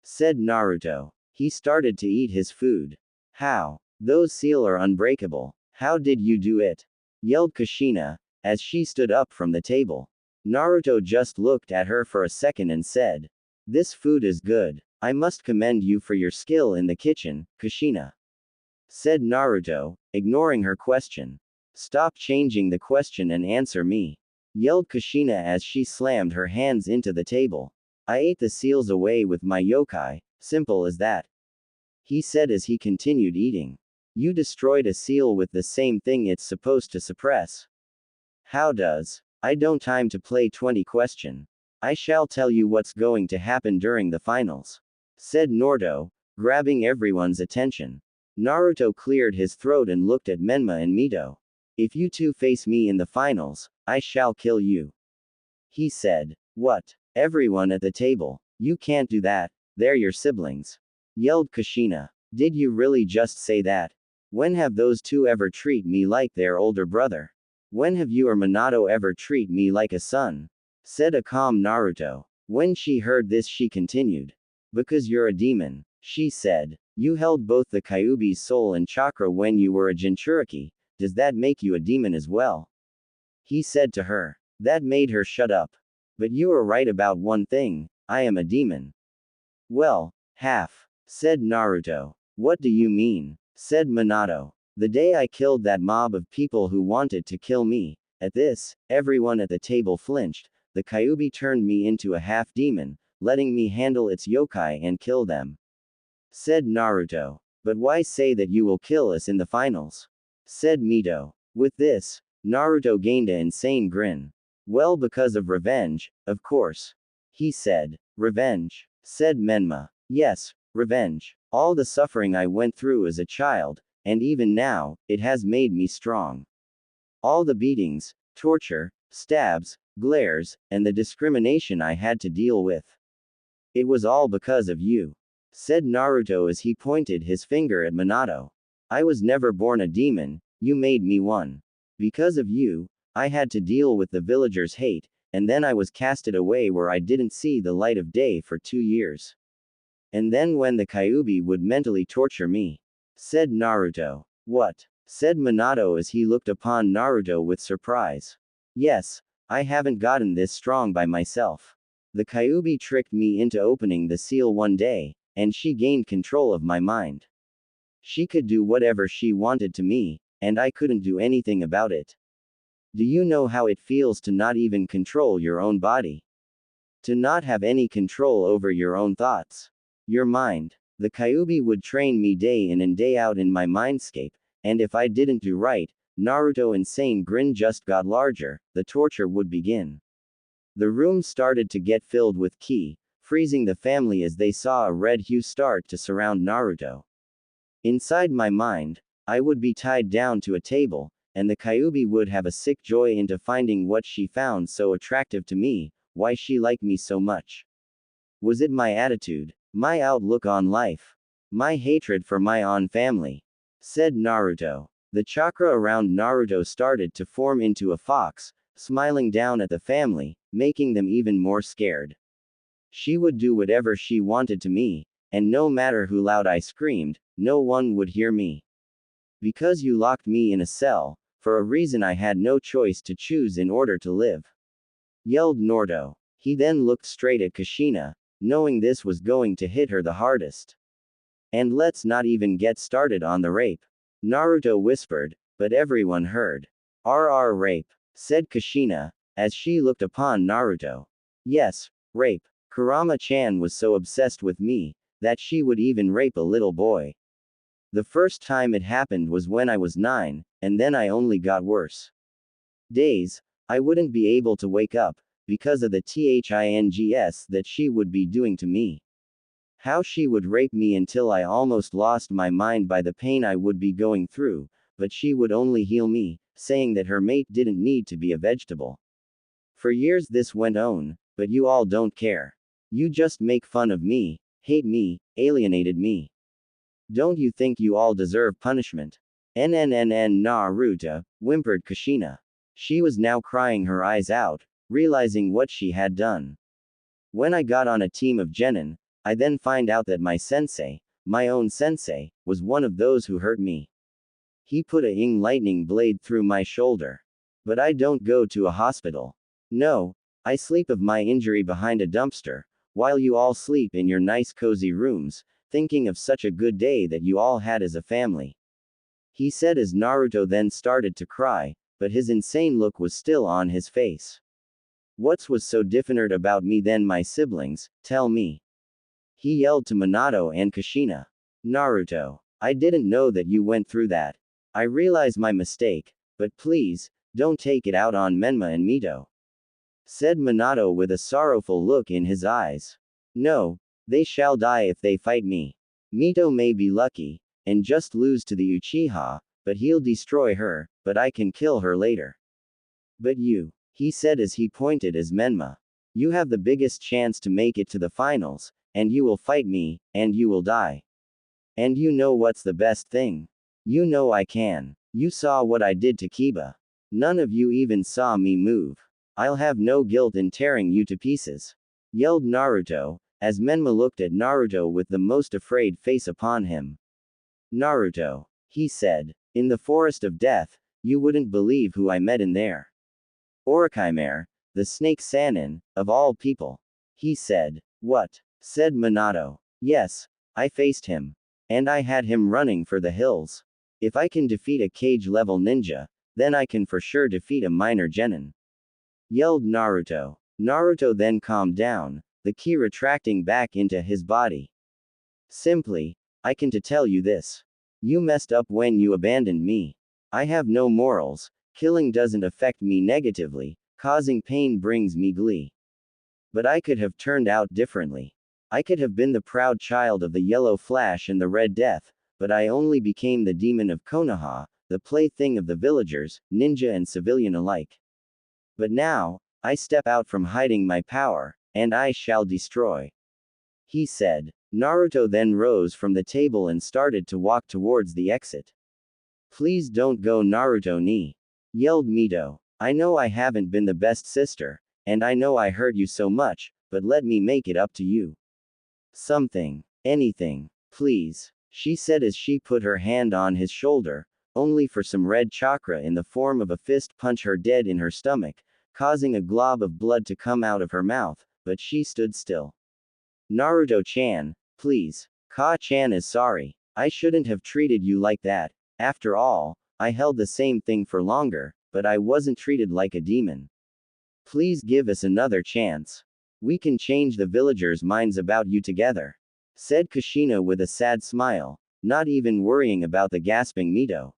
S1: said Naruto. He started to eat his food. How? Those seal are unbreakable. How did you do it? Yelled Kushina, as she stood up from the table. Naruto just looked at her for a second and said, this food is good. I must commend you for your skill in the kitchen, Kushina, said Naruto, ignoring her question. Stop changing the question and answer me, yelled Kushina as she slammed her hands into the table. I ate the seals away with my yokai, simple as that, he said as he continued eating. You destroyed a seal with the same thing it's supposed to suppress. How does? I don't time to play 20 question. I shall tell you what's going to happen during the finals, said Naruto, grabbing everyone's attention. Naruto cleared his throat and looked at Menma and Mito. If you two face me in the finals, I shall kill you, he said. What? Everyone at the table. You can't do that, they're your siblings, yelled Kushina. Did you really just say that? When have those two ever treat me like their older brother? When have you or Minato ever treat me like a son? Said a calm Naruto. When she heard this she continued. Because you're a demon, she said. You held both the Kyuubi's soul and chakra when you were a Jinchuriki. Does that make you a demon as well? He said to her. That made her shut up. But you are right about one thing, I am a demon. Well, half, said Naruto. What do you mean? Said Minato. The day I killed that mob of people who wanted to kill me. At this, everyone at the table flinched. The Kyuubi turned me into a half-demon, letting me handle its yokai and kill them. Said Naruto. But why say that you will kill us in the finals? Said Mito. With this, Naruto gained an insane grin. Well, because of revenge, of course. He said. Revenge? Said Menma. Yes, revenge. All the suffering I went through as a child, and even now, it has made me strong. All the beatings, torture, stabs, glares, and the discrimination I had to deal with. It was all because of you. Said Naruto as he pointed his finger at Minato. I was never born a demon, you made me one. Because of you, I had to deal with the villagers' hate, and then I was casted away where I didn't see the light of day for 2 years. And then when the Kyuubi would mentally torture me. Said Naruto. What? Said Minato as he looked upon Naruto with surprise. Yes, I haven't gotten this strong by myself. The Kyuubi tricked me into opening the seal one day, and she gained control of my mind. She could do whatever she wanted to me, and I couldn't do anything about it. Do you know how it feels to not even control your own body? To not have any control over your own thoughts? Your mind. The Kyuubi would train me day in and day out in my mindscape, and if I didn't do right, Naruto's insane grin just got larger, the torture would begin. The room started to get filled with ki, freezing the family as they saw a red hue start to surround Naruto. Inside my mind, I would be tied down to a table, and the Kyuubi would have a sick joy into finding what she found so attractive to me, why she liked me so much. Was it my attitude? My outlook on life? My hatred for my own family? Said Naruto. The chakra around Naruto started to form into a fox, smiling down at the family, making them even more scared. She would do whatever she wanted to me, and no matter how loud I screamed, no one would hear me. Because you locked me in a cell, for a reason I had no choice to choose in order to live. Yelled Naruto. He then looked straight at Kushina, knowing this was going to hit her the hardest. And let's not even get started on the rape. Naruto whispered, but everyone heard. RR rape, said Kushina, as she looked upon Naruto. Yes, rape. Kurama-chan was so obsessed with me, that she would even rape a little boy. The first time it happened was when I was 9, and then I only got worse. Days, I wouldn't be able to wake up, because of the things that she would be doing to me. How she would rape me until I almost lost my mind by the pain I would be going through, but she would only heal me, saying that her mate didn't need to be a vegetable. For years this went on, but you all don't care. You just make fun of me, hate me, alienated me. Don't you think you all deserve punishment? Naruto, whimpered Kushina. She was now crying her eyes out, realizing what she had done. When I got on a team of genin, I then find out that my sensei, my own sensei, was one of those who hurt me. He put a lightning blade through my shoulder. But I don't go to a hospital. No, I sleep of my injury behind a dumpster, while you all sleep in your nice cozy rooms, thinking of such a good day that you all had as a family. He said as Naruto then started to cry, but his insane look was still on his face. What was so different about me than my siblings, tell me. He yelled to Minato and Kushina. Naruto, I didn't know that you went through that. I realize my mistake, but please, don't take it out on Menma and Mito. Said Minato with a sorrowful look in his eyes. No, they shall die if they fight me. Mito may be lucky, and just lose to the Uchiha, but he'll destroy her, but I can kill her later. But you, he said as he pointed as Menma. You have the biggest chance to make it to the finals, and you will fight me, and you will die. And you know what's the best thing? You know I can. You saw what I did to Kiba. None of you even saw me move. I'll have no guilt in tearing you to pieces. Yelled Naruto, as Menma looked at Naruto with the most afraid face upon him. Naruto, he said, in the forest of death, you wouldn't believe who I met in there. Orochimaru, the snake Sannin, of all people. He said. What? Said Minato. Yes, I faced him. And I had him running for the hills. If I can defeat a cage-level ninja, then I can for sure defeat a minor genin. Yelled Naruto. Naruto then calmed down, the ki retracting back into his body. Simply, I can to tell you this. You messed up when you abandoned me. I have no morals, killing doesn't affect me negatively, causing pain brings me glee. But I could have turned out differently. I could have been the proud child of the Yellow Flash and the Red Death, but I only became the demon of Konoha, the plaything of the villagers, ninja and civilian alike. But now, I step out from hiding my power, and I shall destroy. He said. Naruto then rose from the table and started to walk towards the exit. Please don't go Naruto ni. Yelled Mito. I know I haven't been the best sister, and I know I hurt you so much, but let me make it up to you. Something. Anything. Please. She said as she put her hand on his shoulder, only for some red chakra in the form of a fist punch her dead in her stomach, causing a glob of blood to come out of her mouth, but she stood still. Naruto-chan, please. Ka-chan is sorry. I shouldn't have treated you like that. After all, I held the same thing for longer, but I wasn't treated like a demon. Please give us another chance. We can change the villagers' minds about you together. Said Kushina with a sad smile, not even worrying about the gasping Mito.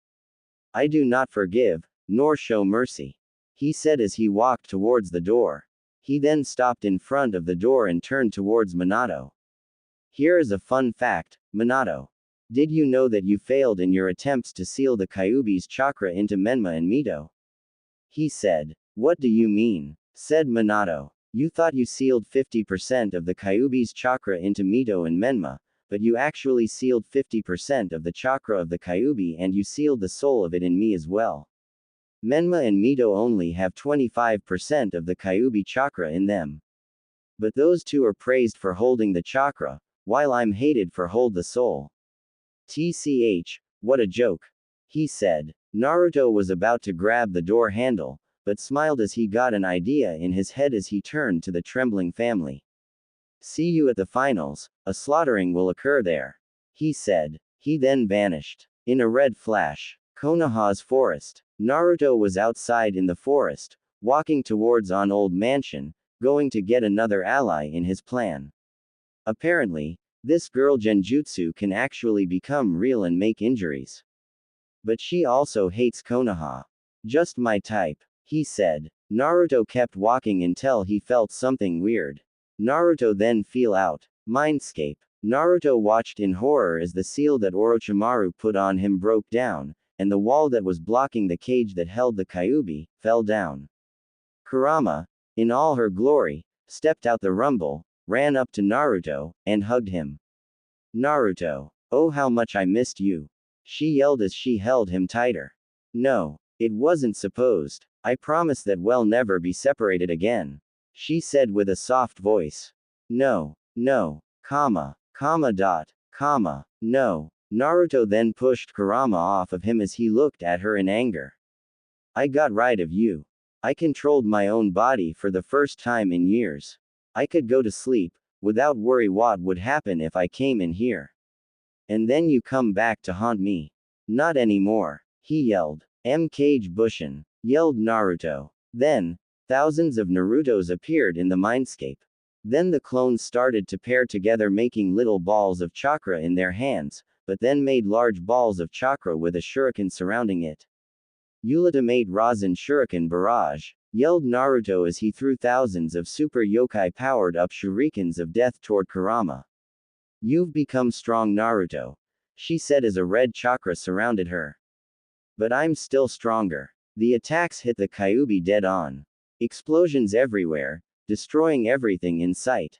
S1: I do not forgive, nor show mercy. He said as he walked towards the door. He then stopped in front of the door and turned towards Minato. Here is a fun fact, Minato. Did you know that you failed in your attempts to seal the Kyuubi's chakra into Menma and Mito? He said. What do you mean? Said Minato. You thought you sealed 50% of the Kyuubi's chakra into Mito and Menma, but you actually sealed 50% of the chakra of the Kyuubi and you sealed the soul of it in me as well. Menma and Mito only have 25% of the Kyuubi chakra in them. But those two are praised for holding the chakra, while I'm hated for hold the soul. TCH, what a joke. He said. Naruto was about to grab the door handle, but smiled as he got an idea in his head as he turned to the trembling family. See you at the finals, a slaughtering will occur there. He said. He then vanished. In a red flash. Konoha's forest. Naruto was outside in the forest, walking towards an old mansion, going to get another ally in his plan. Apparently, this girl Genjutsu can actually become real and make injuries. But she also hates Konoha. Just my type. He said. Naruto kept walking until he felt something weird. Naruto then feel out. Mindscape. Naruto watched in horror as the seal that Orochimaru put on him broke down, and the wall that was blocking the cage that held the Kyuubi, fell down. Kurama, in all her glory, stepped out the rumble, ran up to Naruto, and hugged him. Naruto. Oh how much I missed you. She yelled as she held him tighter. No, it wasn't supposed. I promise that we'll never be separated again. She said with a soft voice. No, no, comma, no. Naruto then pushed Kurama off of him as he looked at her in anger. I got rid of you. I controlled my own body for the first time in years. I could go to sleep, without worry what would happen if I came in here. And then you come back to haunt me. Not anymore. He yelled. Cage Bushin. Yelled Naruto. Then, thousands of Narutos appeared in the mindscape. Then the clones started to pair together making little balls of chakra in their hands, but then made large balls of chakra with a shuriken surrounding it. Ultimate Rasen Shuriken Barrage. Yelled Naruto as he threw thousands of super yokai powered up shurikens of death toward Kurama. You've become strong Naruto. She said as a red chakra surrounded her. But I'm still stronger. The attacks hit the Kyuubi dead on. Explosions everywhere, destroying everything in sight.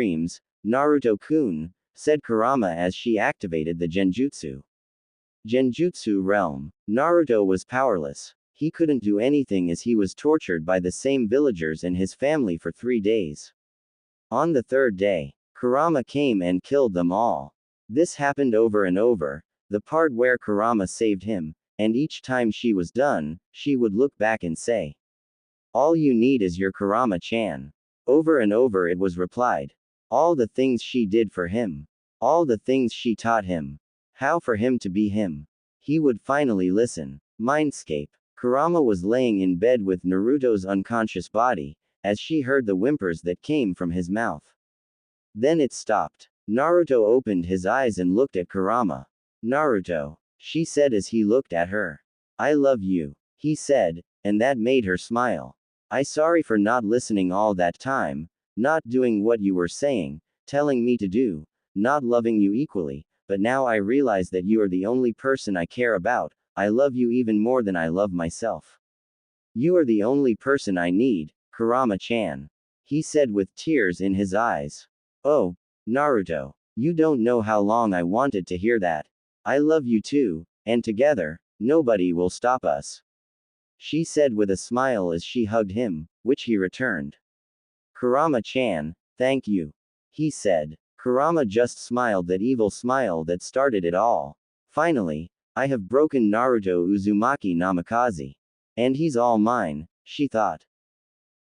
S1: dreams, Naruto-kun, said Kurama as she activated the Genjutsu. Genjutsu realm. Naruto was powerless. He couldn't do anything as he was tortured by the same villagers and his family for 3 days. On the third day, Kurama came and killed them all. This happened over and over, the part where Kurama saved him, and each time she was done, she would look back and say, "All you need is your Kurama-chan." Over and over it was replied. All the things she did for him. All the things she taught him. How for him to be him. He would finally listen. Mindscape. Kurama was laying in bed with Naruto's unconscious body, as she heard the whimpers that came from his mouth. Then it stopped. Naruto opened his eyes and looked at Kurama. "Naruto," she said as he looked at her. "I love you," he said, and that made her smile. "I sorry for not listening all that time, not doing what you were saying, telling me to do, not loving you equally, but now I realize that you are the only person I care about. I love you even more than I love myself. You are the only person I need, Kurama-chan," he said with tears in his eyes. "Oh, Naruto, you don't know how long I wanted to hear that. I love you too, and together, nobody will stop us," she said with a smile as she hugged him, which he returned. "Kurama-chan, thank you," he said. Kurama just smiled that evil smile that started it all. "Finally, I have broken Naruto Uzumaki Namikaze. And he's all mine," she thought.